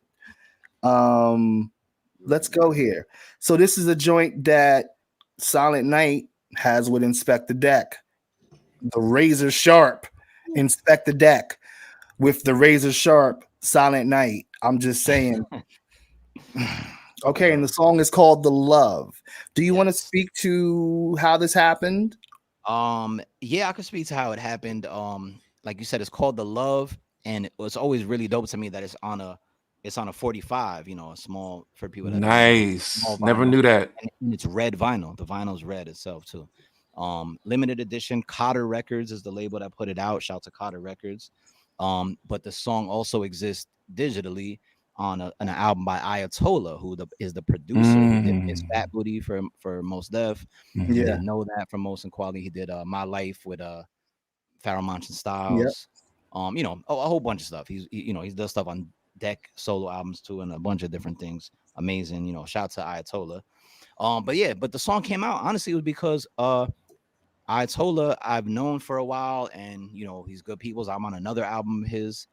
Let's go here. So this is a joint that Silent Night has with Inspect the Deck, the razor sharp Inspect the Deck with the razor sharp Silent Night. I'm just saying. Okay, and the song is called The Love. Do you want to speak to how this happened? Yeah, I could speak to how it happened. Like you said, it's called The Love, and it's always really dope to me that it's on a 45, a small, for people that nice. Never knew that. And it's red vinyl. The vinyl's red itself too. Limited edition. Cotter Records is the label that put it out. Shout to Cotter Records. But the song also exists digitally on an album by Ayatollah, who is the producer. He did Miss Fat Booty for Most Def. He did Know That for Most and Quality. He did My Life with Pharoah Monch and Styles. A whole bunch of stuff. He does stuff on Deck solo albums too, and a bunch of different things. Amazing. Shout to Ayatollah. But the song came out, honestly, it was because Ayatollah I've known for a while, and he's good people's. I'm on another album of his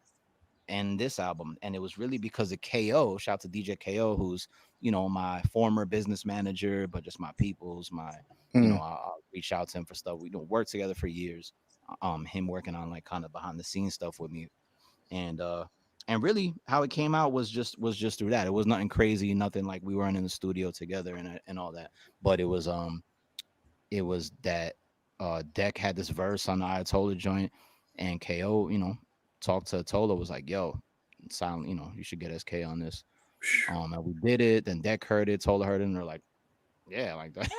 and this album, and it was really because of KO. Shout out to DJ KO, who's my former business manager, but just my people's I'll reach out to him for stuff. We don't work together for years. Him working on like kind of behind the scenes stuff with me, and really how it came out was just through that. It was nothing crazy, nothing like we weren't in the studio together and all that, but it was that Deck had this verse on the Ayatollah joint, and KO talked to Tola, was like, yo, Silent, you should get SK on this. And we did it. Then Deck heard it, Tola heard it, and they're like, yeah, like that.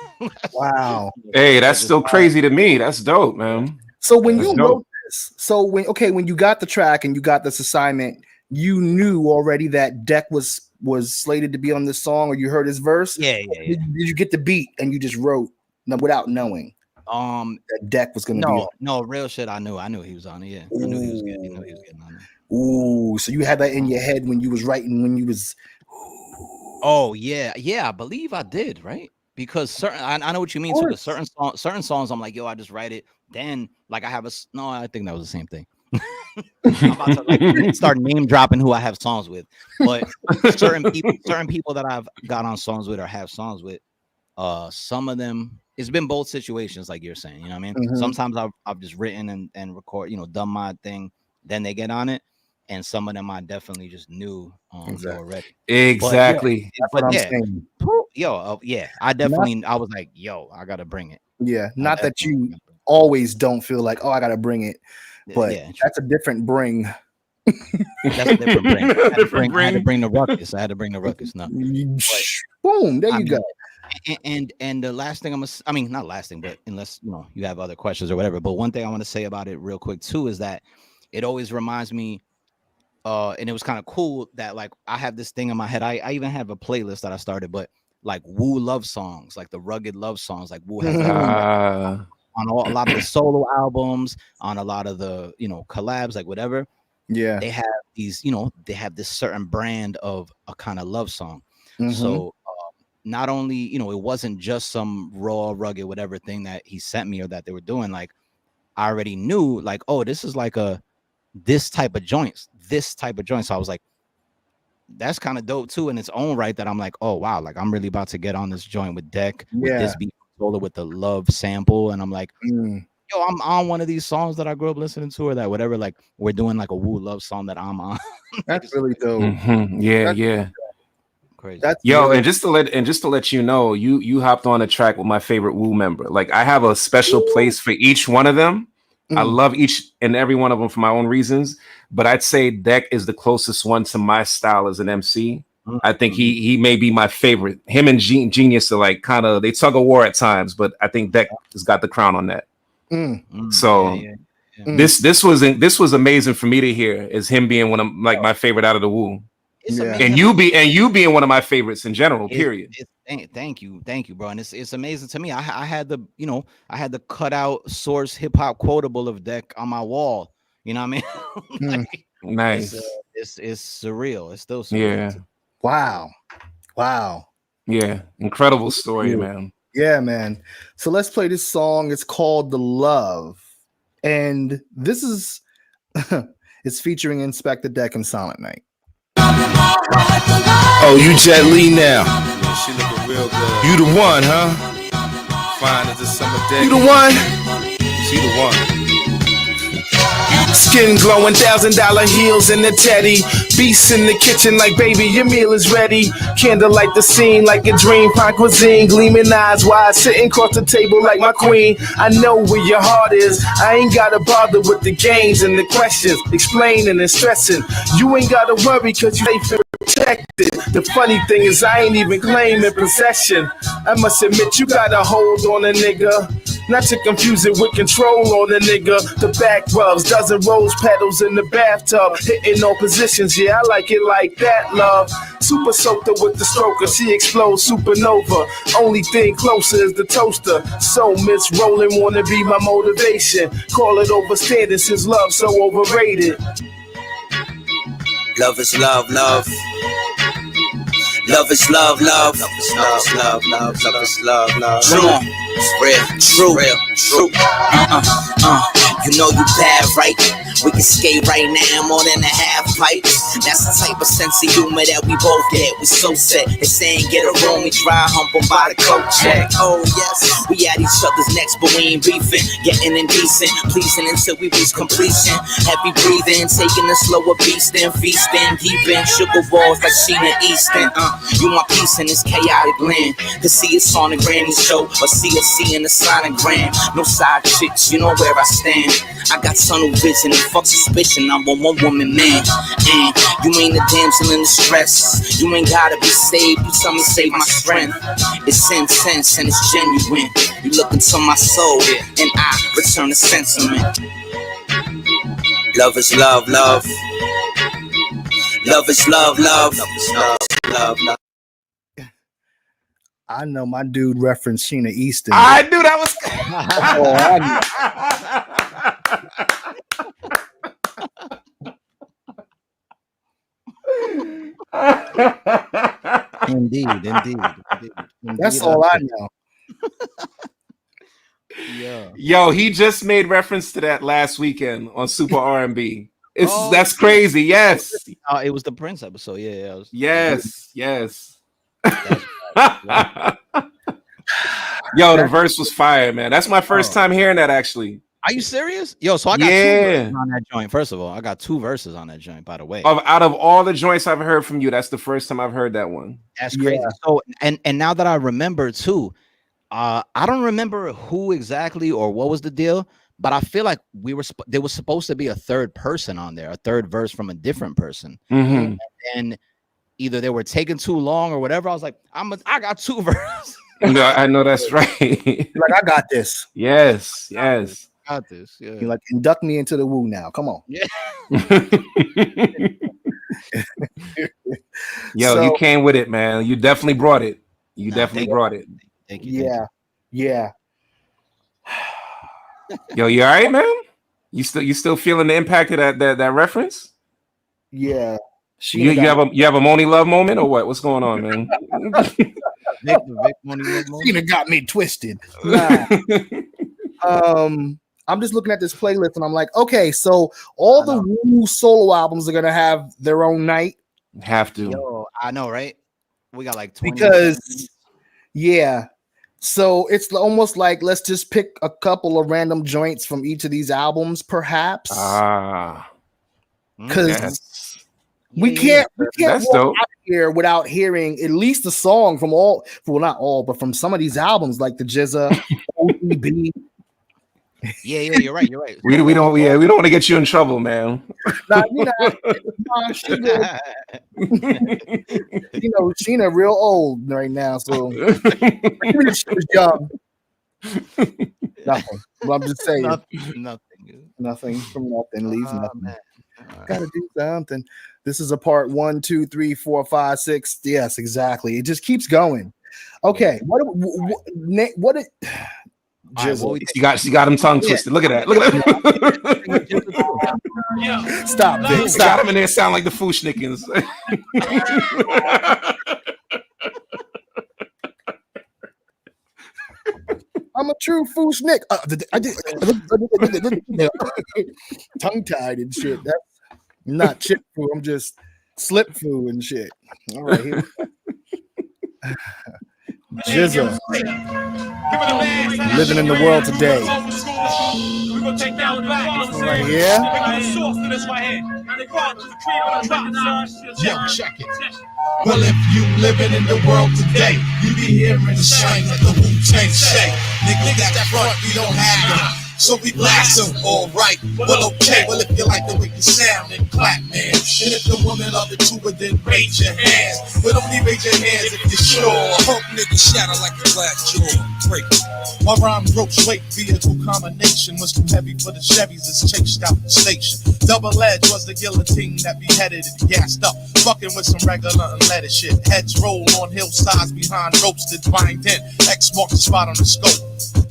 Wow. Hey, that's still crazy to me. That's dope, man. So when you wrote this, when you got the track and you got this assignment, you knew already that Deck was slated to be on this song, or you heard his verse? Yeah. Did you get the beat and you just wrote without knowing? That Deck was gonna be on. No, real shit. I knew he was on it. Yeah, I knew he was getting on it. Ooh, so you had that in your head when you was writing, when you was. Oh yeah, I believe I did, right? Because I know what you mean. So with certain songs, I'm like, yo, I just write it. Then like I think that was the same thing. I'm about to start name dropping who I have songs with, but certain people that I've got on songs with or have songs with, some of them. It's been both situations, like you're saying. You know what I mean? Mm-hmm. Sometimes I've just written and record, done my thing, then they get on it, and some of them I definitely just knew already. Exactly. I definitely I was like, yo, I gotta bring it. Yeah, not that you always don't feel like, oh, I gotta bring it, but that's a different bring. That's a different bring. I had to bring the ruckus. No. Boom, there you go. And the last thing not last thing, but unless you have other questions or whatever, but one thing I want to say about it real quick too is that it always reminds me, and it was kind of cool that like I have this thing in my head. I even have a playlist that I started, but like Wu love songs, like the rugged love songs, like Wu has on a lot of the solo albums, on a lot of the collabs, like whatever. Yeah, they have these, they have this certain brand of a kind of love song. Mm-hmm. So not only, it wasn't just some raw, rugged, whatever thing that he sent me or that they were doing. Like, I already knew, like, oh, this is like this type of joints. So I was like, that's kind of dope too in its own right. That I'm like, oh wow, like I'm really about to get on this joint with Deck with this beat solo with the love sample, and I'm like, yo, I'm on one of these songs that I grew up listening to, or that whatever. Like we're doing like a Wu love song that I'm on. That's really dope. Mm-hmm. Yeah. Crazy. And just to let you know, you hopped on a track with my favorite Wu member. Like I have a special place for each one of them. I love each and every one of them for my own reasons, but I'd say Deck is the closest one to my style as an MC. I think he may be my favorite. Him and Genius are like kind of, they tug of war at times, but I think Deck has got the crown on that. So This was amazing for me to hear. Is him being one of like my favorite out of the Wu. And you being one of my favorites in general. Period. Thank you, bro. And it's amazing to me. I had the cut out source hip hop quotable of Deck on my wall. You know what I mean? Like, nice. It's surreal. It's still surreal. Yeah. Wow. Yeah. Incredible story, man. Yeah, man. So let's play this song. It's called "The Love," and this is it's featuring Inspector Deck and Silent Night. Oh, you Jet Li now. She looking real good. You the one, huh? Fine as the summer day. You the one? She the one. Skin glowing, $1,000 heels in the teddy. Beasts in the kitchen like, baby, your meal is ready. Candlelight the scene like a dream. Fine cuisine, gleaming eyes wide, sitting across the table like my queen. I know where your heart is. I ain't gotta bother with the games and the questions, explaining and stressing. You ain't gotta worry cause you safe and protected. The funny thing is I ain't even claiming possession. I must admit you got a hold on a nigga. Not to confuse it with control on a nigga. The back rubs, dozen rose petals in the bathtub. Hitting all positions, yeah, I like it like that, love. Super soaker with the stroker, she explodes supernova. Only thing closer is the toaster. So Miss Rollin' wanna be my motivation. Call it overstanding since love so overrated. Love is love, love. Love is love, love. Love is love, love, love. Love is love, love. True, real, true. You know you bad, right? We can skate right now, more than a half pipe. That's the type of sense of humor that we both get. We so set. They saying get a room, we dry hump on by the coat check. Oh yes, we at each other's necks, but we ain't beefing. Getting indecent, pleasing until we reach completion. Heavy breathing, taking a slower beast, then feasting. Deep in sugar balls like Sheena Easton. You want peace in this chaotic land. To see us on the Grammy show or see in the sonogram. No side chicks, you know where I stand. I got tunnel vision and fuck suspicion. I'm a one woman man. And you ain't a damsel in distress. You ain't gotta be saved. You tell me save my strength. It's intense and it's genuine. You look into my soul and I return the sentiment. Love is love, love. Love is love, love. Love is love, love, love. I know my dude referenced Sheena Easton. I knew that was. Indeed. That's all I know. Yeah. Yo, he just made reference to that last weekend on Super R&B. That's crazy. Yes. It was the Prince episode. Yeah. Yes. Yo, the verse was fire, man. That's my first time hearing that, actually. Are you serious? Yo, so I got 2 verses on that joint. First of all, I got 2 verses on that joint, by the way. Out of all the joints I've heard from you, that's the first time I've heard that one. That's crazy. So, and now that I remember too, I don't remember who exactly or what was the deal, but I feel like there was supposed to be a third person on there, a third verse from a different person. Mm-hmm. And either they were taking too long or whatever. I was like, I got 2 verses. No, I know that's right. Like, I got this. Yes. Got this. Yeah. You're like, induct me into the Woo now. Come on. Yeah. Yo, you came with it, man. You definitely brought it. Brought it. Thank you. Yeah. Yo, you all right, man? You still feeling the impact of that reference? Yeah. You have a Moni Love moment or what? What's going on, man? Sheena got me twisted. Nah. I'm just looking at this playlist and I'm like, okay, so all the Woo solo albums are gonna have their own night. Have to. Yo, I know, right? We got like 20 because so it's almost like let's just pick a couple of random joints from each of these albums, perhaps. Because we can't walk out here without hearing at least a song from not all, but from some of these albums like the Jizza, ODB. Yeah, you're right. We don't want to get you in trouble, man. She good. Sheena real old right now, so she was young. Nothing. Well, I'm just saying. Nothing. Nothing from nothing leaves nothing. Gotta do something. This is a part 1, 2, 3, 4, 5, 6. Yes, exactly. It just keeps going. Okay. What it She got him tongue twisted. Look at that. Look at that. Stop, Vic. Stop. Got him in there sound like the Fushnikins. I'm a true Fushnik. I did tongue tied and shit. That's not chip food. I'm just slip food and shit. All right. Here. Jizza. Living in the world today. We're gonna take that one back. Right here. Yo, check it. Well, if you living in the world today, you be hearing the slang of the Wu-Tang say. Nigga, that front, we don't have them. So we blast them, all right. Well, okay. Well, if you like the way you sound, then clap, man. And if the woman love it too, then raise your hands. But only raise your hands if you're sure. Punk nigga shatter like a glass jaw. Break. My rhyme ropes weight vehicle combination was too heavy for the Chevys that's chased out the station. Double edge was the guillotine that beheaded and gassed up. Fucking with some regular unleaded shit. Heads roll on hillsides behind ropes that bind in. X marked the spot on the scope.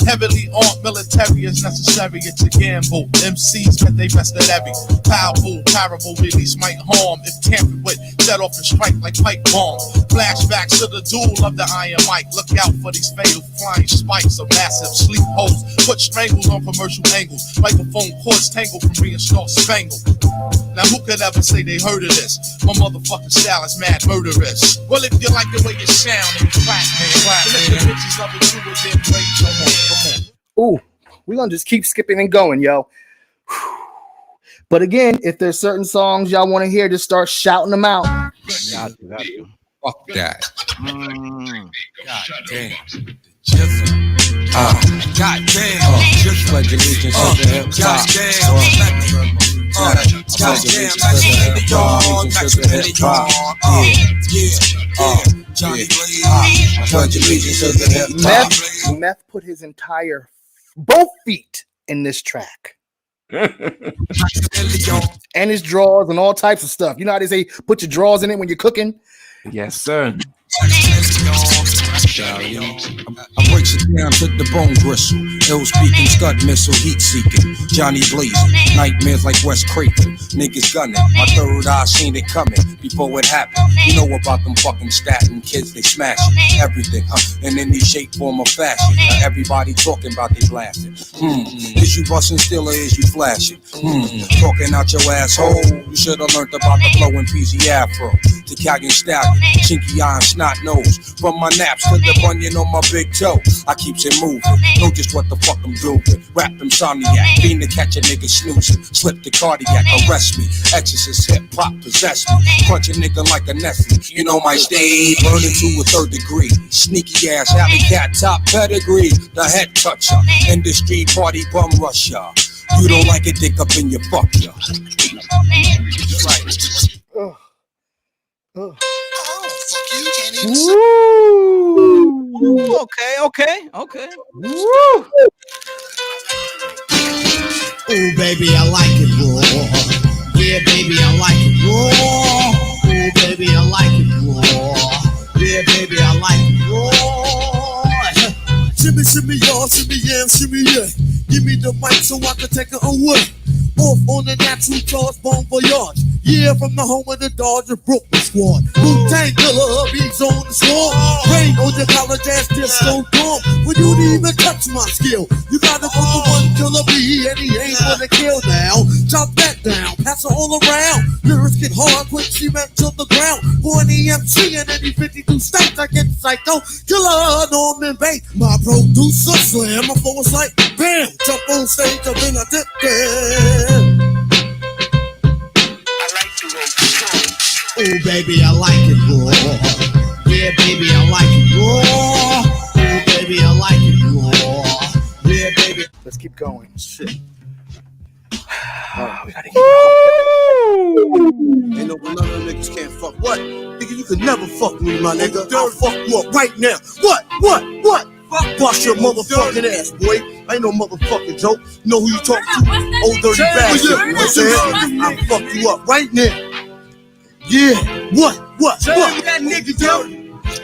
Heavily armed military is necessary, it's a gamble. MCs bet they best at every. Powerful, parable release might harm if tampered with. Set off and strike like pipe bomb. Flashbacks to the duel of the Iron Mike. Look out for these fatal flying spikes of massive sleep holes. Put strangles on commercial angles. Microphone cords tangled from reinstalled spangled. Now who could ever say they heard of this? My motherfucking style is mad murderous. Well, if you like the way you sound, then clap, man. And if the bitches love it too, then raise your hand. Come on. Ooh, we're gonna just keep skipping and going, yo. But again, if there's certain songs y'all want to hear, just start shouting them out. Got you. Fuck that. God damn. God damn. Just like allegiance to the hip hop. Meth put his entire both feet in this track. And his drawers and all types of stuff. You know how they say put your drawers in it when you're cooking? Yes, sir. I breaks it down to the bone gristle. Ill speaking, scud missile, heat seeking. Johnny blazing, nightmares like West Craven. Niggas gunning, my third eye seen it coming before it happened. You know about them fucking statin kids, they smashing everything, and in any shape, form, or fashion. Now everybody talking about they blasting. Is you busting still or is you flashing? Talking out your asshole. You should have learned about the flow and peasy afro. Italian stallion, chinky eye and snot nose. From my naps to the bunion on my big toe, I keeps it moving. Know just what the fuck I'm doing. Rap insomniac, being to catch a nigga snoozing. Slip the cardiac, arrest me. Exorcist hip hop possess me. Crunch a nigga like a Nestle. You know my stage, burning to a third degree. Sneaky ass alley cat top pedigree. The head toucher, industry party bum rusher. You don't like it, dick up in your fuck ya. Right. Oh, Ooh, okay. Ooh, baby, I like it raw. Yeah, baby, I like it raw. Ooh, baby, I like it raw. Yeah, baby, I like it raw. Shimmy, shimmy, y'all, shimmy, yeah, shimmy, yeah. Give me the mic so I can take it away. Off on the natural charge, bon voyage. Yeah, from the home of the Dodger Brooklyn squad. Wu-Tang killer, hubby's on the swarm. Rain on your college ass disco dorm. When you didn't even touch my skill, you gotta put the one killer B, and he ain't gonna kill now. Chop that down, pass it all around. Lyrics get hard, quick cement to the ground. For an EMC in any 52 states, I get psycho. Killer, Norman Bates, my producer, slam. My flow is like bam, jump on stage, I've been a dip there. Oh, baby, I like it raw. Yeah, baby, I like it raw. Oh, baby, I like it raw. Yeah, baby. Let's keep going. Shit. We gotta keep going. Ain't no none of them niggas can't fuck. What? Nigga, you could never fuck me, my nigga. I'll fuck you up right now. What? Fuck bust your motherfucking ass, boy. Ain't no motherfucking joke. You know who you talking to? Old dirty bastard. You know what I'm saying? I'll fuck you up right now. Yeah, what? That nigga, yo.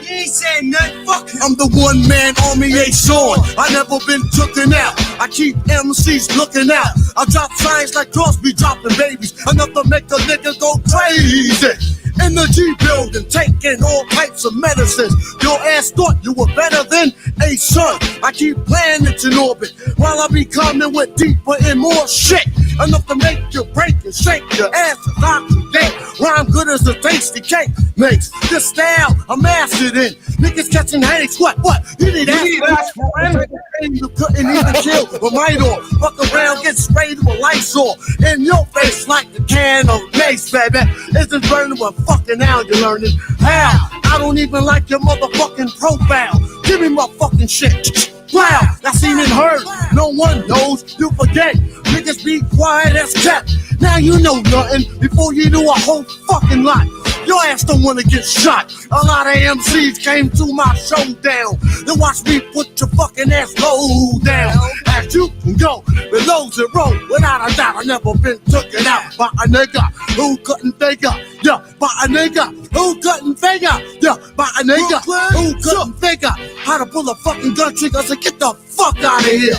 You ain't saying nothing, fuck him. I'm the one-man army, ain't showing. I never been tooken out. I keep MCs looking out. I drop signs like Crosby dropping babies. Enough to make a nigga go crazy. In the G building, taking all types of medicines. Your ass thought you were better than a son. I keep planets in orbit while I be coming with deeper and more shit. Enough to make you break and shake your ass as I create. Rhyme good as a tasty cake makes. This style I mastered in. Niggas catching headaches. What? You need aspirin? You couldn't even kill with might on. Fuck around, get sprayed with Lysol in your face like a can of mace, baby. It's just burning with fucking now you're learning how. I don't even like your motherfucking profile. Give me my fucking shit. Wow, that's seen and heard. No one knows, you forget. Niggas be quiet as kept. Now you know nothing before you knew a whole fucking lot. Your ass don't wanna get shot. A lot of MCs came to my showdown. Then watch me put your fucking ass low down. As you can go below zero, without a doubt, I never been taken out by a nigga who couldn't figure. Yeah, by a nigga who couldn't figure. Yeah, by a nigga who couldn't figure how to pull a fucking gun trigger. I said, get the fuck out of here.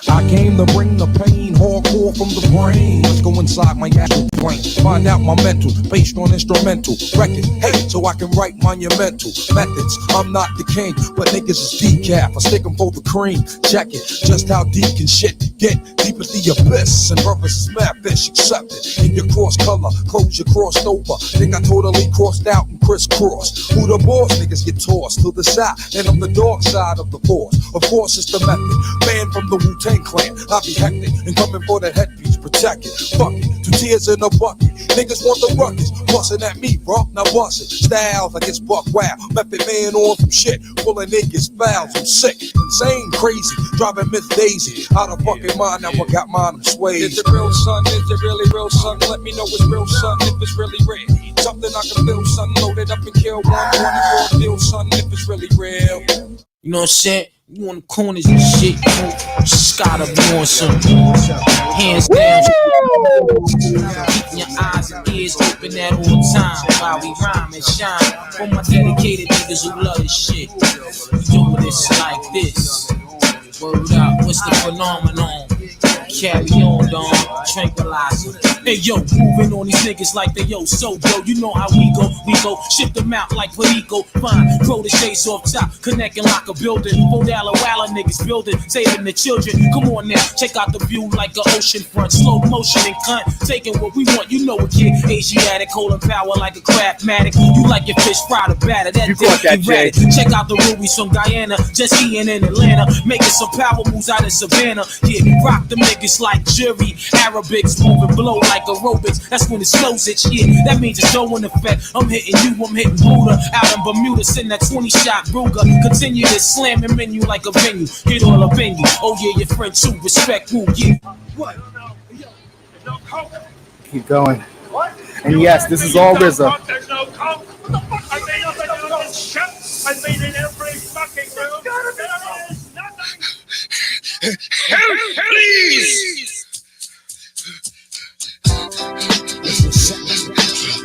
I came to bring the pain, hardcore from the brain. Let's go inside my astral plane, find out my mental, based on instrumental record. Hey, so I can write monumental methods. I'm not the king, but niggas is decaf. I stick 'em for the cream. Check it, just how deep can shit get? Deep as the abyss, and purpose is mad fish accepted. In your cross color, clothes you crossed over. Think I totally crossed out and crisscrossed. Who the boss? Niggas get tossed to the side, and I'm the dark side of the force. Of course, it's the method. Man from the Wu-Tang Clan, I be hectic and coming for the headpiece, protect it. Fuck it, 2 tears in a bucket. Niggas want the ruckus, bustin' at me, bro. Now bust it. Styles like it's buck wow. Method man on some shit, pulling niggas fouls. I'm sick, insane, crazy, driving Miss Daisy out of fucking mind. Now I got mine, I'm swayed. Is it real, son? Is it really real, son? Let me know it's real, son. If it's really real, something I can feel, son. Load it up and kill 124 deal, son. If it's really real. You know what I'm saying? You on the corners and shit, you know, just gotta be on some hands down. Keeping your eyes and ears open at all times while we rhyme and shine. For my dedicated niggas who love this shit, we doing this like this. Word up, what's the phenomenon? Carry on, dog, tranquilizer. Hey yo, moving on these niggas like they yo, you know how we go, ship them out like Perico. Fine, proteges off top, connect and lock a building. $4 walla niggas building, saving the children. Come on now, check out the view like an ocean front, slow motion and cunt, taking what we want. You know a kid, Asiatic, holding power like a craftmatic. You like your fish fried or batter, that dick. Check out the rubies from Guyana, just in Atlanta, making some power moves out in Savannah. Yeah, rock them niggas like jury, Arabics moving below like aerobics. That's when it slows it, yeah. That means it's no effect. I'm hitting you, I'm hitting Buddha. Out in Bermuda, send that 20-shot Ruger. Continue to slam and menu like a venue. Get all up in you. Oh yeah, your friend too. Respect who, yeah. What? Keep going. And yes, this is all RZA. There's no coke. I made up another shit. I made it every fucking room. There is nothing. Help, please! It's assassination.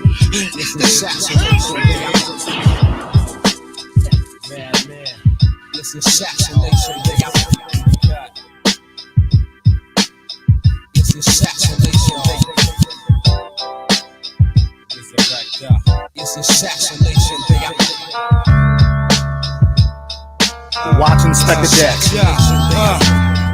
It's assassination. It's assassination. Watch Inspector Deck.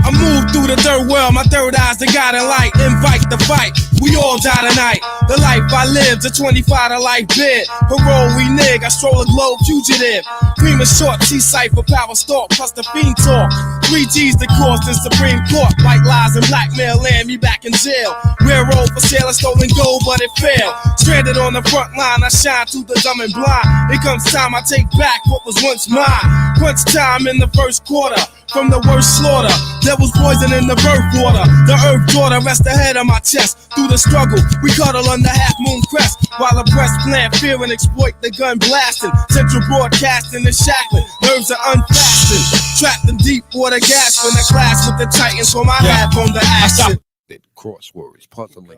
I move through the third world, my third eye's the God in light. Invite the fight, we all die tonight. The life I lived, a 25 to life bid. Parole we nig, I stroll a globe fugitive. Cream is short, C-Cipher for power stalk, plus the fiend talk. 3 G's the cause the Supreme Court. White lies and blackmail land me back in jail. Railroad for sale, stolen gold, but it failed. Stranded on the front line, I shine through the dumb and blind. It comes time I take back what was once mine. Crunch time in the first quarter. From the worst slaughter, there was poison in the birth water. The earth daughter rests the head on my chest. Through through the struggle. We cuddle under Half Moon Crest while oppressed plant fear and exploit the gun blasting. Central broadcasting and shackling, nerves are unfastened. Trapped in deep water gas in the class with the Titans for my lab on the action. Crosswords, puzzling.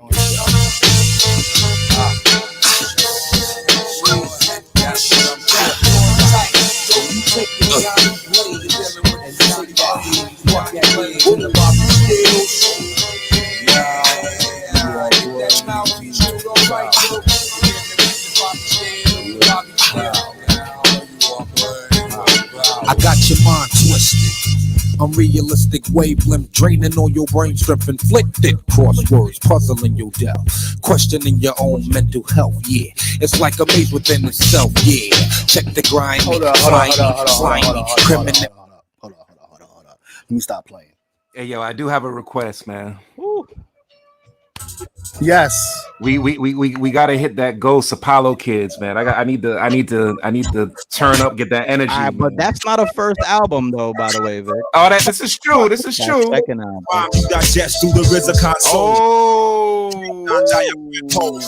I got your mind twisted. Unrealistic wavelength draining all your brain strength, inflicted crosswords, puzzling your doubt, questioning your own mental health. Yeah, it's like a maze within itself. Yeah, check the grind. Hold on. Let me stop playing. Hey, yo, I do have a request, man. Woo. Yes, we gotta hit that Ghost Apollo Kids, man. I need to turn up, get that energy. But that's not a first album, though. By the way, Vic. Oh, this is true. This is true. Second album. You digest through the RZA console.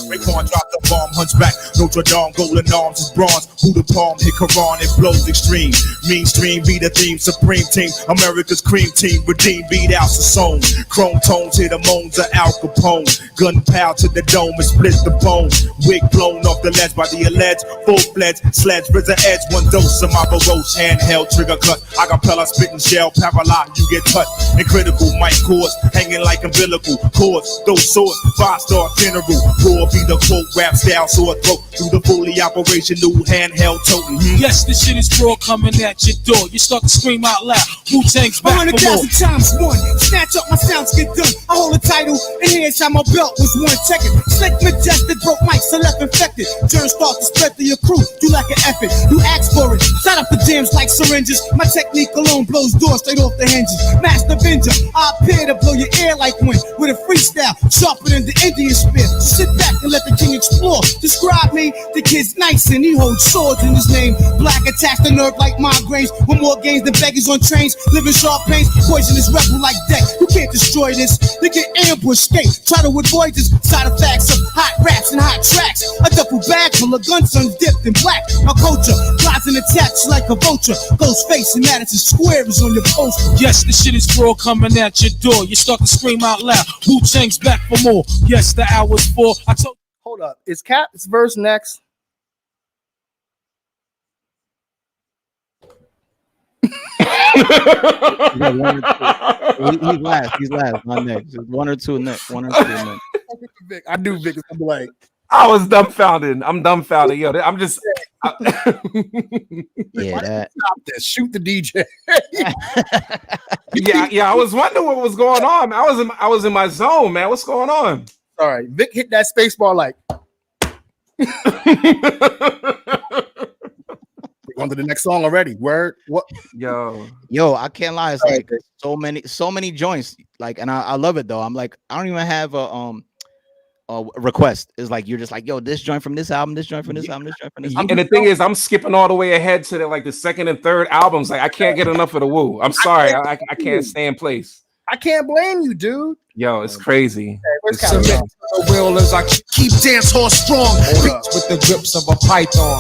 Raekwon dropped the bomb, hunchback. Notre Dame, golden arms is bronze. Who the palm hit Quran, it blows extreme. Mainstream be the theme, supreme team. America's cream team, redeem beat out the song. Chrome tones hit the moans of Al Capone. Gunpowder to the dome and split the bone. Wig blown off the ledge by the alleged full-fledged sledge. RZA edge, one dose of my Baroche handheld trigger cut. Acapella spitting shell, paralyzed, you get cut. And critical mic cords hanging like umbilical cords. Those swords, 5-star general. Raw be the quote, rap style, sore throat. Through the fully operational handheld toting. Yes, this shit is raw coming at your door. You start to scream out loud. Wu-Tang's back for more. 100,000 times one. Snatch up my sounds, get done. I hold a title, and here's how my belt was one second. Slick, majestic, broke mics, so left infected. Germs start to spread through your crew. Do like an effort. You ask for it. Set up the jams like syringes. My technique alone blows doors straight off the hinges. Master Avenger, I appear to blow your ear like wind. With a freestyle, sharper than the Indian spear. Sit back and let the king explore. Describe me, the kid's nice and he holds swords in his name. Black attacks the nerve like migraines. With more games than beggars on trains. Living sharp pains, poisonous rebel like death. You can't destroy this. They get ambushed, escape. Try to avoid this. Side effects of hot raps and hot tracks. A duffel bag full of guns dipped in black. My culture flies and attacks like a vulture. Ghost face and Madison Square is on your poster. Yes, the shit is raw coming at your door. You start to scream out loud. Wu-Tang's back for more. Yes, the hour's full. I told. Hold up. Is Cap's verse next? He's last. Not next. One or two next. Vic, I knew Vic was gonna be like. I was dumbfounded. I'm dumbfounded. Yo, I'm just. Yeah, stop this. Shoot the DJ. yeah. I was wondering what was going on. I was in my zone, man. What's going on? Sorry, Vic hit that space bar like. On to the next song already. Word. What? Yo, I can't lie. It's like so many joints. Like, and I love it though. I'm like, I don't even have a request. It's like you're just like, yo, this joint from this album, this joint from this album, this joint from this album. And the thing is, I'm skipping all the way ahead to the second and third albums. Like, I can't get enough of the Woo. I'm sorry, I can't stay in place. I can't blame you, dude. Yo, it's crazy. Submit the will as I keep dance hall strong. With the grips of a python.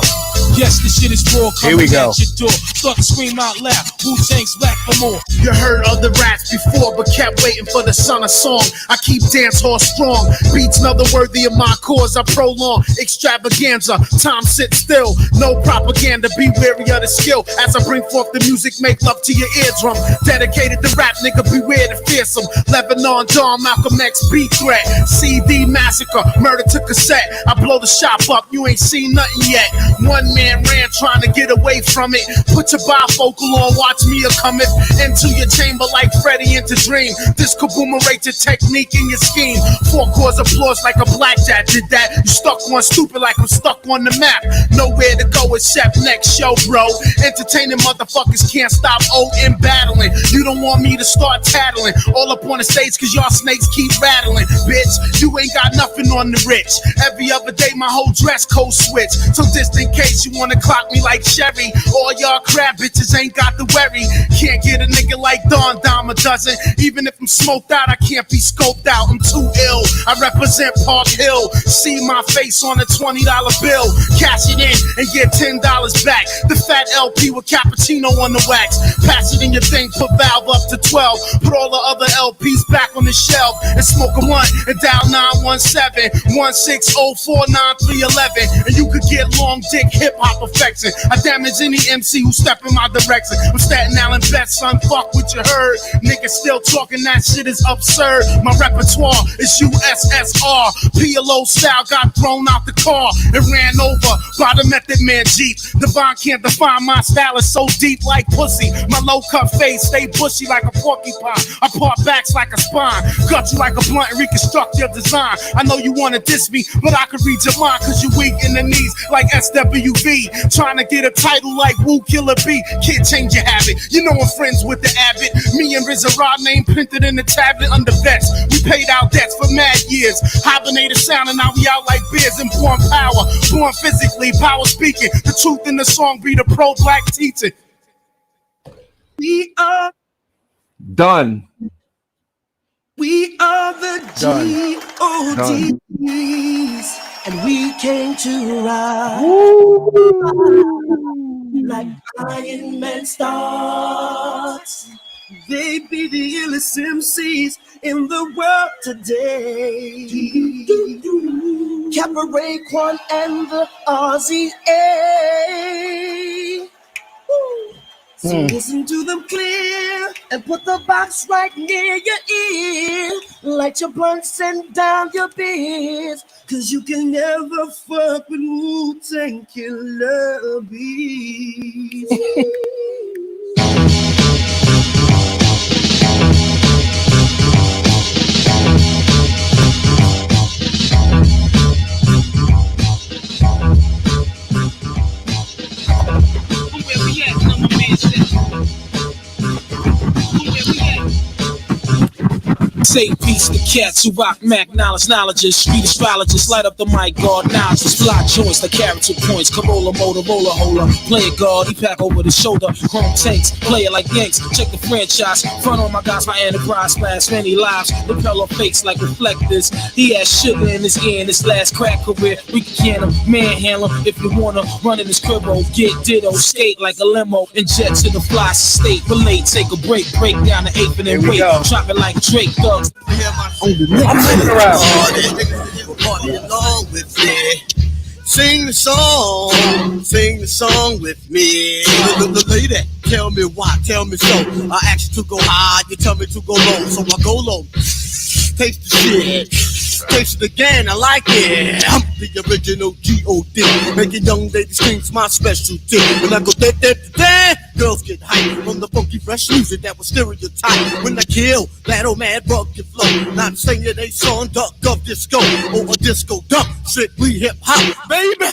Yes, this shit is raw. Here we go. At your door. Start to scream out loud. Wu-Tang's back for more. You heard of the rats before, but kept waiting for the son of song. I keep dance hall strong. Beats another worthy of my cause. I prolong extravaganza. Time sit still. No propaganda. Be wary of the skill. As I bring forth the music, make love to your eardrum. Dedicated to rap, nigga. Beware the fearsome. Lebanon, John, Malcolm X, beat threat. CD massacre. Murder to cassette. I blow the shop up. You ain't seen nothing yet. One man ran trying to get away from it. Put your bifocal on, watch me coming into your chamber like Freddy into Dream. This kaboom-erate your technique in your scheme. 4 chords applause like a blackjack did that. You stuck one stupid like I'm stuck on the map. Nowhere to go except next show, bro. Entertaining motherfuckers can't stop in battling. You don't want me to start tattling all up on the stage cause y'all snakes keep rattling. Bitch, you ain't got nothing on the rich. Every other day my whole dress code switch. So just in case case you wanna clock me like Sherry. All y'all crab bitches ain't got the worry. Can't get a nigga like Don Dime a dozen. Even if I'm smoked out, I can't be scoped out. I'm too ill. I represent Park Hill. See my face on a $20 bill. Cash it in and get $10 back. The fat LP with cappuccino on the wax. Pass it in your thing, put valve up to 12. Put all the other LPs back on the shelf and smoke a blunt and dial 917-1604-9311. And you could get long dick hip hop affection. I damage any MC who step in my direction. I'm Staten Island best, son. Fuck what you heard. Niggas still talking, that shit is absurd. My repertoire is USSR. PLO style got thrown out the car and ran over by the Method Man Jeep. Devon can't define my style, is so deep like pussy. My low cut face stay bushy like a porcupine. I part backs like a spine. Cut you like a blunt and reconstruct your design. I know you wanna diss me, but I could read your mind cause you weak in the knees like SWV. Trying to get a title like Woo Killer B. Can't change your habit. You know I'm friends with the Abbott. Me and RZA Rod name printed in the tablet under vest. We paid our debts for mad years. Hibernated sound and now we out like beers and born power. Born physically, power speaking. The truth in the song be the pro-black teaching. We are done. We are the G.O.Ds. And we came to ride like Iron Man starts. They be the illest MCs in the world today. C.R.E.A.M and the R.Z.A. So listen to them clear and put the box right near your ear. Light your blunts and down your beers, cause you can never fuck with Wu-Tang Killer bees. Say peace to cats who rock Mac knowledges, street astrologists, light up the mic, guard nonsense, fly joints, the character points, Corolla, Motorola, holer, play it guard, he pack over the shoulder, chrome tanks, play it like Yanks, check the franchise, front on my guys, my enterprise splash, many lives, propeller fakes like reflectors, he has sugar in his ear in his last crack career, we can him, manhandle him, if you wanna run in his cribbo, get ditto, skate like a limo, and jet to the fly state, relate, take a break down the eighth and then wait, drop it like Drake, thugs. I'm sitting around. Party along with me. Sing the song with me. The lady, tell me why, tell me so. I ask you to go high, you tell me to go low, so I go low. Taste the shit, taste it again, I like it. I'm the original G.O.D. Making young ladies scream's my specialty. When I go da, girls get hyped from the funky fresh music that was stereotyped. When I kill that old mad rugged flow, not saying they song duck of disco or a disco duck, strictly hip hop, baby.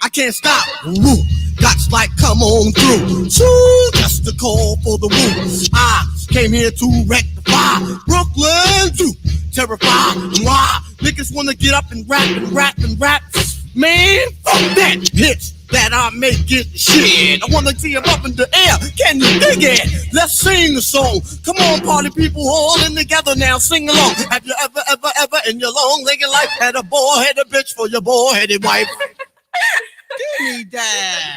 I can't stop. Woo. Gots like come on through. True, just a call for the woo. I came here to rectify Brooklyn to terrify. Why? Niggas wanna get up and rap. Man, fuck that bitch that I make it shit. I wanna see him up in the air. Can you dig it? Let's sing a song. Come on, party people, all in together now. Sing along. Have you ever in your long-legged life had a boy-headed bitch for your boy-headed wife? Give me that.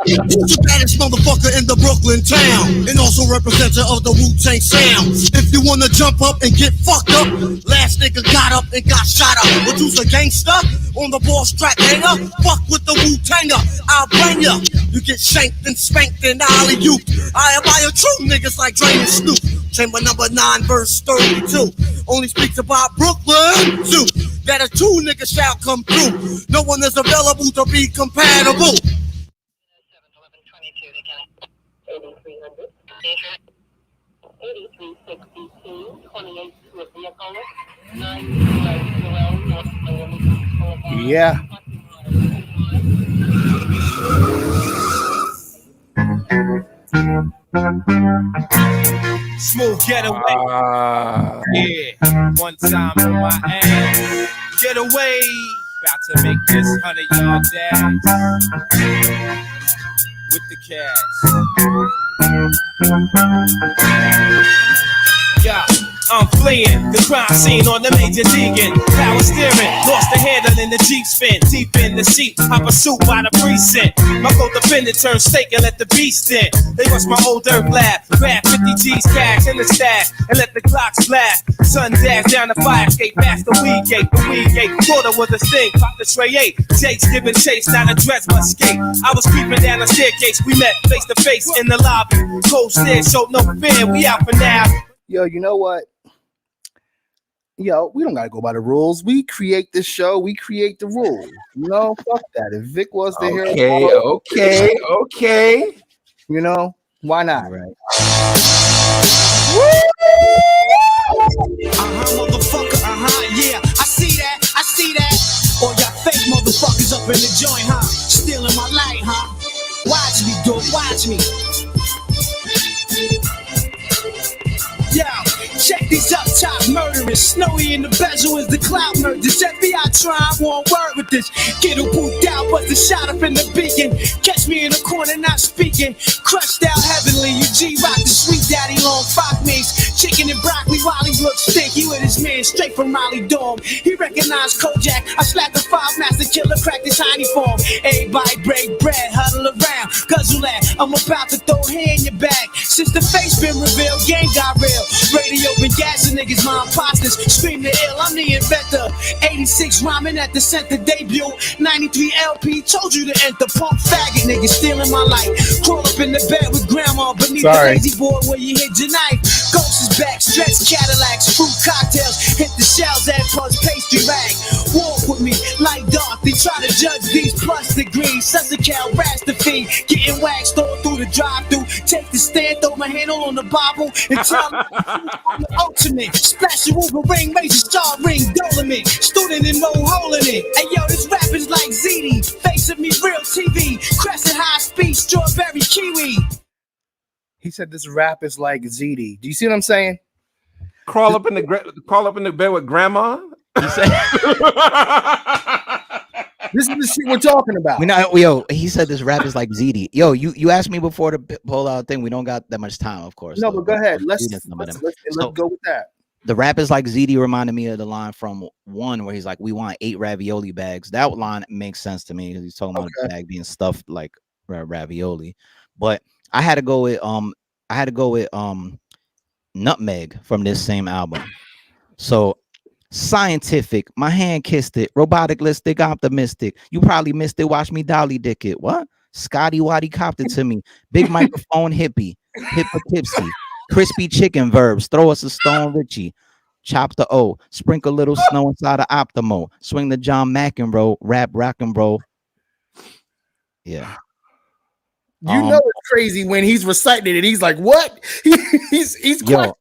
He's the baddest motherfucker in the Brooklyn town, and also representative of the Wu-Tang sound. If you wanna jump up and get fucked up, last nigga got up and got shot up. But you's a gangster on the ball strap hanger. Fuck with the Wu-Tanger, I'll bring ya. You get shanked and spanked and alley-oop. I admire true niggas like Dre and Snoop. Chamber number 9, verse 32. Only speaks about Brooklyn zoo. That a true nigga shall come through. No one is available to be compatible. Yeah. Smooth getaway. Yeah, one time on my ass. Get away. About to make this 100-yard dash with the cash. Yeah. I'm fleeing the crime scene on the major Deegan. Power steering, lost the handle in the Jeep spin. Deep in the seat, I'm pursued by the precinct. My co-defendant turned steak and let the beast in. They was my old dirt lab. Grab 50 G's cash in the stash and let the Glocks blast. Sun dash down the fire escape past the weed gate. The weed gate, thought it was a sting. Pop the tray 8. Jake's giving chase, not a dress but skate. I was creeping down the staircase. We met face to face in the lobby. Cold stare showed no fear. We out for now. Yo, you know what? Yo, we don't gotta go by the rules. We create this show. We create the rules. You know, fuck that. If Vic was to hear, okay. You know, why not? Right. Motherfucker. Yeah, I see that. All y'all fake motherfuckers up in the joint, huh? Stealing my light, huh? Watch me, dude. Watch me. Yo, check these up top murderers. Snowy in the bezel is the clout murders. FBI trying one word with this. Get a boot out, but the shot up in the beacon. Catch me in the corner, not speaking. Crushed out heavenly. You G-Rock the sweet daddy long fuck meats. Chicken and broccoli while he looks stinky with his man straight from Molly Dorm. He recognized Kojak. I slapped the 5 master killer, cracked his tiny form. Everybody break bread, huddle around. Guzzle that. I'm about to throw hair in your bag. Since the face been revealed, gang got real. Radio been gassing niggas, my imposters. Scream the ill, I'm the inventor. 86 rhyming at the center debut. 93 LP, told you to enter. Punk faggot niggas stealing my life. Crawl up in the bed with grandma beneath the lazy board where you hid your knife. Ghost is back, stretch Cadillacs, fruit cocktails. Hit the shells and plus pastry bag. Walk with me like Dorothy. Try to judge these plus degrees. Suzacal, Rastafy. Getting waxed all through the drive-thru. Take the stand, throw my handle on the Bible and tell me I'm the ultimate. Splash your Wolverine, major star ring, Dolomit. Student in no hole in it. Hey yo, this rap is like ZD. Face of me, real TV. Crescent high speed, strawberry kiwi. He said this rap is like ZD. Do you see what I'm saying? Crawl up in the bed with grandma. He said, this is the shit we're talking about. He said this rap is like ZD. Yo, you asked me before to pull out thing. We don't got that much time, of course. No, but go ahead. Let's go with that. The rap is like ZD reminded me of the line from One where he's like, "We want 8 ravioli bags." That line makes sense to me because he's talking about a bag being stuffed like ravioli. But I had to go with Nutmeg from this same album. So scientific, my hand kissed it. Roboticalistic, optimistic. You probably missed it. Watch me dolly dick it. What? Scotty Waddy copped it to me. Big microphone hippie, hipper tipsy. Crispy chicken verbs. Throw us a stone Richie. Chop the O. Sprinkle a little snow inside of Optimo. Swing the John McEnroe. Rap rock and roll. Yeah. You know it's crazy when he's reciting it. He's like, "What?" He's yo,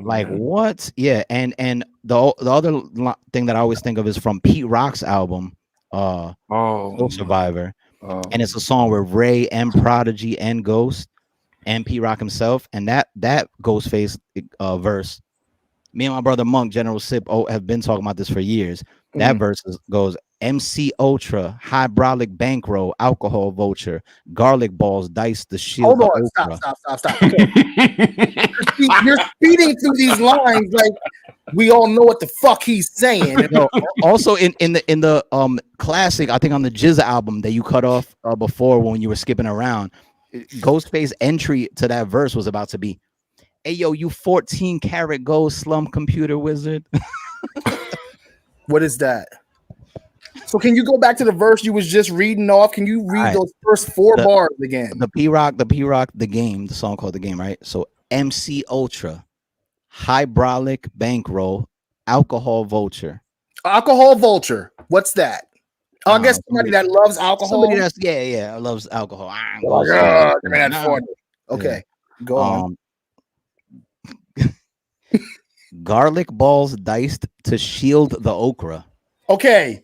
like what? Yeah, and the other thing that I always think of is from Pete Rock's album, Soul Survivor, and it's a song where Ray and Prodigy and Ghost and Pete Rock himself, and that Ghostface verse. Me and my brother Monk, General Sip, have been talking about this for years. That verse goes MC Ultra, hydraulic bankroll, alcohol vulture, garlic balls, dice, the shield. Hold on, stop. Okay. You're speeding through these lines like we all know what the fuck he's saying. No, also in the classic, I think on the Jizza album that you cut off before when you were skipping around, Ghostface entry to that verse was about to be, "Hey yo, you 14-karat gold slum computer wizard." What is that? So can you go back to the verse you was just reading off? Can you read those first 4 bars again? The P-Rock, the game, the song called The Game, right? So MC Ultra, hydraulic bankroll, alcohol vulture. Alcohol vulture. What's that? I guess somebody that loves alcohol. Somebody that's loves alcohol. Okay, go on. Garlic balls diced to shield the okra. Okay,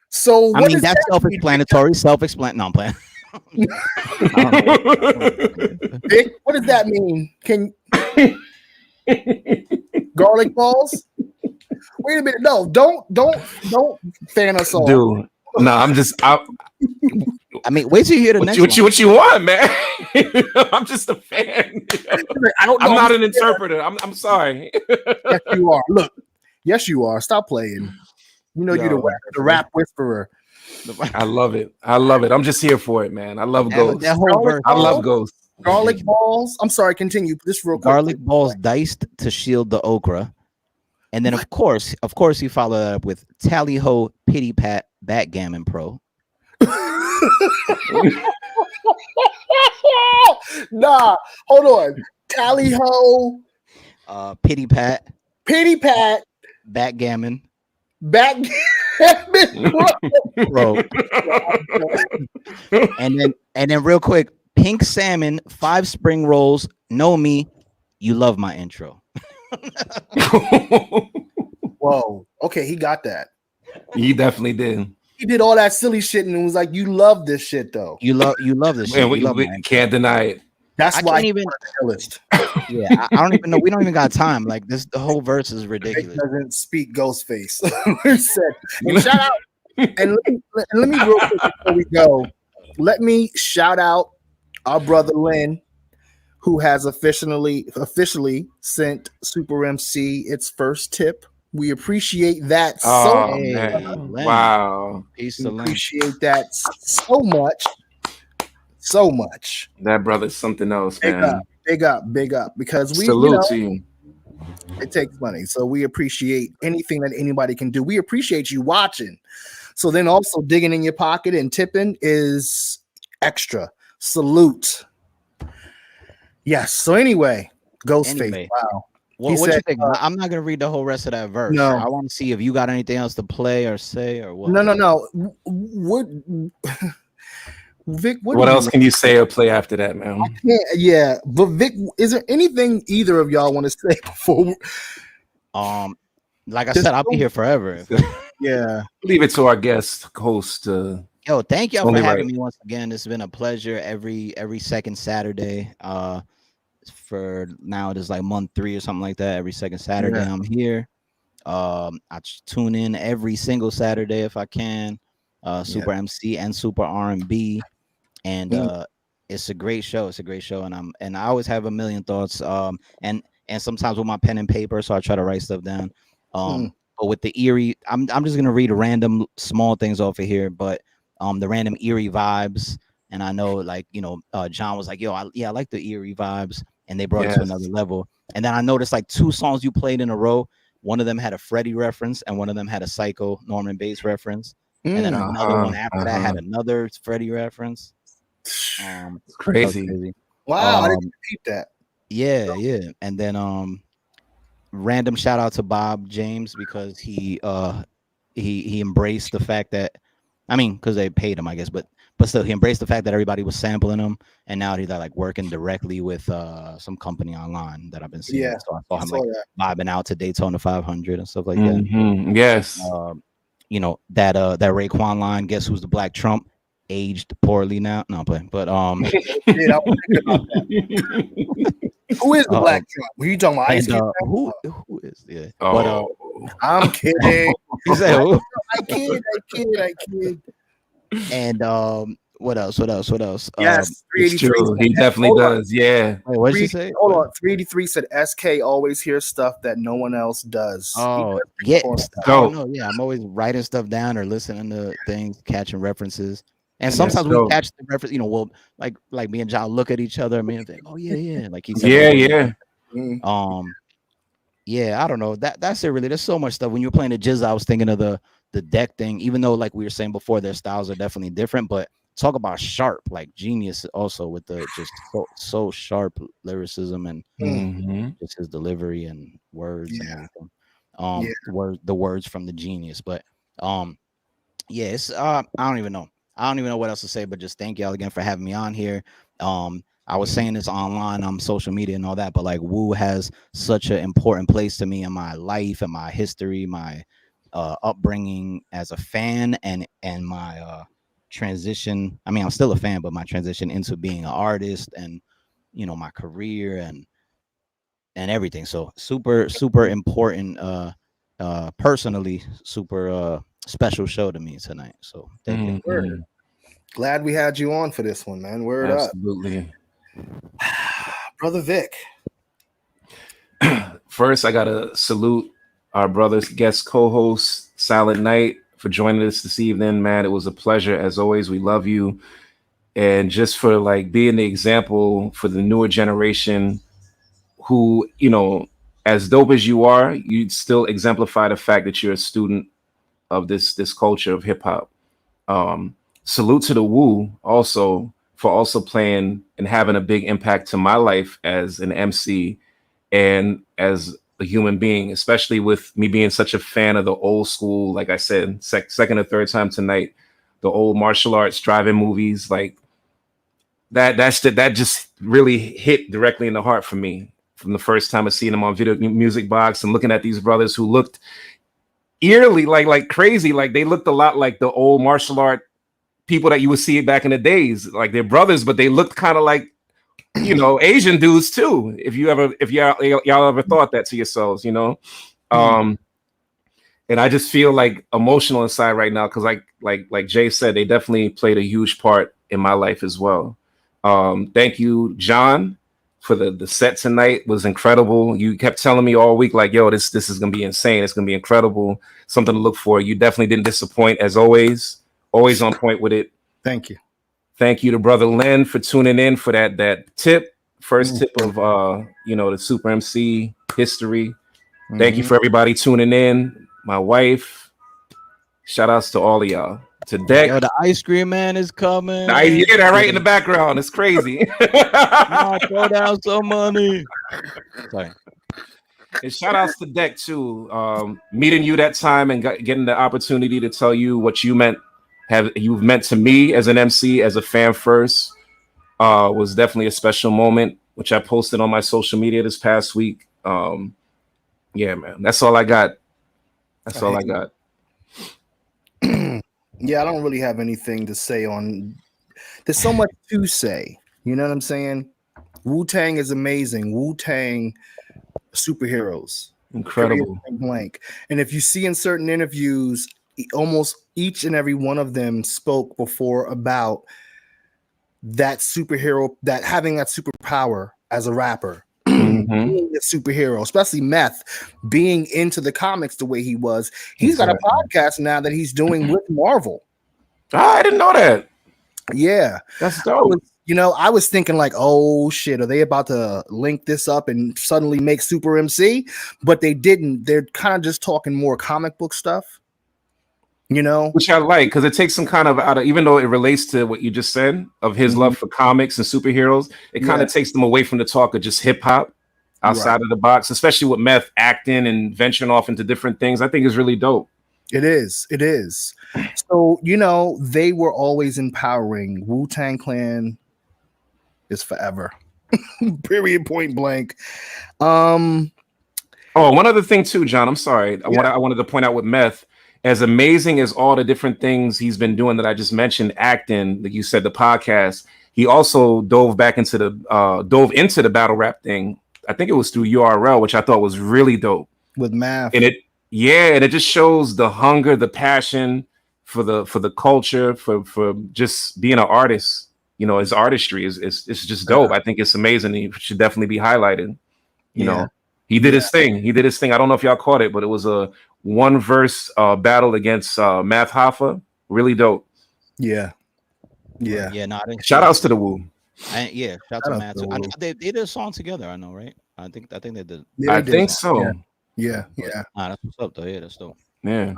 so I mean that's self-explanatory. No, I'm playing. Vic, what does that mean? Can garlic balls? Wait a minute. No, don't fan us off. Dude, no, I'm just. I mean, wait till you hear the next one. What you want, man? I'm just a fan. I don't know. I'm not an interpreter. I'm sorry. Yes, you are. Look, yes, you are. Stop playing. You know, you're the rap whisperer. I love it. I love it. I'm just here for it, man. I love Ghost. That whole verse. I love Ghost. Garlic balls. I'm sorry. Continue. This real quick. Garlic balls diced to shield the okra, and then of course, you follow that up with tally ho pity pat backgammon pro. Nah, hold on. Tally ho. Pity pat. Backgammon. Bro. and then real quick, pink salmon, 5 spring rolls. Know me, you love my intro. Whoa. Okay, he got that. He definitely did. He did all that silly shit and was like, "You love this shit, though. You love this shit. We can't deny it. That's why can't even. Yeah, I don't even know. We don't even got time. Like this, the whole verse is ridiculous. It doesn't speak Ghostface. And shout out. And let me real quick before we go. Let me shout out our brother Lynn, who has officially sent Super MC its first tip. We appreciate that so much. Man. Wow. Peace we appreciate that so much. So much. That brother's something else, man. Big up. Because we salute to you. It takes money. So we appreciate anything that anybody can do. We appreciate you watching. So then also digging in your pocket and tipping is extra. Salute. Yes. So anyway, Ghostface. Wow. What you think? I'm not gonna read the whole rest of that verse. No. I want to see if you got anything else to play or say or what. No. What Vic, what else can you say or play after that, man? Yeah, but Vic, is there anything either of y'all want to say before? Like I said, I'll be here forever. Yeah, leave it to our guest host. Yo, thank y'all for having me once again. It's been a pleasure every second Saturday. For now it is like month 3 or something like that. Every second Saturday I'm here. I tune in every single Saturday if I can. Super MC and Super R&B, and it's a great show. And I always have a million thoughts. And sometimes with my pen and paper, so I try to write stuff down. But with the eerie, I'm just gonna read random small things off of here. But the random eerie vibes, and I know John was like, "Yo, I like the eerie vibes," and they brought it to another level. And then I noticed like 2 songs you played in a row. One of them had a Freddie reference, and one of them had a Psycho Norman Bass reference. And then another one after that had another Freddie reference. It's crazy. Wow, I didn't repeat that. Yeah. And then random shout out to Bob James because he embraced the fact that, I mean, because they paid him, I guess, but still he embraced the fact that everybody was sampling him, and now he's like working directly with some company online that I've been seeing. Yeah, so I saw him like vibing out to Daytona 500 and stuff like that. Yes. That Raekwon line, guess who's the Black Trump, aged poorly now. No, I'm playing. But who is the Black Trump? Were you talking about Ice Cube? Who is? Yeah. But I'm kidding. He said, I kid. And what else? Yes, 383. He definitely does. Yeah. Wait, what did you say? Hold on. 383 said SK always hears stuff that no one else does. Oh, yeah. Yeah, I'm always writing stuff down or listening to things, catching references. And sometimes we catch the reference, we'll like me and John look at each other and me and think, oh yeah. Like he said, I don't know. That's it really. There's so much stuff. When you were playing the jizz, I was thinking of the deck thing, even though like we were saying before, their styles are definitely different, but talk about sharp, like genius also with the just so sharp lyricism and just his delivery and words and everything. The words from the genius. But it's I don't even know what else to say, but just thank y'all again for having me on here. I was saying this online on social media and all that, but like Woo has such an important place to me in my life and my history, my upbringing as a fan and my transition. I mean, I'm still a fan, but my transition into being an artist and my career and everything. So super important personally super special show to me tonight. So thank you. Word. Glad we had you on for this one, man. Word Absolutely. up. Brother Vic. First, I gotta salute our brother's guest co-host, Silent Night, for joining us this evening. Man, it was a pleasure as always. We love you. And just for like being the example for the newer generation who, you know, as dope as you are, you still exemplify the fact that you're a student of this culture of hip hop. Salute to the Wu also for also playing and having a big impact to my life as an MC and as a human being, especially with me being such a fan of the old school, like I said, second or third time tonight, the old martial arts drive-in movies, like that just really hit directly in the heart for me from the first time of seeing them on Video Music Box and looking at these brothers who looked eerily like crazy, like they looked a lot like the old martial art people that you would see back in the days, like they're brothers, but they looked kind of like, you know, Asian dudes too. If y'all ever thought that to yourselves, you know. And I just feel like emotional inside right now because like Jay said, they definitely played a huge part in my life as well. Thank you, John, for the set tonight. Was incredible. You kept telling me all week, like, yo, this is gonna be insane. It's gonna be incredible. Something to look for. You definitely didn't disappoint as always. Always on point with it. Thank you. Thank you to Brother Len for tuning in for that tip. First tip of the Super MC history. Thank you for everybody tuning in. My wife. Shout outs to all of y'all. To Deck. Yo, the ice cream man is coming. I hear that right in the background. It's crazy. Throw down some money. Sorry. And shout outs to Deck too. Meeting you that time and getting the opportunity to tell you what you've meant to me as an MC, as a fan first, was definitely a special moment, which I posted on my social media this past week. Yeah, man, that's all I got. That's all I got. Yeah, I don't really have anything to say on. There's so much to say. You know what I'm saying? Wu-Tang is amazing. Wu-Tang superheroes. Incredible. Blank. And if you see in certain interviews, almost each and every one of them spoke before about that superhero, that having that superpower as a rapper. Being a superhero, especially Meth, being into the comics the way he was. He's got a podcast now that he's doing with Marvel. I didn't know that. Yeah, that's dope. I was thinking like, oh shit, are they about to link this up and suddenly make Super MC? But they didn't. They're kind of just talking more comic book stuff. Which I like because it takes some kind of out of, even though it relates to what you just said of his love for comics and superheroes, it kind of takes them away from the talk of just hip hop outside of the box, especially with Meth acting and venturing off into different things. I think is really dope. It is. So, they were always empowering. Wu-Tang Clan is forever. Period, point blank. Oh, one other thing too, John. I'm sorry. I wanted to point out with Meth, as amazing as all the different things he's been doing that I just mentioned, acting, like you said, the podcast, he also dove into the battle rap thing. I think it was through URL, which I thought was really dope. With Math. And it just shows the hunger, the passion for the culture, for just being an artist. His artistry is just dope. I think it's amazing. He should definitely be highlighted. He did his thing. I don't know if y'all caught it, but it was a one verse battle against Math Hoffa. Really dope. Yeah. No, I didn't. Shout outs to the Wu. Shout out to Matt. They did a song together. I know, right? I think they did. I think so. Yeah. That's what's up though. Yeah, that's dope. Yeah.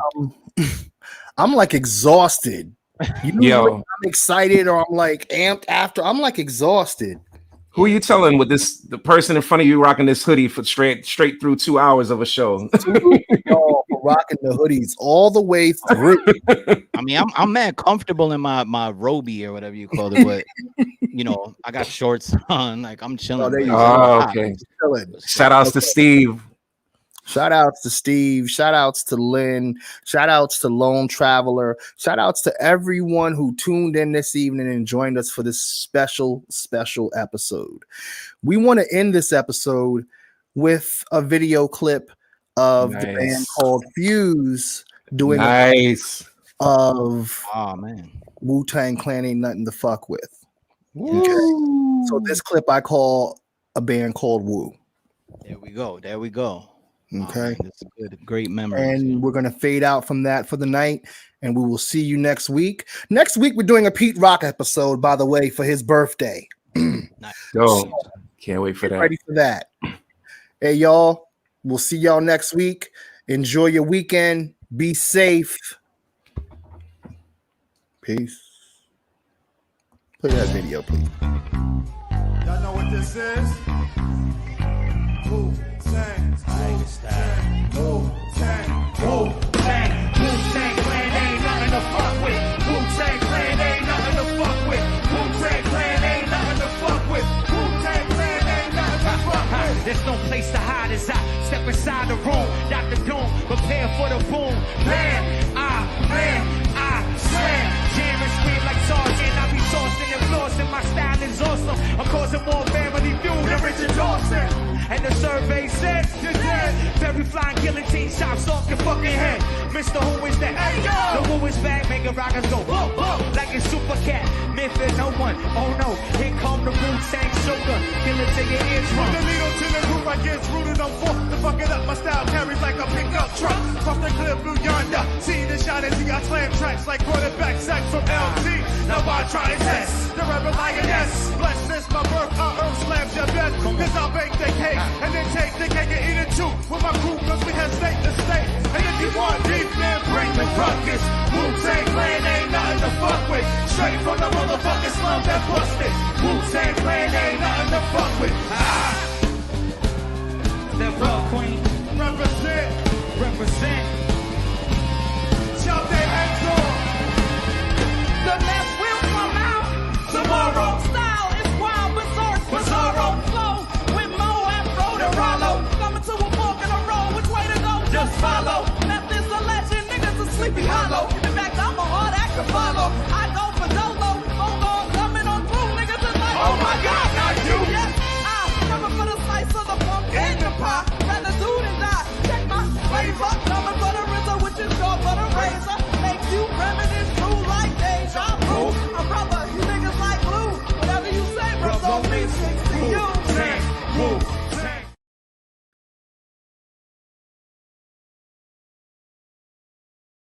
I'm like exhausted. I'm excited or I'm like amped after. I'm like exhausted. Who are you telling with the person in front of you rocking this hoodie for straight through 2 hours of a show? For rocking the hoodies all the way through. I mean, I'm mad comfortable in my roby or whatever you call it, but I got shorts on, like I'm chilling. Okay. Shout outs to Steve. Shout outs to Steve. Shout outs to Lynn. Shout outs to Lone Traveler. Shout outs to everyone who tuned in this evening and joined us for this special episode. We want to end this episode with a video clip of the band called Fuse doing of Wu-Tang Clan Ain't Nothing to Fuck With. Okay. So this clip I call a band called Wu. There we go. There we go. Okay. That's a good, great memory. And we're gonna fade out from that for the night, and we will see you next week. Next week we're doing a Pete Rock episode, by the way, for his birthday. Go. Can't wait for that. Ready for that. Hey y'all, we'll see y'all next week. Enjoy your weekend. Be safe. Peace. Play that video, please. Y'all know what this is? Wu-Tang, Wu-Tang, Wu-Tang, Wu-Tang, Wu-Tang Clan ain't nothing to fuck with. Wu-Tang Clan ain't nothing to fuck with. Wu-Tang Clan ain't nothing to fuck with. Wu-Tang Clan ain't nothing to fuck with. There's no place to hide as I step inside the room. Dr. Doom, prepare for the boom. Bam, I slam. Jam and scream like Sergeant. I be tossing and flossing. My style is awesome. I'm causing more family feud than Richard Dawson. And the survey says you're dead. Very flying guillotine chops off your fucking head. Mr. Who is that? Hey, yo! The Who is back, making rockers go whoa, whoa. Like a super cat. Myth and no one. Oh no, here come the Wu-Tang shoulder. Kill it till your ears From run. the needle to the groove, I get rooted on four. To fuck it up, my style carries like a pickup truck. Cross the cliff, blue yonder. See the shot as he got slam tracks like quarterback sacks from LT. Now I try to test the rebel lioness. Bless this, my birth, I earth slams your best. Cause I'll bake the cake and then take the cake and eat it too. With my crew, cause we have state to state. And if you want beef, then bring the ruckus. Wu-Tang Clan ain't nothing to fuck with. Straight from the motherfucking slum that busted. Wu-Tang Clan ain't nothing to fuck with.